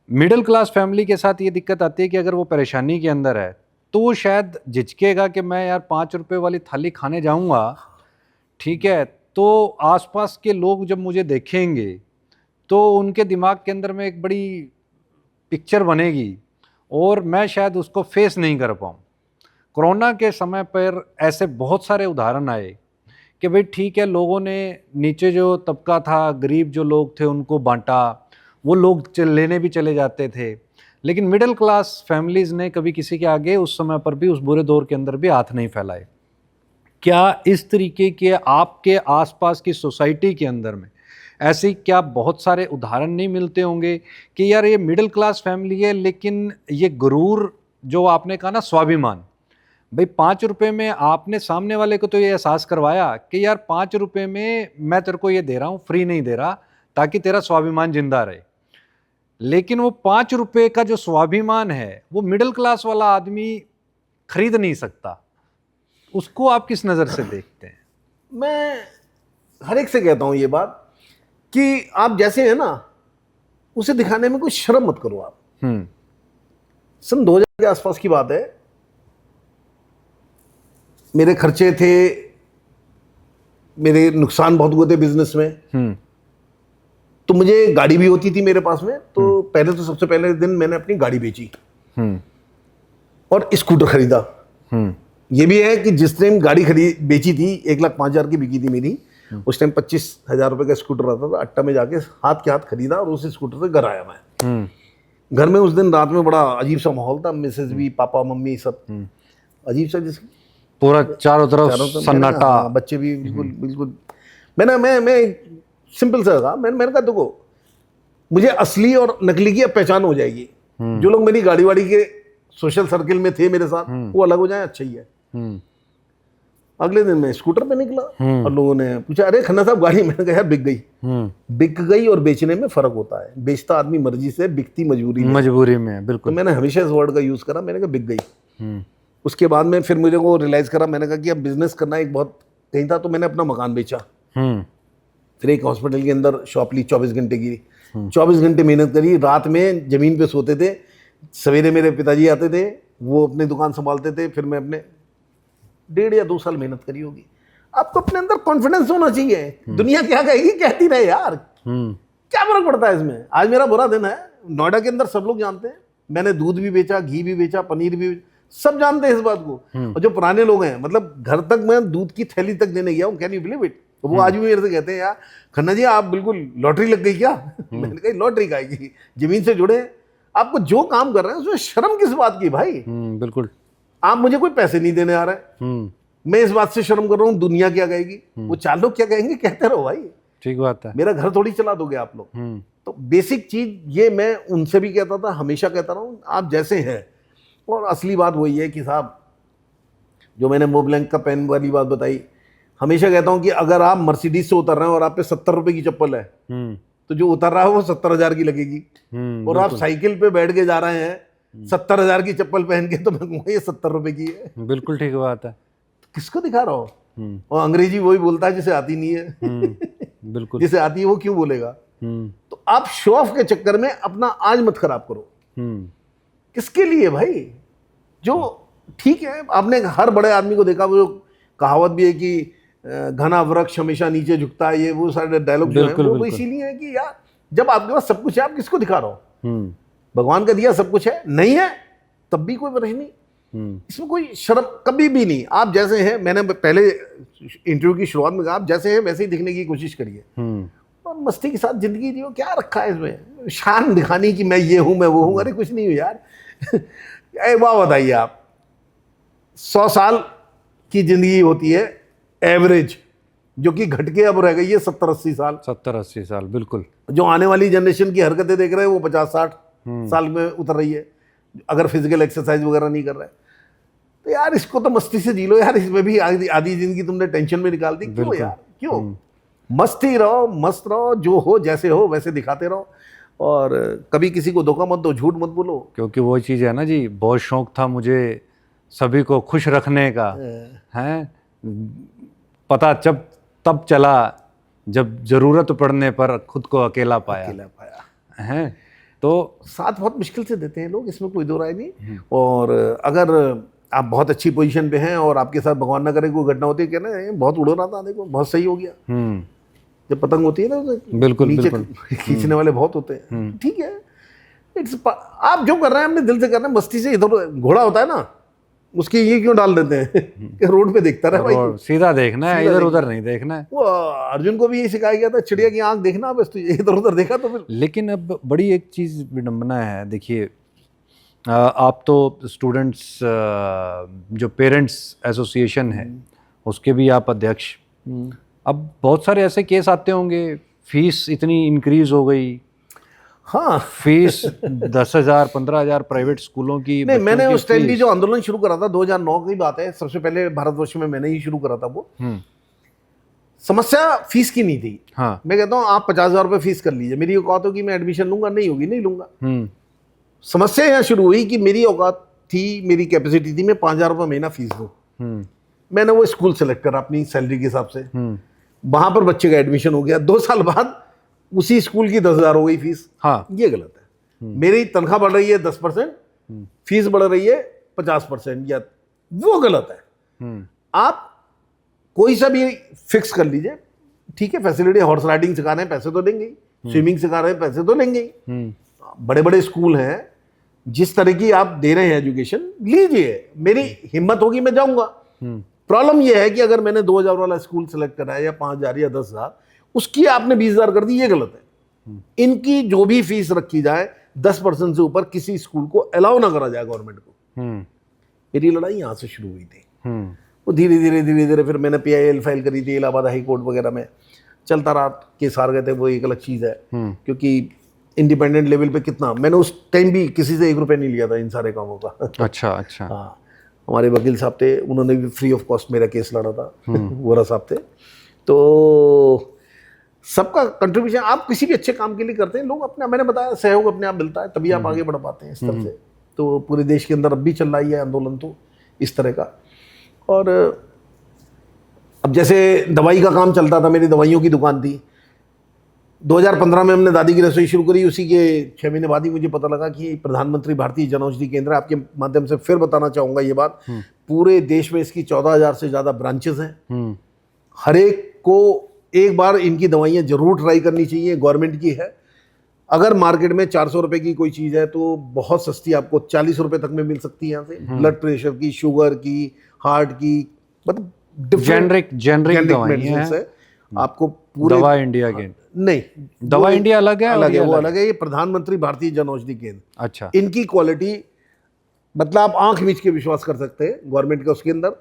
[SPEAKER 2] मिडिल क्लास फैमिली के साथ ये दिक्कत आती है कि अगर वो परेशानी के अंदर है तो वो शायद झिझकेगा कि मैं यार 5 रुपए वाली थाली खाने जाऊंगा, ठीक है, तो आसपास के लोग जब मुझे देखेंगे तो उनके दिमाग के अंदर में एक बड़ी पिक्चर बनेगी और मैं शायद उसको फेस नहीं कर पाऊँ। कोरोना के समय पर ऐसे बहुत सारे उदाहरण आए कि भाई ठीक है, लोगों ने नीचे जो तबका था, गरीब जो लोग थे, उनको बांटा, वो लोग लेने भी चले जाते थे, लेकिन मिडिल क्लास फैमिलीज़ ने कभी किसी के आगे उस समय पर भी, उस बुरे दौर के अंदर भी हाथ नहीं फैलाए। क्या इस तरीके के आपके आसपास की सोसाइटी के अंदर में ऐसे क्या बहुत सारे उदाहरण नहीं मिलते होंगे कि यार ये मिडिल क्लास फैमिली है, लेकिन ये गुरूर जो आपने कहा ना, स्वाभिमान, भाई 5 रुपए में आपने सामने वाले को तो ये एहसास करवाया कि यार 5 रुपए में मैं तेरे को ये दे रहा हूँ, फ्री नहीं दे रहा, ताकि तेरा स्वाभिमान जिंदा रहे। लेकिन वो 5 रुपए का जो स्वाभिमान है वो मिडिल क्लास वाला आदमी खरीद नहीं सकता। उसको आप किस नज़र से देखते हैं?
[SPEAKER 1] मैं हर एक से कहता हूँ ये बात कि आप जैसे हैं ना, उसे दिखाने में कोई शर्म मत करो आप। सन 2000 के आसपास की बात है, मेरे खर्चे थे, मेरे नुकसान बहुत हुए थे बिजनेस में, तो मुझे गाड़ी भी होती थी मेरे पास में, तो पहले तो सबसे पहले दिन मैंने अपनी गाड़ी बेची और स्कूटर खरीदा। ये भी है कि जिस टाइम गाड़ी बेची थी 1,05,000 की बिकी थी मेरी, उस टाइम 25,000 रुपए का स्कूटर आता था। अट्टा में जाके हाथ के हाथ खरीदा और उस स्कूटर से घर आया मैं। घर में उस दिन रात में बड़ा अजीब सा माहौल था, मिसेज भी, पापा मम्मी सब अजीब सा, जिस
[SPEAKER 2] पूरा चारों तरफ सन्नाटा,
[SPEAKER 1] बच्चे भी बिल्कुल बिल्कुल। मैं सिंपल सा था, मैंने कहा देखो, मुझे असली और नकली की अब पहचान हो जाएगी। जो लोग मेरी गाड़ी वाड़ी के सोशल सर्किल में थे मेरे साथ, वो अलग हो जाए, अच्छा ही है। अगले दिन मैं स्कूटर पे निकला और लोगों ने पूछा, अरे खन्ना साहब गाड़ी? मैंने कहा यार बिक गई। बिक गई और बेचने में फर्क होता है। बेचता आदमी मर्जी से, बिकती मजबूरी में। बिल्कुल। तो मैंने हमेशा इस वर्ड का यूज करा, मैंने कहा बिक गई। उसके बाद में फिर मुझे को रियलाइज करा, मैंने कहा कि अब बिजनेस करना एक बहुत कहीं था, तो मैंने अपना मकान बेचा। फिर एक हॉस्पिटल के अंदर शॉप ली 24 घंटे की। 24 घंटे मेहनत करी, रात में जमीन पे सोते थे, सवेरे मेरे पिताजी आते थे, वो अपनी दुकान संभालते थे, फिर मैं अपने 1.5 या 2 साल मेहनत करी होगी। आपको अपने अंदर कॉन्फिडेंस होना चाहिए। दुनिया क्या कहेगी कहती रहे यार, क्या फर्क पड़ता है इसमें। आज मेरा बुरा दिन है, नोएडा के अंदर सब लोग जानते हैं, मैंने दूध भी बेचा, घी भी बेचा, पनीर भी, सब जानते हैं इस बात को। और जो पुराने लोग हैं, मतलब घर तक मैं दूध की थैली तक देने गया हूँ, कैन यू बिलीव इट। वो आज भी मेरे से कहते हैं, यार खन्ना जी आप बिल्कुल लॉटरी लग गई क्या? मैंने कहा लॉटरी का आएगी, जमीन से जुड़े, आपको जो काम कर रहे हैं उसमें शर्म किस बात की भाई?
[SPEAKER 2] बिल्कुल।
[SPEAKER 1] आप मुझे कोई पैसे नहीं देने आ रहे, मैं इस बात से शर्म कर रहा हूँ, दुनिया क्या कहेगी, वो 4 लोग क्या कहेंगे, कहते रहो भाई, ठीक बात है, मेरा घर थोड़ी चला दोगे आप लोग। तो बेसिक चीज ये मैं उनसे भी कहता था, हमेशा कहता रहा हूँ, आप जैसे हैं। और असली बात वही है कि साहब, जो मैंने मोब्लैंक का पेन वाली बात बताई, हमेशा कहता हूँ कि अगर आप मर्सिडीज से उतर रहे हैं और आप पे 70 रुपए की चप्पल है, तो जो उतर रहा है वो 70,000 की लगेगी। और आप साइकिल पे बैठ के जा रहे हैं 70,000 की चप्पल पहन के, तो मैं कहूँगा ये 70 रुपए की है।
[SPEAKER 2] बिल्कुल ठीक बात है।
[SPEAKER 1] तो किसको दिखा रहा हो? और अंग्रेजी वही बोलता है जिसे आती नहीं है। बिल्कुल। जिसे आती है वो क्यों बोलेगा? तो आप शो ऑफ के चक्कर में अपना आज मत खराब करो। किसके लिए भाई? जो ठीक है, आपने हर बड़े आदमी को देखा, वो कहावत भी है कि घना वृक्ष हमेशा नीचे झुकता है, ये वो सारे डायलॉग जो है वो इसीलिए है कि यार जब आपके पास सब कुछ है, आप किसको दिखा रहे हो? भगवान का दिया सब कुछ है, नहीं है तब भी कोई प्रश्न नहीं, इसमें कोई शर्म कभी भी नहीं। आप जैसे हैं, मैंने पहले इंटरव्यू की शुरुआत में कहा, आप जैसे हैं वैसे ही दिखने की कोशिश करिए और मस्ती के साथ जिंदगी जियो। क्या रखा है इसमें शान दिखाने की, मैं ये हूं, मैं वो हूं? अरे कुछ नहीं हूं यार। वाह बताइए आप, 100 साल की जिंदगी होती है एवरेज, जो कि घट के अब रह गई है 70-80 साल।
[SPEAKER 2] 70-80 साल, बिल्कुल।
[SPEAKER 1] जो आने वाली जनरेशन की हरकतें देख रहे हैं वो 50-60 साल में उतर रही है, अगर फिजिकल एक्सरसाइज वगैरह नहीं कर रहा है। तो यार इसको तो मस्ती से जी लो यार, इसमें भी आधी जिंदगी तुमने टेंशन में निकाल दी। क्यों यार, क्यों? मस्ती रहो, मस्त रहो, जो हो जैसे हो वैसे दिखाते रहो, और कभी किसी को धोखा मत दो, झूठ मत बोलो।
[SPEAKER 2] क्योंकि वो चीज़ है ना जी, बहुत शौक था मुझे सभी को खुश रखने का, है। पता तब चला जब जरूरत पड़ने पर खुद को अकेला पाया है। तो
[SPEAKER 1] साथ बहुत मुश्किल से देते हैं लोग, इसमें कोई दो राय नहीं। और अगर आप बहुत अच्छी पोजीशन पे हैं और आपके साथ भगवान ना करे कोई घटना होती है, कहना ये बहुत उड़ो रहा था, देखो बहुत सही हो गया। जब पतंग होती है ना तो
[SPEAKER 2] बिल्कुल
[SPEAKER 1] नीचे
[SPEAKER 2] बिल्कुल
[SPEAKER 1] खींचने वाले बहुत होते हैं। ठीक है, आप जो कर रहे हैं अपने दिल से कर रहे हैं, मस्ती से। इधर घोड़ा होता है ना, उसकी ये क्यों डाल देते हैं कि रोड पे देखता रहे भाई,
[SPEAKER 2] सीधा देखना है, इधर उधर नहीं देखना है।
[SPEAKER 1] वो अर्जुन को भी यही सिखाया गया था, चिड़िया की आंख देखना, बस तू इधर उधर देखा तो फिर।
[SPEAKER 2] लेकिन अब बड़ी एक चीज़ विडंबना है, देखिए आप तो स्टूडेंट्स जो पेरेंट्स एसोसिएशन है उसके भी आप अध्यक्ष, अब बहुत सारे ऐसे केस आते होंगे, फीस इतनी इंक्रीज हो गई।
[SPEAKER 1] हाँ,
[SPEAKER 2] फीस 10,000 15,000 प्राइवेट स्कूलों की।
[SPEAKER 1] नहीं, मैंने उस टाइम भी जो आंदोलन शुरू करा था 2009 की बात है, सबसे पहले भारतवर्ष में मैंने ही शुरू करा था वो। समस्या फीस की नहीं थी।
[SPEAKER 2] हाँ,
[SPEAKER 1] मैं कहता हूँ आप 50,000 रुपये फीस कर लीजिए, मेरी औकात होगी मैं एडमिशन लूंगा, नहीं होगी नहीं लूंगा। समस्या यहाँ शुरू हुई कि मेरी औकात थी, मेरी कैपेसिटी थी, मैं 5,000 रुपये महीना फीस दूँ। मैंने वो स्कूल सेलेक्ट करा अपनी सैलरी के हिसाब से, वहां पर बच्चे का एडमिशन हो गया। 2 साल बाद उसी स्कूल की 10,000 हो गई फीस।
[SPEAKER 2] हाँ,
[SPEAKER 1] ये गलत है। मेरी तनख्वाह बढ़ रही है 10%, फीस बढ़ रही है 50%, या वो गलत है। आप कोई सा भी फिक्स कर लीजिए, ठीक है। फैसिलिटी, हॉर्स राइडिंग सिखा रहे हैं पैसे तो लेंगे, स्विमिंग सिखा रहे हैं पैसे तो लेंगे। बड़े बड़े स्कूल हैं, जिस तरह की आप दे रहे हैं एजुकेशन लीजिए, मेरी हिम्मत होगी मैं जाऊंगा। प्रॉब्लम यह है कि अगर मैंने 2,000 वाला स्कूल सेलेक्ट करा है या 5,000 या 10,000, उसकी आपने 20,000 कर दी, ये गलत है। इनकी जो भी फीस रखी जाए 10% से ऊपर किसी स्कूल को अलाउ ना करा जाए गवर्नमेंट को। मेरी लड़ाई यहां से शुरू हुई थी। वो धीरे धीरे फिर मैंने PIL फाइल करी थी इलाहाबाद हाई कोर्ट वगैरह में, चलता रहा, केस हार गए थे, वो एक अलग चीज़ है। क्योंकि इंडिपेंडेंट लेवल पे कितना, मैंने उस टाइम भी किसी से 1 रुपया नहीं लिया था इन सारे कामों का।
[SPEAKER 2] अच्छा अच्छा।
[SPEAKER 1] हाँ, हमारे वकील साहब थे, उन्होंने भी फ्री ऑफ कॉस्ट मेरा केस लड़ा था। वोरा साहब थे। तो सबका कंट्रीब्यूशन, आप किसी भी अच्छे काम के लिए करते हैं, लोग अपने, मैंने बताया, सहयोग अपने आप मिलता है, तभी आप आगे बढ़ पाते हैं इस तरह से। तो पूरे देश के अंदर अब भी चल रहा है आंदोलन तो इस तरह का। और अब जैसे दवाई का काम चलता था, मेरी दवाइयों की दुकान थी, 2015 में हमने दादी की रसोई शुरू करी। उसी के 6 महीने बाद ही मुझे पता लगा कि प्रधानमंत्री भारतीय जनऔषधि केंद्र, आपके माध्यम से फिर बताना चाहूँगा ये बात, पूरे देश में इसकी 14,000 से ज़्यादा ब्रांचेस हैं। हर एक को एक बार इनकी दवाइयाँ जरूर ट्राई करनी चाहिए, गवर्नमेंट की है। अगर मार्केट में 400 रुपये की कोई चीज़ है तो बहुत सस्ती आपको 40 रुपये तक में मिल सकती है यहाँ से। ब्लड प्रेशर की, शुगर की, हार्ट की, मतलब
[SPEAKER 2] जेनरिक
[SPEAKER 1] मेडिसिन है। आपको पूरे
[SPEAKER 2] दवा इंडिया के
[SPEAKER 1] नहीं,
[SPEAKER 2] दवा इंडिया अलग है,
[SPEAKER 1] अलग है, वो अलग है। ये प्रधानमंत्री भारतीय जनऔषधि केंद्र,
[SPEAKER 2] अच्छा,
[SPEAKER 1] इनकी क्वालिटी मतलब आप आंख मीच के विश्वास कर सकते हैं। गवर्नमेंट का उसके अंदर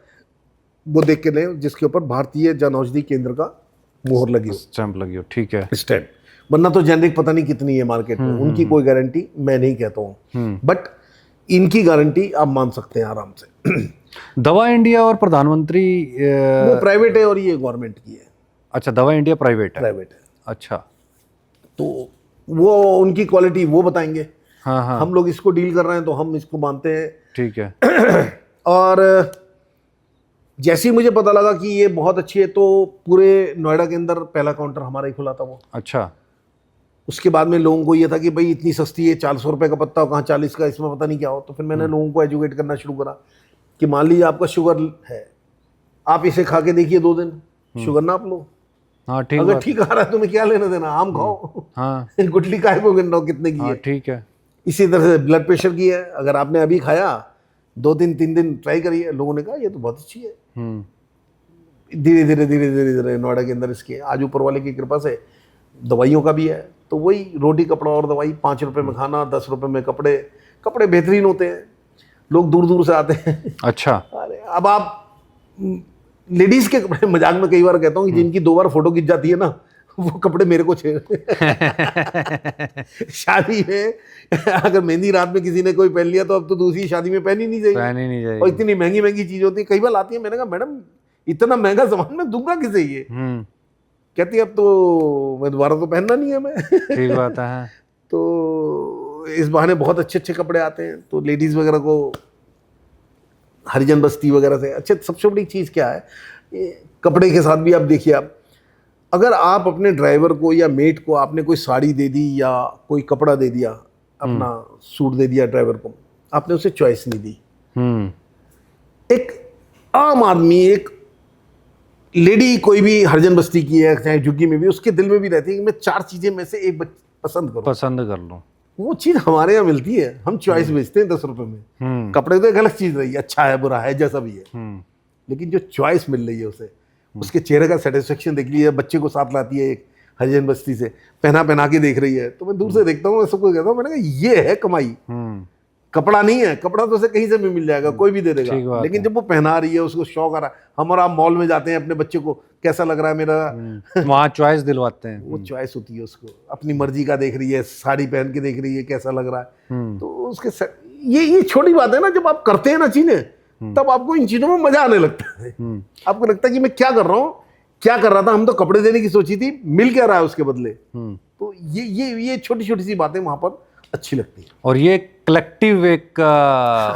[SPEAKER 1] वो देख के लें जिसके ऊपर भारतीय जनऔषधि केंद्र का मोहर लगी हो,
[SPEAKER 2] स्टैंप लगी हो, ठीक है,
[SPEAKER 1] स्टैंप। वरना तो जेनरिक पता नहीं कितनी है मार्केट में, उनकी कोई गारंटी मैं नहीं कहता हूँ, बट इनकी गारंटी आप मान सकते हैं आराम से।
[SPEAKER 2] दवा इंडिया और प्रधानमंत्री
[SPEAKER 1] वो प्राइवेट है और ये गवर्नमेंट की है।
[SPEAKER 2] अच्छा, दवा इंडिया प्राइवेट है।
[SPEAKER 1] प्राइवेट है,
[SPEAKER 2] अच्छा,
[SPEAKER 1] तो वो उनकी क्वालिटी वो बताएंगे।
[SPEAKER 2] हाँ हाँ,
[SPEAKER 1] हम लोग इसको डील कर रहे हैं तो हम इसको मानते हैं,
[SPEAKER 2] ठीक है।
[SPEAKER 1] और जैसे ही मुझे पता लगा कि ये बहुत अच्छी है, तो पूरे नोएडा के अंदर पहला काउंटर हमारा ही खुला था वो।
[SPEAKER 2] अच्छा,
[SPEAKER 1] उसके बाद में लोगों को ये था कि भाई इतनी सस्ती है, 400 रुपये का पत्ता हो, कहाँ 40 का, इसमें पता नहीं क्या हो। तो फिर मैंने लोगों को एजुकेट करना शुरू करा कि मान लीजिए आपका शुगर है, आप इसे खा के देखिए 2 दिन, शुगर नाप लो।
[SPEAKER 2] हाँ ठीक,
[SPEAKER 1] अगर ठीक आ रहा है तुम्हें क्या लेना देना, आम खाओ।
[SPEAKER 2] हाँ
[SPEAKER 1] गुटली काय को गिन रहा हो कितने की
[SPEAKER 2] हाँ,
[SPEAKER 1] है।
[SPEAKER 2] ठीक है।
[SPEAKER 1] इसी तरह से ब्लड प्रेशर की है, अगर आपने अभी खाया 2 दिन 3 दिन ट्राई करिए, लोगों ने कहा ये तो बहुत अच्छी है। धीरे धीरे नोएडा के अंदर इसके आज ऊपर वाले की कृपा से दवाइयों का भी है। तो वही रोटी कपड़ा और दवाई, 5 रुपए में खाना, 10 रुपए में कपड़े। कपड़े बेहतरीन होते हैं, लोग दूर दूर से आते हैं।
[SPEAKER 2] अच्छा,
[SPEAKER 1] अरे अब आप लेडीज के कपड़े, मजाक में कई बार कहता हूँ कि जिनकी 2 बार फोटो खिंच जाती है ना, वो कपड़े मेरे को शादी में अगर मेहंदी रात में किसी ने कोई पहन लिया तो अब तो दूसरी शादी में पहन ही नहीं
[SPEAKER 2] पहन ही नहीं
[SPEAKER 1] चाहिए।
[SPEAKER 2] जाएगी।
[SPEAKER 1] और इतनी महंगी महंगी चीज होती है, कई बार आती है, मैंने कहा मैडम इतना महंगा सामान मैं दूंगा किसे ये? कहती है अब तो मैं दोबारा तो पहनना नहीं है मैं।
[SPEAKER 2] ठीक बात है।
[SPEAKER 1] तो इस बहाने बहुत अच्छे अच्छे कपड़े आते हैं, तो लेडीज वगैरह को हरिजन बस्ती वगैरह से अच्छे। सबसे बड़ी चीज़ क्या है, ये कपड़े के साथ भी आप देखिए, आप अगर आप अपने ड्राइवर को या मेट को आपने कोई साड़ी दे दी या कोई कपड़ा दे दिया, अपना सूट दे दिया ड्राइवर को, आपने उसे चॉइस नहीं दी। एक आम आदमी, एक लेडी कोई भी हरिजन बस्ती की है चाहे झुग्गी में भी, उसके दिल में भी रहती है कि मैं 4 चीजें में से एक पसंद कर लूं। वो चीज हमारे यहाँ मिलती है, हम चॉइस बेचते हैं 10 रुपए में। कपड़े तो एक अलग चीज रही है, अच्छा है बुरा है जैसा भी है, लेकिन जो चॉइस मिल रही है उसे, उसके चेहरे का सेटिस्फेक्शन देख लीजिए। बच्चे को साथ लाती है एक हरिजन बस्ती से, पहना के देख रही है, तो मैं दूर से देखता हूँ, सबको कहता हूँ, मैंने कहा ये है कमाई। कपड़ा नहीं है, कपड़ा तो उसे कहीं से भी मिल जाएगा, कोई भी दे देगा, लेकिन जब वो पहना रही है, उसको शौक आ रहा है। हम और आप मॉल में जाते हैं, अपने बच्चे को कैसा लग रहा है मेरा,
[SPEAKER 2] वहाँ चॉइस दिलवाते हैं।
[SPEAKER 1] वो चॉइस होती है, उसको अपनी मर्जी का देख रही है, साड़ी पहन के देख रही है कैसा लग रहा है। तो उसके ये छोटी बात है ना, जब आप करते हैं ना चीजें, तब आपको इन चीजों में मजा आने लगता है। आपको लगता है कि मैं क्या कर रहा हूँ, क्या कर रहा था, हम तो कपड़े देने की सोची थी, मिल क्या रहा है उसके बदले। तो ये छोटी छोटी सी बातें वहां पर अच्छी लगती है।
[SPEAKER 2] और ये कलेक्टिव एक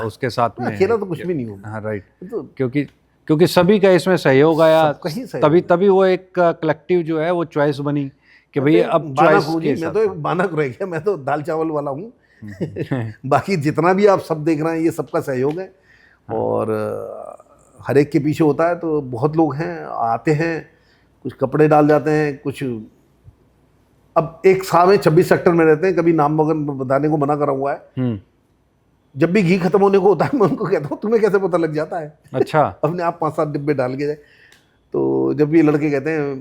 [SPEAKER 2] उसके साथ में
[SPEAKER 1] अकेला तो कुछ भी नहीं होगा।
[SPEAKER 2] हाँ राइट, क्योंकि सभी का इसमें सहयोग आया, तभी वो एक कलेक्टिव जो है वो चॉइस बनी कि भाई अब चॉइस के
[SPEAKER 1] मैं तो एक बानक रह गया, मैं तो दाल चावल वाला हूँ। बाकी जितना भी आप सब देख रहे हैं, ये सबका सहयोग है। और हर एक के पीछे होता है, तो बहुत लोग हैं, आते हैं, कुछ कपड़े डाल जाते हैं, कुछ। अब एक साहब है 26 सेक्टर में रहते हैं, कभी नाम वगैरह बताने को मना करा हुआ है। जब भी घी खत्म होने को होता है, मैं उनको कहता हूँ तुम्हें कैसे पता लग जाता है?
[SPEAKER 2] अच्छा।
[SPEAKER 1] अपने आप 5-7 डिब्बे डाल के जाए। तो जब भी लड़के कहते हैं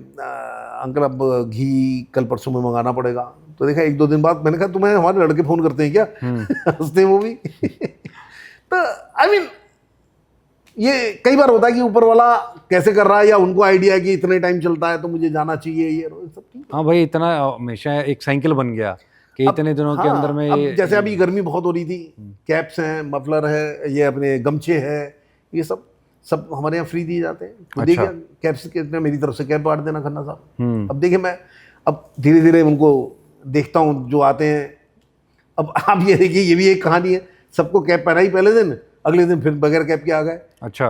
[SPEAKER 1] अंकल अब घी कल परसों में मंगाना पड़ेगा, तो देखा 1-2 दिन बाद मैंने कहा तुम्हें हमारे लड़के फोन करते हैं क्या? हंसते हैं वो भी। तो आई मीन ये कई बार होता है कि ऊपर वाला कैसे कर रहा है, या उनको आइडिया है कि इतने टाइम चलता है तो मुझे जाना चाहिए, ये सब ठीक।
[SPEAKER 2] हाँ भाई, इतना हमेशा एक साइकिल बन गया कि इतने दिनों के अंदर में।
[SPEAKER 1] अब जैसे अभी गर्मी बहुत हो रही थी, कैप्स हैं, मफलर है, ये अपने गमछे हैं, ये सब हमारे यहाँ फ्री दिए जाते हैं। तो देखिए कैप्स कितने, मेरी तरफ से कैप बांट देना खन्ना साहब। अब देखिए मैं अब धीरे धीरे उनको देखता हूँ जो आते हैं। अब आप ये देखिए, ये भी एक कहानी है, सबको कैप पहनाई पहले दिन, अगले दिन फिर बगैर कैप के आ गए।
[SPEAKER 2] अच्छा।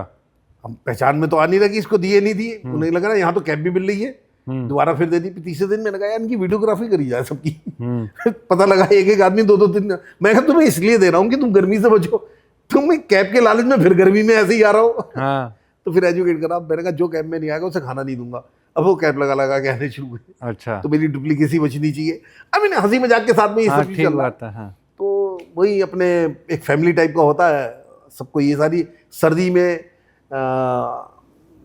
[SPEAKER 1] हम पहचान में तो आ नहीं लगी, इसको दिए नहीं दिए, उन्हें लगा ना यहाँ तो कैप भी मिल रही है, दोबारा फिर दे दी। तीसरे दिन मैंने कहा इनकी वीडियोग्राफी करी जाए सबकी। पता लगा एक आदमी 2-2 दिन। मैं कहा तुम्हें इसलिए दे रहा हूँ कि तुम गर्मी से बचो, तुम कैप के लालच में फिर गर्मी में ऐसे ही आ रहा हो।
[SPEAKER 2] हाँ।
[SPEAKER 1] तो फिर एजुकेट करा। मैंने कहा जो कैप में नहीं आएगा उसे खाना नहीं दूंगा। अब वो कैप लगा के आने शुरू हुए।
[SPEAKER 2] अच्छा।
[SPEAKER 1] तो मेरी डुप्लीकेसी बचनी चाहिए। अब इन हंसी मजाक के साथ में ये सब चल रहा है। तो वही अपने एक फैमिली टाइप का होता है सबको। ये सारी सर्दी में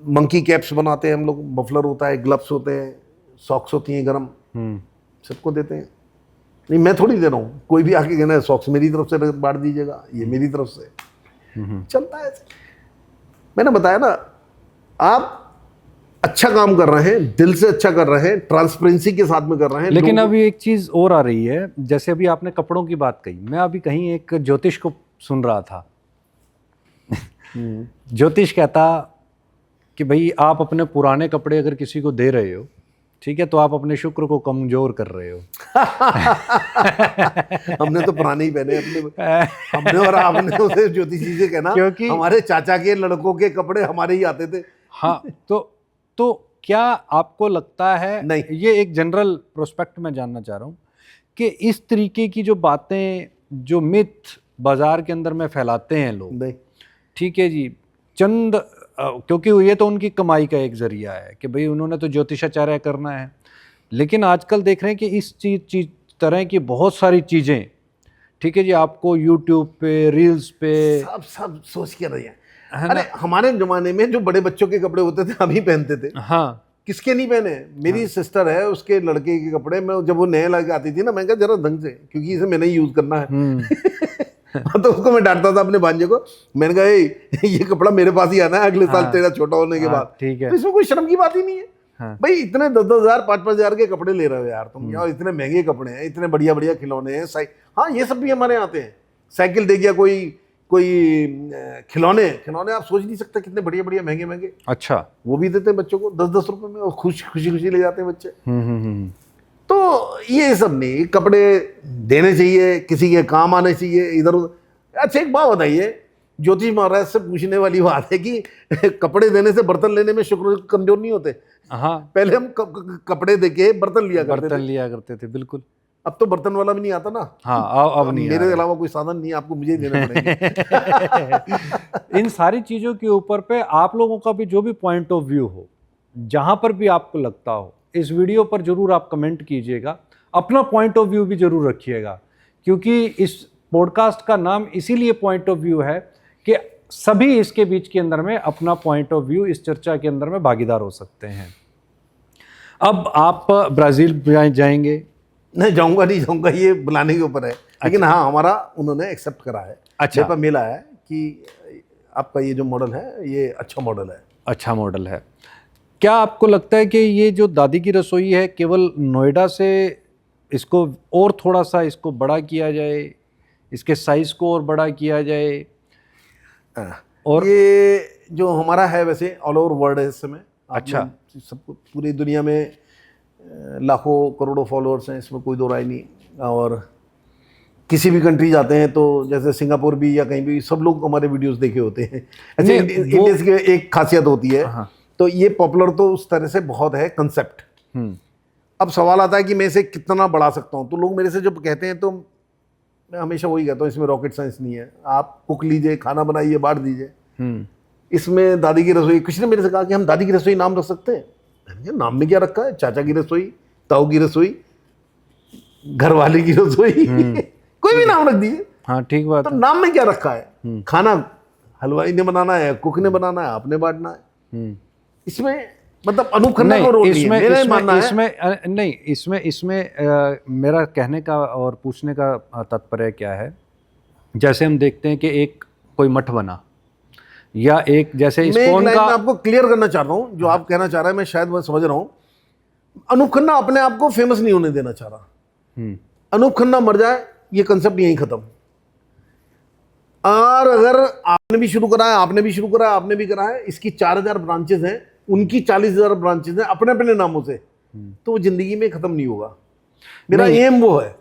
[SPEAKER 1] मंकी कैप्स बनाते हैं हम लोग, मफलर होता है, ग्लव्स होते हैं, सॉक्स होती हैं गरम, सबको देते हैं। नहीं मैं थोड़ी दे रहा हूँ, कोई भी आके कहना है सॉक्स मेरी तरफ से बांट दीजिएगा, ये मेरी तरफ से चलता है। मैंने बताया ना, आप अच्छा काम कर रहे हैं, दिल से अच्छा कर रहे हैं, ट्रांसपेरेंसी के साथ में कर रहे हैं।
[SPEAKER 2] लेकिन अभी एक चीज और आ रही है, जैसे अभी आपने कपड़ों की बात कही, मैं अभी कहीं एक ज्योतिष को सुन रहा था। ज्योतिष कहता कि भाई आप अपने पुराने कपड़े अगर किसी को दे रहे हो, ठीक है, तो आप अपने शुक्र को कमजोर कर रहे हो।
[SPEAKER 1] हमने तो पुराने ही पहने हमने और आपने उसे ज्योतिषी से कहना, क्योंकि हमारे चाचा के लड़कों के कपड़े हमारे ही आते थे।
[SPEAKER 2] हाँ, तो क्या आपको लगता है,
[SPEAKER 1] नहीं,
[SPEAKER 2] ये एक जनरल प्रोस्पेक्ट में जानना चाह रहा हूँ कि इस तरीके की जो बातें, जो मिथ बाजार के अंदर में फैलाते हैं लोग, नहीं, ठीक है जी, चंद क्योंकि ये तो उनकी कमाई का एक जरिया है कि भाई उन्होंने तो ज्योतिषाचार्य करना है। लेकिन आजकल देख रहे हैं कि इस चीज तरह की बहुत सारी चीज़ें, ठीक है जी, आपको यूट्यूब पे, रील्स पे
[SPEAKER 1] सब सोच के रही है। अरे हमारे जमाने में जो बड़े बच्चों के कपड़े होते थे हम ही पहनते थे। हाँ, किसके नहीं पहने। मेरी सिस्टर है, उसके लड़के के कपड़े मैं जब वो नए लगे आती थी ना, मैं कहा जरा ढंग से, क्योंकि इसे मैंने यूज करना है। तो उसको मैं डांटता था अपने भांजे को, मैंने कहा ये कपड़ा मेरे पास ही आना है अगले साल तेरा छोटा होने के बाद।
[SPEAKER 2] ठीक है।
[SPEAKER 1] तो इसमें कोई शर्म की बात ही नहीं है। भाई इतने 10-10 हज़ार 5-5 हज़ार के कपड़े ले रहे हो यार तुम, यार इतने महंगे कपड़े हैं, इतने बढ़िया बढ़िया खिलौने हैं। हाँ ये सब भी हमारे यहाँ आते हैं। साइकिल दे गया कोई खिलौने आप सोच नहीं सकते कितने बढ़िया बढ़िया महंगे महंगे।
[SPEAKER 2] अच्छा,
[SPEAKER 1] वो भी देते हैं बच्चों को 10-10 रुपए में, और खुशी ले जाते हैं बच्चे। तो ये सब नहीं, कपड़े देने चाहिए, किसी के काम आने चाहिए इधर उधर। अच्छा एक बात बताइए, ज्योतिष महाराज से पूछने वाली बात है कि कपड़े देने से बर्तन लेने में शुक्र कमजोर नहीं होते।
[SPEAKER 2] हाँ,
[SPEAKER 1] पहले हम कपड़े देके बर्तन लिया
[SPEAKER 2] करते थे बिल्कुल।
[SPEAKER 1] अब तो बर्तन वाला भी नहीं आता ना।
[SPEAKER 2] हाँ, अब नहीं,
[SPEAKER 1] मेरे अलावा कोई साधन नहीं, आपको मुझे ही देने पड़ेंगे।
[SPEAKER 2] इन सारी चीजों के ऊपर पे आप लोगों का भी जो भी पॉइंट ऑफ व्यू हो, जहां पर भी आपको लगता हो, इस वीडियो पर जरूर आप कमेंट कीजिएगा, अपना पॉइंट ऑफ व्यू भी जरूर रखिएगा, क्योंकि इस पॉडकास्ट का नाम इसीलिए पॉइंट ऑफ व्यू है कि सभी इसके बीच के अंदर में अपना पॉइंट ऑफ व्यू इस चर्चा के अंदर में भागीदार हो सकते हैं। अब आप ब्राजील जाएंगे?
[SPEAKER 1] नहीं जाऊंगा, ये बुलाने के ऊपर है। लेकिन हाँ, हमारा उन्होंने एक्सेप्ट करा है।
[SPEAKER 2] अच्छा,
[SPEAKER 1] मेरे पास मेल आया है कि आपका ये जो मॉडल है ये अच्छा मॉडल है।
[SPEAKER 2] अच्छा मॉडल है। क्या आपको लगता है कि ये जो दादी की रसोई है, केवल नोएडा से इसको और थोड़ा सा इसको बड़ा किया जाए, इसके साइज को और बड़ा किया जाए?
[SPEAKER 1] और ये जो हमारा है वैसे ऑल ओवर वर्ल्ड है इस समय।
[SPEAKER 2] अच्छा,
[SPEAKER 1] सबको पूरी दुनिया में लाखों करोड़ों फॉलोअर्स हैं, इसमें कोई दो राय नहीं। और किसी भी कंट्री जाते हैं तो जैसे सिंगापुर भी या कहीं भी, सब लोग हमारे वीडियोस देखे होते हैं। अच्छा, इंडिया की एक खासियत होती है। हाँ। तो ये पॉपुलर तो उस तरह से बहुत है कंसेप्ट। अब सवाल आता है कि मैं इसे कितना बढ़ा सकता हूँ। तो लोग मेरे से जब कहते हैं तो मैं हमेशा वही कहता हूँ, इसमें रॉकेट साइंस नहीं है। आप कुक लीजिए, खाना बनाइए, बांट दीजिए। इसमें दादी की रसोई, किसी ने मेरे से कहा कि हम दादी की रसोई नाम रख सकते हैं। नाम में क्या रखा है? चाचा की रसोई, ताऊ की रसोई, घरवाले की रसोई, कोई भी नाम रख दीजिए।
[SPEAKER 2] हाँ, ठीक बात।
[SPEAKER 1] तो नाम में क्या रखा है? खाना हलवाई ने बनाना है, कुक ने बनाना है, आपने बांटना है। इसमें मतलब अनूप खन्ना का रोल नहीं है, मेरा मानना है।
[SPEAKER 2] इसमें मेरा कहने का और पूछने का तात्पर्य क्या है, जैसे हम देखते हैं कि एक कोई मठ बना, या एक जैसे
[SPEAKER 1] इस्कॉन का, मैं आपको क्लियर करना चाह रहा हूँ जो आप कहना चाह रहे हैं, मैं शायद मैं समझ रहा हूँ। अनूप खन्ना अपने आप को फेमस नहीं होने देना चाह रहा। अनूप खन्ना मर जाए, ये कंसेप्ट यहीं खत्म। और अगर आपने भी शुरू करा है, आपने भी शुरू करा है, आपने भी करा है, इसकी 4000 ब्रांचेस हैं, उनकी 40,000 ब्रांचेस हैं अपने अपने नामों से, तो वो जिंदगी में खत्म नहीं होगा। मेरा एम वो है।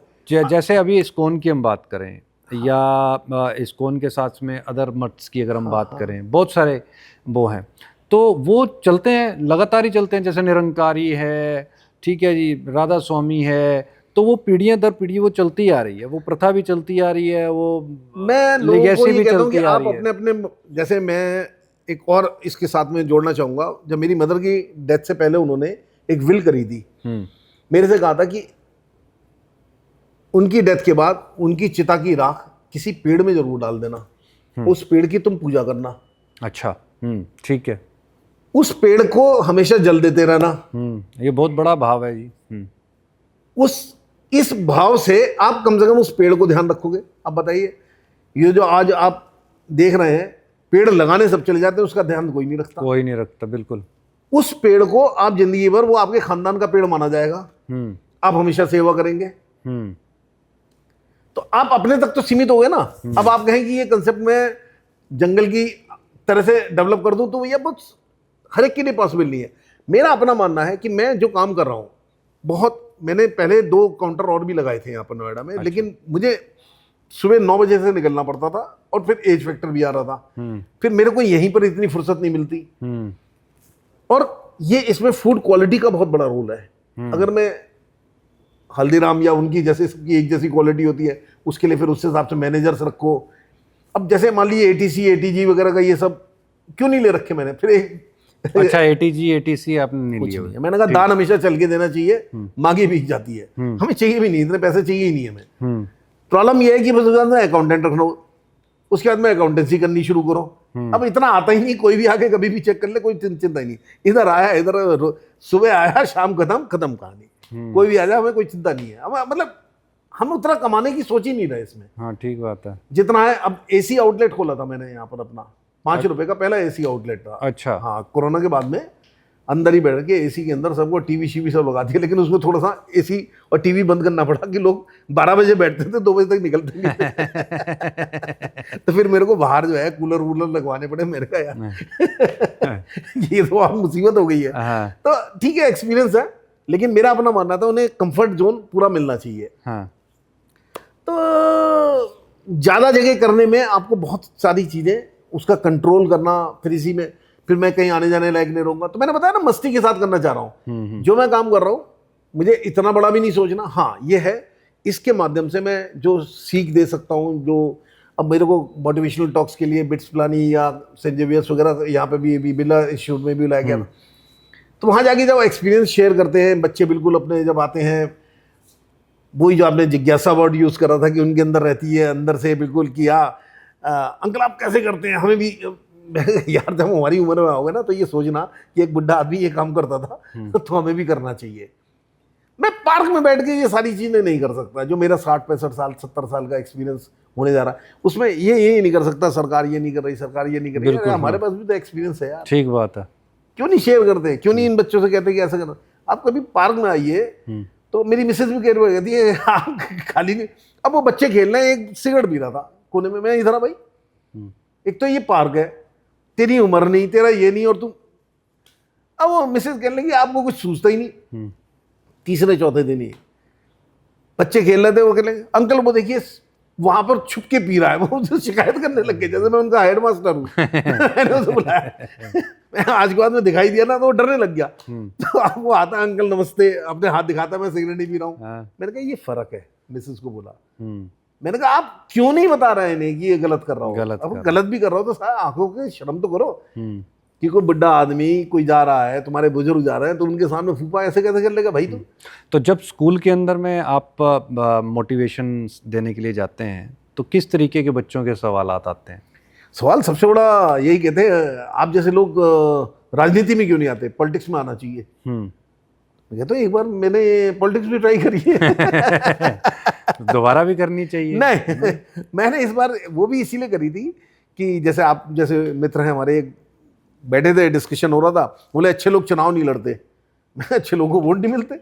[SPEAKER 2] जैसे अभी इस्कॉन की हम बात करें, या इस्कॉन के साथ में अदर मठ्स की अगर हम बात करें, बहुत सारे वो हैं, तो वो चलते हैं, लगातार ही चलते हैं। जैसे निरंकारी है, ठीक है जी, राधा स्वामी है, तो वो पीढ़ियां दर पीढ़ी वो चलती आ रही है, वो प्रथा भी चलती आ रही है, वो
[SPEAKER 1] मैं लोगों को ये कहता हूँ कि आप अपने अपने, जैसे मैं एक और इसके साथ में जोड़ना चाहूँगा। जब मेरी मदर की डेथ से पहले उन्होंने एक विल करी थी, मेरे से कहा था कि उनकी डेथ के बाद उनकी चिता की राख किसी पेड़ में जरूर डाल देना, उस पेड़ की तुम पूजा करना।
[SPEAKER 2] अच्छा, ठीक है।
[SPEAKER 1] उस पेड़ को हमेशा जल देते रहना।
[SPEAKER 2] ये बहुत बड़ा भाव है जी।
[SPEAKER 1] इस भाव से आप कम से कम उस पेड़ को ध्यान रखोगे। अब बताइए, ये जो आज आप देख रहे हैं, पेड़ लगाने सब चले जाते हैं, उसका ध्यान कोई नहीं रखता।
[SPEAKER 2] कोई नहीं रखता, बिल्कुल।
[SPEAKER 1] उस पेड़ को आप जिंदगी भर, वो आपके खानदान का पेड़ माना जाएगा, आप हमेशा सेवा करेंगे। तो आप अपने तक तो सीमित हो गए ना। अब आप कहें कि ये कंसेप्ट में जंगल की तरह से डेवलप कर दूं, तो ये बहुत हर एक के लिए पॉसिबल नहीं है। मेरा अपना मानना है कि मैं जो काम कर रहा हूं, बहुत, मैंने पहले 2 काउंटर और भी लगाए थे यहाँ पर नोएडा में। अच्छा। लेकिन मुझे सुबह 9 बजे से निकलना पड़ता था, और फिर एज फैक्टर भी आ रहा था, फिर मेरे को यहीं पर इतनी फुर्सत नहीं मिलती। और ये इसमें फूड क्वालिटी का बहुत बड़ा रोल है। अगर मैं हल्दीराम या उनकी जैसे सबकी एक जैसी क्वालिटी होती है, उसके लिए फिर उस हिसाब से मैनेजर्स रखो। अब जैसे मान लीजिए ATC ATG वगैरह का ये सब क्यों नहीं ले रखे मैंने, फिर एक
[SPEAKER 2] अच्छा ATG ATC आपने नहीं लिए?
[SPEAKER 1] मैंने कहा दान हमेशा चल के देना चाहिए, मांगी भी जाती है, हमें चाहिए भी नहीं, इतने पैसे चाहिए ही नहीं हमें। प्रॉब्लम ये है कि बस अकाउंटेंट रखना, उसके बाद में अकाउंटेंसी करनी शुरू करो। अब इतना आता ही नहीं, कोई भी आके कभी भी चेक कर ले, कोई चिंता ही नहीं। इधर आया, इधर सुबह आया, शाम खत्म कहानी। कोई भी आ जाए, हमें कोई चिंता नहीं है। मतलब हम उतना कमाने की सोच ही नहीं रहे इसमें,
[SPEAKER 2] हाँ ठीक बात है।
[SPEAKER 1] जितना है। अब एसी आउटलेट खोला था मैंने यहाँ पर अपना, 5 रुपए का पहला एसी आउटलेट था।
[SPEAKER 2] अच्छा।
[SPEAKER 1] हाँ, कोरोना के बाद में अंदर ही बैठ के एसी के अंदर सबको टीवी शीवी सब लगा दिया, लेकिन उसमें थोड़ा सा एसी और टीवी बंद करना पड़ा कि लोग 12 बजे बैठते थे, 2 बजे तक निकलते नहीं थे। तो फिर मेरे को बाहर जो है कूलर वूलर लगवाने पड़े। मेरे का यार ये तो आप मुसीबत हो गई है।
[SPEAKER 2] हाँ।
[SPEAKER 1] तो ठीक है, एक्सपीरियंस है, लेकिन मेरा अपना मानना था उन्हें कंफर्ट जोन पूरा मिलना चाहिए।
[SPEAKER 2] हाँ।
[SPEAKER 1] तो ज़्यादा जगह करने में आपको बहुत सारी चीज़ें उसका कंट्रोल करना, फिर इसी में फिर मैं कहीं आने जाने लायक नहीं रहूँगा। तो मैंने बताया ना, मस्ती के साथ करना चाह रहा हूँ। जो मैं काम कर रहा हूँ मुझे इतना बड़ा भी नहीं सोचना। हाँ, ये है, इसके माध्यम से मैं जो सीख दे सकता हूँ, जो अब मेरे को मोटिवेशनल टॉक्स के लिए बिट्स पिलानी या सेंट जेवियर्स वगैरह यहाँ पे भी बिरला इंस्टीट्यूट में भी लाया गया था। तो वहाँ जाके जब एक्सपीरियंस शेयर करते हैं बच्चे, बिल्कुल अपने जब आते हैं, वही जो आपने जिज्ञासा वर्ड यूज़ करा था कि उनके अंदर रहती है, अंदर से बिल्कुल किया, अंकल आप कैसे करते हैं, हमें भी यार जब हमारी उम्र में आओगे ना तो ये सोचना कि एक बुढ़ा आदमी ये काम करता था तो हमें भी करना चाहिए। मैं पार्क में बैठ के ये सारी चीज़ें नहीं कर सकता जो मेरा 60-65 साल 70 साल का एक्सपीरियंस होने जा रहा है, उसमें ये नहीं कर सकता। सरकार ये नहीं कर रही, सरकार ये नहीं कर रही, हमारे पास भी तो एक्सपीरियंस है यार।
[SPEAKER 2] ठीक बात है।
[SPEAKER 1] क्यों नहीं शेयर करते, क्यों नहीं इन बच्चों से कहते कि ऐसा करना। आप कभी पार्क में आइए तो मेरी मिसेज भी कहती है आप खाली नहीं। अब वो बच्चे खेल रहे हैं, एक सिगरेट पी रहा था कोने में, मैं इधर भाई, एक तो ये पार्क है, तेरी उम्र नहीं, तेरा ये नहीं, और तुम। अब वो मिसेज कहने लगी आपको कुछ सूझता ही नहीं। तीसरे चौथे दिन ही बच्चे खेल रहे थे, वो कहने लगे अंकल वो देखिए वहां पर छुप के पी रहा है। वो मुझसे शिकायत करने लग गए जैसे मैं उनका हेडमास्टर हूँ। मैंने उसे बुलाया, मैं आज के बाद में दिखाई दिया ना तो वो डरने लग गया। तो अब वो आता अंकल नमस्ते, अपने हाथ दिखाता, मैं सिगरेट नहीं पी रहा हूँ। मैंने कहा ये फर्क है। मिसेज को बोला, मैंने कहा आप क्यों नहीं बता रहे हैं कि ये गलत कर रहा हूँ। अब गलत भी कर रहा हो तो सारा आंखों के शर्म तो करो कि कोई बुढ़ा आदमी कोई जा रहा है, तुम्हारे बुजुर्ग जा रहे हैं, तो उनके सामने फूफा ऐसे कैसे कर लेगा भाई तुम।
[SPEAKER 2] तो जब स्कूल के अंदर में आप मोटिवेशन देने के लिए जाते हैं तो किस तरीके के बच्चों के सवाल आते हैं?
[SPEAKER 1] सवाल सबसे बड़ा यही कहते हैं आप जैसे लोग राजनीति में क्यों नहीं आते, पॉलिटिक्स में आना चाहिए। मैं तो एक बार मैंने पॉलिटिक्स भी ट्राई करी है।
[SPEAKER 2] दोबारा भी करनी चाहिए।
[SPEAKER 1] नहीं, मैंने इस बार वो भी इसीलिए करी थी कि जैसे आप जैसे मित्र हैं हमारे, बैठे थे, डिस्कशन हो रहा था, बोले अच्छे लोग चुनाव नहीं लड़ते। अच्छे लोगों को वोट नहीं मिलते,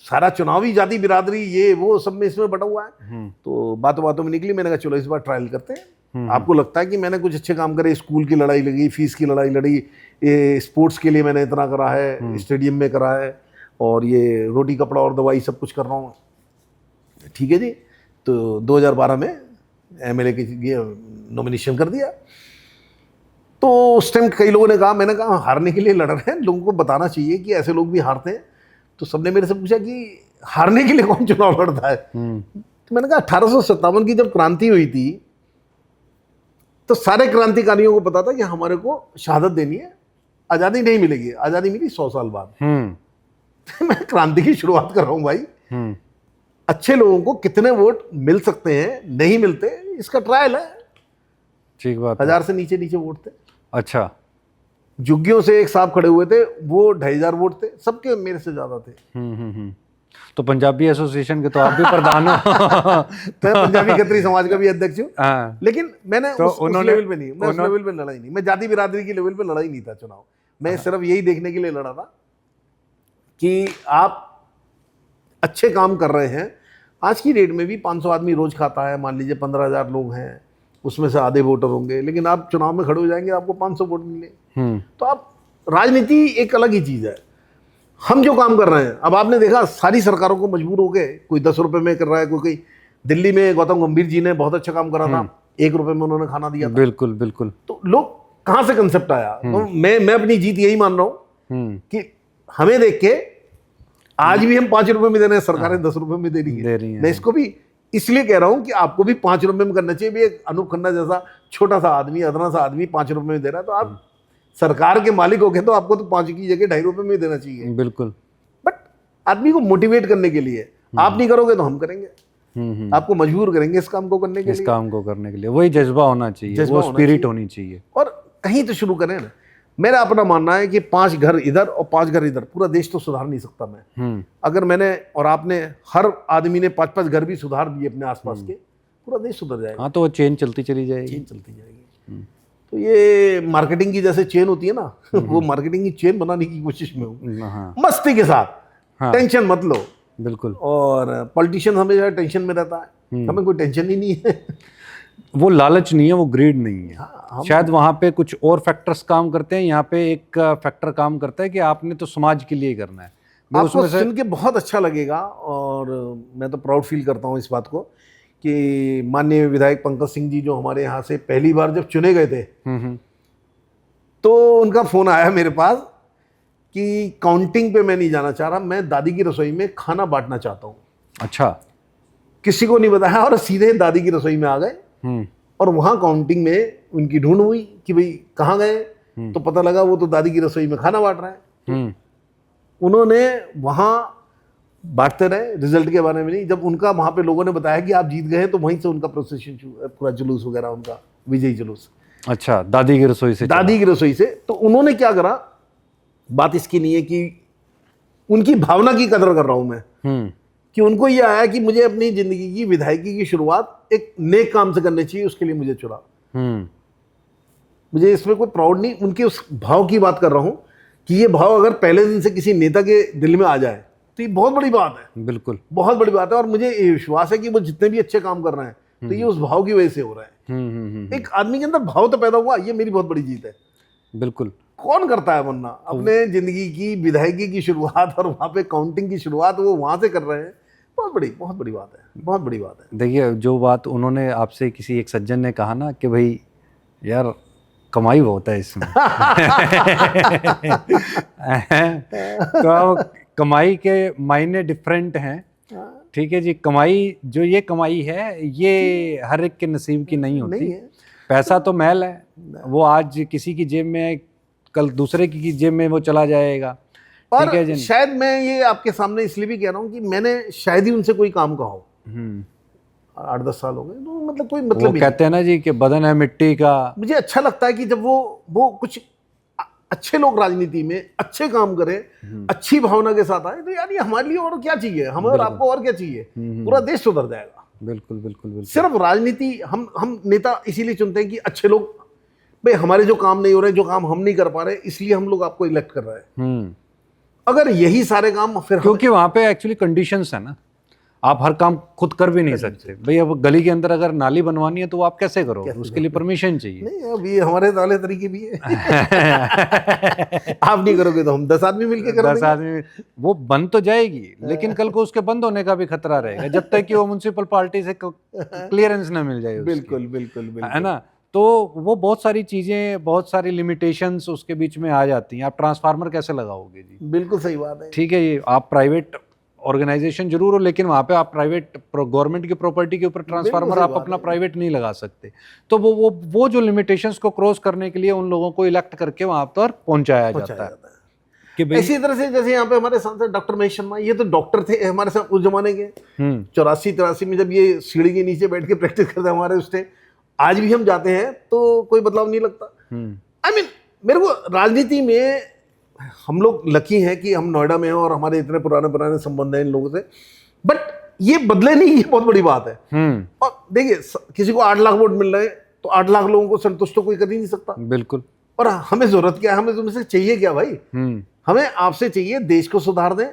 [SPEAKER 1] सारा चुनावी जाति बिरादरी ये वो सब में इसमें बटा हुआ है। तो बातों बातों में निकली, मैंने कहा चलो इस बार ट्रायल करते हैं। आपको लगता है कि मैंने कुछ अच्छे काम करे, स्कूल की लड़ाई लगी, फीस की लड़ाई लड़ी, ये स्पोर्ट्स के लिए मैंने इतना करा है, स्टेडियम में करा है, और ये रोटी कपड़ा और दवाई सब कुछ कर रहा हूँ। ठीक है जी। तो 2012 में एमएलए के लिए नॉमिनेशन कर दिया। तो उस टाइम कई लोगों ने कहा, मैंने कहा हारने के लिए लड़ रहे हैं, लोगों को बताना चाहिए कि ऐसे लोग भी हारते हैं। तो सबने मेरे से पूछा कि हारने के लिए कौन चुनाव लड़ता है। तो मैंने कहा 1857 की जब क्रांति हुई थी तो सारे क्रांतिकारियों को पता था कि हमारे को शहादत देनी है, आज़ादी नहीं मिलेगी। आज़ादी मिली 100 साल बाद। मैं क्रांति की शुरुआत कर रहा हूँ भाई। अच्छे लोगों को कितने वोट मिल सकते हैं, नहीं मिलते, इसका ट्रायल है।
[SPEAKER 2] ठीक बात।
[SPEAKER 1] 1000 से नीचे वोट थे।
[SPEAKER 2] अच्छा।
[SPEAKER 1] जुग्गियों से एक साहब खड़े हुए थे, वो 2500 वोट थे, सबके मेरे से ज्यादा थे।
[SPEAKER 2] तो पंजाबी एसोसिएशन के तो आप भी प्रधान हो।
[SPEAKER 1] मैं पंजाबी खत्री समाज का भी अध्यक्ष हूँ। लेकिन मैंने
[SPEAKER 2] तो
[SPEAKER 1] उस लेवल पे नहीं, मैं उस लेवल पे लड़ा ही नहीं, मैं जाति बिरादरी की लेवल पे लड़ा ही नहीं था चुनाव। मैं सिर्फ यही देखने के लिए लड़ा था कि आप अच्छे काम कर रहे हैं। आज की डेट में भी 500 आदमी रोज खाता है, मान लीजिए 15,000 लोग हैं, उसमें से आधे वोटर होंगे, लेकिन आप चुनाव में खड़े हो जाएंगे, आपको 500 वोट मिले। तो आप राजनीति एक अलग ही चीज़ है। हम जो काम कर रहे हैं, अब आपने देखा सारी सरकारों को मजबूर हो गए, कोई 10 रुपए में कर रहा है, कोई दिल्ली में गौतम गंभीर जी ने बहुत अच्छा काम करा था, 1 रुपए में उन्होंने खाना दिया था।
[SPEAKER 2] बिल्कुल बिल्कुल।
[SPEAKER 1] तो लोग कहाँ से कंसेप्ट आया। तो मैं अपनी जीत यही मान रहा हूँ कि हमें देख के आज भी हम 5 रुपए में दे रहे हैं, सरकारें 10 रुपए में दे रही है। मैं इसको भी इसलिए कह रहा हूं कि आपको भी 5 रुपए में करना चाहिए। भी एक अनूप खन्ना जैसा छोटा सा आदमी, अदना सा आदमी 5 रुपए में दे रहा है, तो आप सरकार के मालिक हो गए तो आपको तो 5 की जगह 2.5 रुपए में देना चाहिए।
[SPEAKER 2] बिल्कुल।
[SPEAKER 1] बट आदमी को मोटिवेट करने के लिए, आप नहीं करोगे तो हम करेंगे, आपको मजबूर करेंगे इस काम को करने के लिए।
[SPEAKER 2] इस काम को करने के लिए वही जज्बा होना चाहिए, वो स्पिरिट होनी चाहिए।
[SPEAKER 1] और कहीं तो शुरू करें ना। मेरा अपना मानना है कि 5 घर इधर और 5 घर इधर, पूरा देश तो सुधार नहीं सकता मैं। अगर मैंने और आपने, हर आदमी ने 5-5 घर भी सुधार दिए अपने आसपास के, पूरा देश सुधर जाएगा।
[SPEAKER 2] हाँ, तो वो चेन चलती चली जाएगी।
[SPEAKER 1] चेन चलती जाएगी। तो ये मार्केटिंग की जैसे चेन होती है ना, वो मार्केटिंग की चेन बनाने की कोशिश में हूँ,
[SPEAKER 2] हाँ,
[SPEAKER 1] मस्ती के साथ।
[SPEAKER 2] हाँ,
[SPEAKER 1] टेंशन मत लो।
[SPEAKER 2] बिल्कुल।
[SPEAKER 1] और पॉलिटिशियन हमेशा टेंशन में रहता है, हमें कोई टेंशन ही नहीं है।
[SPEAKER 2] वो लालच नहीं है, वो ग्रीड नहीं है।
[SPEAKER 1] हाँ,
[SPEAKER 2] शायद वहाँ पे कुछ और फैक्टर्स काम करते हैं, यहाँ पे एक फैक्टर काम करता है कि आपने तो समाज के लिए करना है।
[SPEAKER 1] आपको सुन के बहुत अच्छा लगेगा, और मैं तो प्राउड फील करता हूँ इस बात को कि माननीय विधायक पंकज सिंह जी जो हमारे यहाँ से पहली बार जब चुने गए थे, तो उनका फोन आया मेरे पास कि काउंटिंग पे मैं नहीं जाना चाह रहा, मैं दादी की रसोई में खाना बांटना चाहता हूँ।
[SPEAKER 2] अच्छा।
[SPEAKER 1] किसी को नहीं बताया, और सीधे दादी की रसोई में आ गए, और वहाँ काउंटिंग में उनकी ढूंढ हुई कि भाई कहाँ गए, तो पता लगा वो तो दादी की रसोई में खाना बांट रहे हैं। उन्होंने वहाँ बांटते रहे, रिजल्ट के बारे में नहीं। जब उनका वहाँ पे लोगों ने बताया कि आप जीत गए, तो वहीं से उनका प्रोसेशन, पूरा जुलूस वगैरह, उनका विजयी जुलूस।
[SPEAKER 2] अच्छा, दादी की रसोई से?
[SPEAKER 1] दादी की रसोई से। तो उन्होंने क्या करा, बात इसकी नहीं है कि उनकी भावना की कदर कर रहा हूं मैं, कि उनको ये आया कि मुझे अपनी जिंदगी की विधायकी की शुरुआत एक नेक काम से करनी चाहिए, उसके लिए मुझे चुना। मुझे इसमें कोई प्राउड नहीं, उनके उस भाव की बात कर रहा हूं कि ये भाव अगर पहले दिन से किसी नेता के दिल में आ जाए तो ये बहुत बड़ी बात है।
[SPEAKER 2] बिल्कुल,
[SPEAKER 1] बहुत बड़ी बात है। और मुझे ये विश्वास है कि वो जितने भी अच्छे काम कर रहे हैं, तो ये उस भाव की वजह से हो रहा है। एक आदमी के अंदर भाव तो पैदा हुआ, ये मेरी बहुत बड़ी जीत है।
[SPEAKER 2] बिल्कुल।
[SPEAKER 1] कौन करता है वरना अपने जिंदगी की विधायकी की शुरुआत और वहाँ पे काउंटिंग की शुरुआत वो वहाँ से कर रहे हैं, बहुत बड़ी बात है, बहुत बड़ी बात है।
[SPEAKER 2] देखिए, जो बात उन्होंने आपसे किसी एक सज्जन ने कहा ना कि भाई यार कमाई बहुत है इसमें तो कमाई के मायने डिफरेंट हैं। ठीक है जी, कमाई जो ये कमाई है, ये हर एक के नसीब की नहीं होती। नहीं है। पैसा तो मैल है, वो आज किसी की जेब में है, कल दूसरे की जेब में वो चला जाएगा।
[SPEAKER 1] और शायद मैं ये आपके सामने इसलिए भी कह रहा हूँ कि मैंने शायद ही उनसे कोई काम कहा हो। 8-10 साल हो गए, तो मतलब कोई मतलब, वो
[SPEAKER 2] कहते हैं ना जी कि बदन है मिट्टी का।
[SPEAKER 1] मुझे अच्छा लगता है कि जब वो कुछ अच्छे लोग राजनीति में अच्छे काम करें, अच्छी भावना के साथ आए, तो यार ये हमारे लिए और क्या चाहिए, हमें और आपको और क्या चाहिए, पूरा देश सुधर जाएगा।
[SPEAKER 2] बिल्कुल बिल्कुल बिल्कुल।
[SPEAKER 1] सिर्फ राजनीति, हम नेता इसीलिए चुनते हैं कि अच्छे लोग, भाई हमारे जो काम नहीं हो रहे, जो काम हम नहीं कर पा रहे, इसलिए हम लोग आपको इलेक्ट कर रहे हैं। अगर यही सारे काम फिर,
[SPEAKER 2] क्योंकि वहां पे एक्चुअली कंडीशंस है ना, आप हर काम खुद कर भी नहीं सकते। भाई अब गली के अंदर अगर नाली बनवानी है तो वो आप कैसे करोगे, उसके लिए परमिशन चाहिए।
[SPEAKER 1] नहीं, अब ये हमारे वाले तरीके भी है आप नहीं करोगे तो हम 10 आदमी मिलके करेंगे।
[SPEAKER 2] 10 आदमी वो बन तो जाएगी, लेकिन कल को उसके बंद होने का भी खतरा रहेगा जब तक कि वो म्युनिसिपल पार्टी से क्लियरेंस ना मिल जाए।
[SPEAKER 1] बिल्कुल बिल्कुल बिल्कुल,
[SPEAKER 2] है ना। तो वो बहुत सारी चीजें, बहुत सारी लिमिटेशंस उसके बीच में आ जाती हैं। आप ट्रांसफार्मर कैसे लगाओगे जी?
[SPEAKER 1] बिल्कुल सही बात है।
[SPEAKER 2] ठीक है, ये आप प्राइवेट ऑर्गेनाइजेशन जरूर हो, लेकिन वहाँ पे आप प्राइवेट गवर्नमेंट की प्रॉपर्टी के ऊपर ट्रांसफार्मर आप अपना प्राइवेट नहीं लगा सकते। तो वो जो लिमिटेशंस को क्रॉस करने के लिए उन लोगों को इलेक्ट करके वहाँ पर पहुँचाया जाता है कि भाई,
[SPEAKER 1] इसी तरह से जैसे यहाँ पे हमारे सांसद डॉक्टर महेश शर्मा, ये तो डॉक्टर थे हमारे साथ उस जमाने के 84-83 में, जब ये सीढ़ी के नीचे बैठ के प्रैक्टिस करते हमारे उससे, आज भी हम जाते हैं तो कोई बदलाव नहीं लगता। आई मीन मेरे को राजनीति में, हम लोग लकी हैं कि हम नोएडा में हैं और हमारे इतने पुराने संबंध हैं इन लोगों से, बट ये बदले नहीं, ये बहुत बड़ी बात है। और देखिए, किसी को 8 लाख वोट मिल रहे हैं, तो 8 लाख लोगों को संतुष्ट तो कोई कर ही नहीं सकता।
[SPEAKER 2] बिल्कुल।
[SPEAKER 1] और हमें जरूरत क्या है, हमें तुमसे चाहिए क्या भाई? हमें आपसे चाहिए देश को सुधार दें।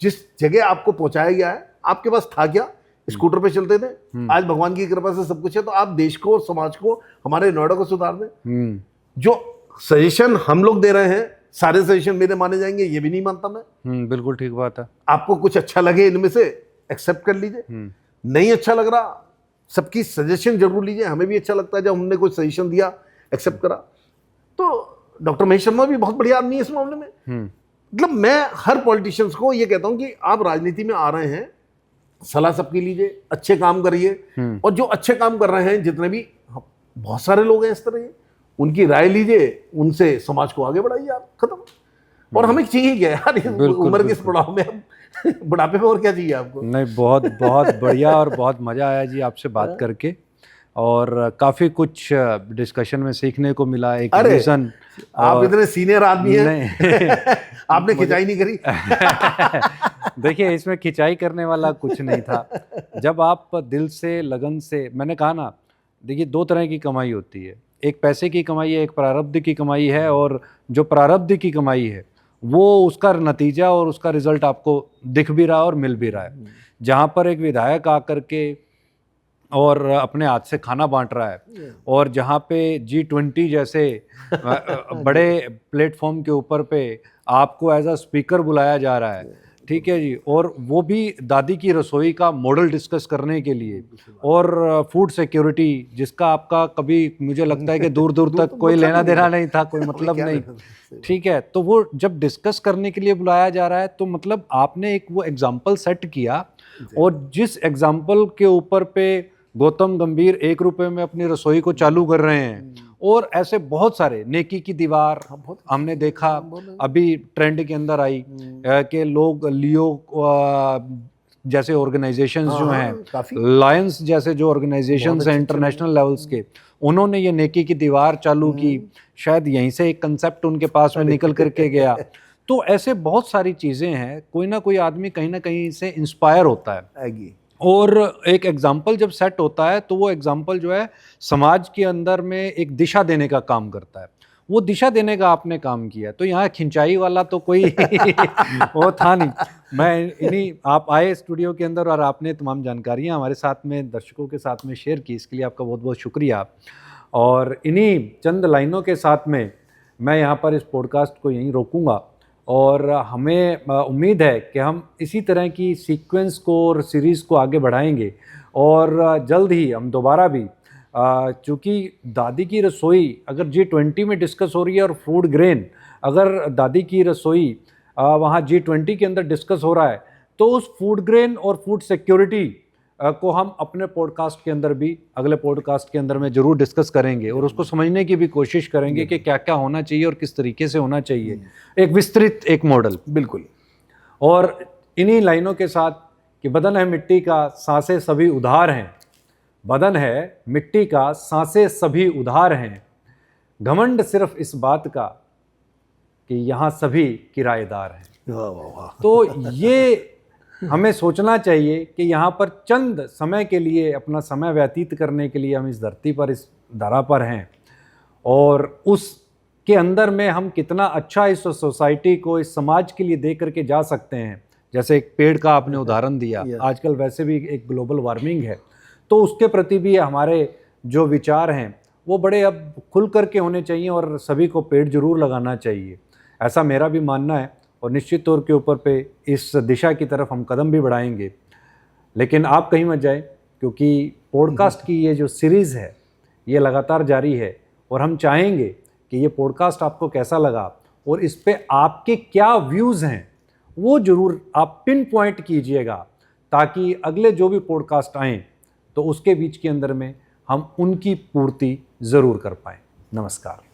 [SPEAKER 1] जिस जगह आपको पहुंचाया गया है, आपके पास था क्या? स्कूटर पे चलते थे, आज भगवान की कृपा से सब कुछ है, तो आप देश को और समाज को, हमारे नोएडा को सुधार दें। जो सजेशन हम लोग दे रहे हैं, सारे सजेशन मेरे माने जाएंगे, ये भी नहीं मानता मैं।
[SPEAKER 2] बिल्कुल ठीक बात है।
[SPEAKER 1] आपको कुछ अच्छा लगे इनमें से, एक्सेप्ट कर लीजिए। नहीं अच्छा लग रहा, सबकी सजेशन जरूर लीजिए। हमें भी अच्छा लगता है जब हमने कोई सजेशन दिया, एक्सेप्ट करा। तो डॉक्टर महेश शर्मा भी बहुत बढ़िया आदमी है इस मामले में। मतलब मैं हर पॉलिटिशियंस को ये कहता हूं कि आप राजनीति में आ रहे हैं, सलाह सबकी लीजिए, अच्छे काम करिए, और जो अच्छे काम कर रहे हैं, जितने भी, बहुत सारे लोग हैं इस तरह के, उनकी राय लीजिए, उनसे समाज को आगे बढ़ाइए, आप खत्म। और हमें चाहिए क्या यार, उम्र के इस पड़ाव में, बुढ़ापे में और क्या चाहिए आपको?
[SPEAKER 2] नहीं, बहुत बहुत बढ़िया, और बहुत मजा आया जी आपसे बात करके, और काफी कुछ डिस्कशन में सीखने को मिला। एक विजन
[SPEAKER 1] आप इतने सीनियर आदमी हैं,
[SPEAKER 2] नहीं
[SPEAKER 1] आपने खिंचाई नहीं करी?
[SPEAKER 2] देखिए, इसमें खिंचाई करने वाला कुछ नहीं था। जब आप दिल से, लगन से, मैंने कहा ना, देखिए 2 तरह की कमाई होती है, एक पैसे की कमाई है, एक प्रारब्ध की कमाई है। और जो प्रारब्ध की कमाई है वो उसका नतीजा और उसका रिजल्ट आपको दिख भी रहा है और मिल भी रहा है। जहाँ पर एक विधायक आकर के और अपने हाथ से खाना बांट रहा है, और जहाँ पे G20 जैसे बड़े प्लेटफॉर्म के ऊपर पे आपको एज अ स्पीकर बुलाया जा रहा है, ठीक है जी, और वो भी दादी की रसोई का मॉडल डिस्कस करने के लिए, और फूड सिक्योरिटी जिसका आपका कभी मुझे लगता है कि दूर दूर तक कोई लेना देना नहीं था, कोई मतलब नहीं, ठीक है। तो वो जब डिस्कस करने के लिए बुलाया जा रहा है तो मतलब आपने एक वो एग्जाम्पल सेट किया, और जिस एग्जाम्पल के ऊपर पे गौतम गंभीर 1 रुपए में अपनी रसोई को चालू कर रहे हैं, और ऐसे बहुत सारे, नेकी की दीवार हमने देखा, अभी ट्रेंड के अंदर आई कि लोग लियो जैसे ऑर्गेनाइजेशंस जो हैं, लायंस जैसे जो ऑर्गेनाइजेशंस हैं इंटरनेशनल लेवल्स के, उन्होंने ये नेकी की दीवार चालू की। शायद यहीं से एक कंसेप्ट उनके पास में निकल करके गया। तो ऐसे बहुत सारी चीज़ें हैं, कोई ना कोई आदमी कहीं ना कहीं से इंस्पायर होता है, और एक एग्जाम्पल जब सेट होता है तो वो एग्जाम्पल जो है समाज के अंदर में एक दिशा देने का काम करता है। वो दिशा देने का आपने काम किया, तो यहाँ खिंचाई वाला तो कोई वो था नहीं। मैं इन्हीं, आप आए स्टूडियो के अंदर और आपने तमाम जानकारियाँ हमारे साथ में, दर्शकों के साथ में शेयर की, इसके लिए आपका बहुत बहुत शुक्रिया। और इन्हीं चंद लाइनों के साथ में मैं यहाँ पर इस पॉडकास्ट को यहीं रोकूँगा, और हमें उम्मीद है कि हम इसी तरह की सीक्वेंस को और सीरीज़ को आगे बढ़ाएंगे, और जल्द ही हम दोबारा भी, चूँकि दादी की रसोई अगर G20 में डिस्कस हो रही है, और फूड ग्रेन अगर दादी की रसोई वहाँ G20 के अंदर डिस्कस हो रहा है, तो उस फूड ग्रेन और फूड सिक्योरिटी को हम अपने पॉडकास्ट के अंदर भी, अगले पॉडकास्ट के अंदर में ज़रूर डिस्कस करेंगे, और उसको समझने की भी कोशिश करेंगे कि क्या क्या होना चाहिए और किस तरीके से होना चाहिए, एक विस्तृत एक मॉडल।
[SPEAKER 1] बिल्कुल।
[SPEAKER 2] और इन्हीं लाइनों के साथ कि बदन है मिट्टी का, सांसें सभी उधार हैं, बदन है मिट्टी का, सांसें सभी उधार हैं, घमंड सिर्फ इस बात का कि यहाँ सभी किराएदार हैं।
[SPEAKER 1] वाह वाह वाह।
[SPEAKER 2] तो ये हमें सोचना चाहिए कि यहाँ पर चंद समय के लिए, अपना समय व्यतीत करने के लिए हम इस धरती पर, इस धरा पर हैं, और उसके अंदर में हम कितना अच्छा इस सोसाइटी को, इस समाज के लिए दे करके जा सकते हैं। जैसे एक पेड़ का आपने उदाहरण दिया, आजकल वैसे भी एक ग्लोबल वार्मिंग है, तो उसके प्रति भी हमारे जो विचार हैं वो बड़े अब खुल करके होने चाहिए, और सभी को पेड़ जरूर लगाना चाहिए, ऐसा मेरा भी मानना है। और निश्चित तौर के ऊपर पे इस दिशा की तरफ हम कदम भी बढ़ाएंगे। लेकिन आप कहीं मत जाए, क्योंकि पॉडकास्ट की ये जो सीरीज़ है ये लगातार जारी है, और हम चाहेंगे कि ये पॉडकास्ट आपको कैसा लगा, और इस पे आपके क्या व्यूज़ हैं वो ज़रूर आप पिन पॉइंट कीजिएगा, ताकि अगले जो भी पॉडकास्ट आएँ तो उसके बीच के अंदर में हम उनकी पूर्ति ज़रूर कर पाएँ। नमस्कार।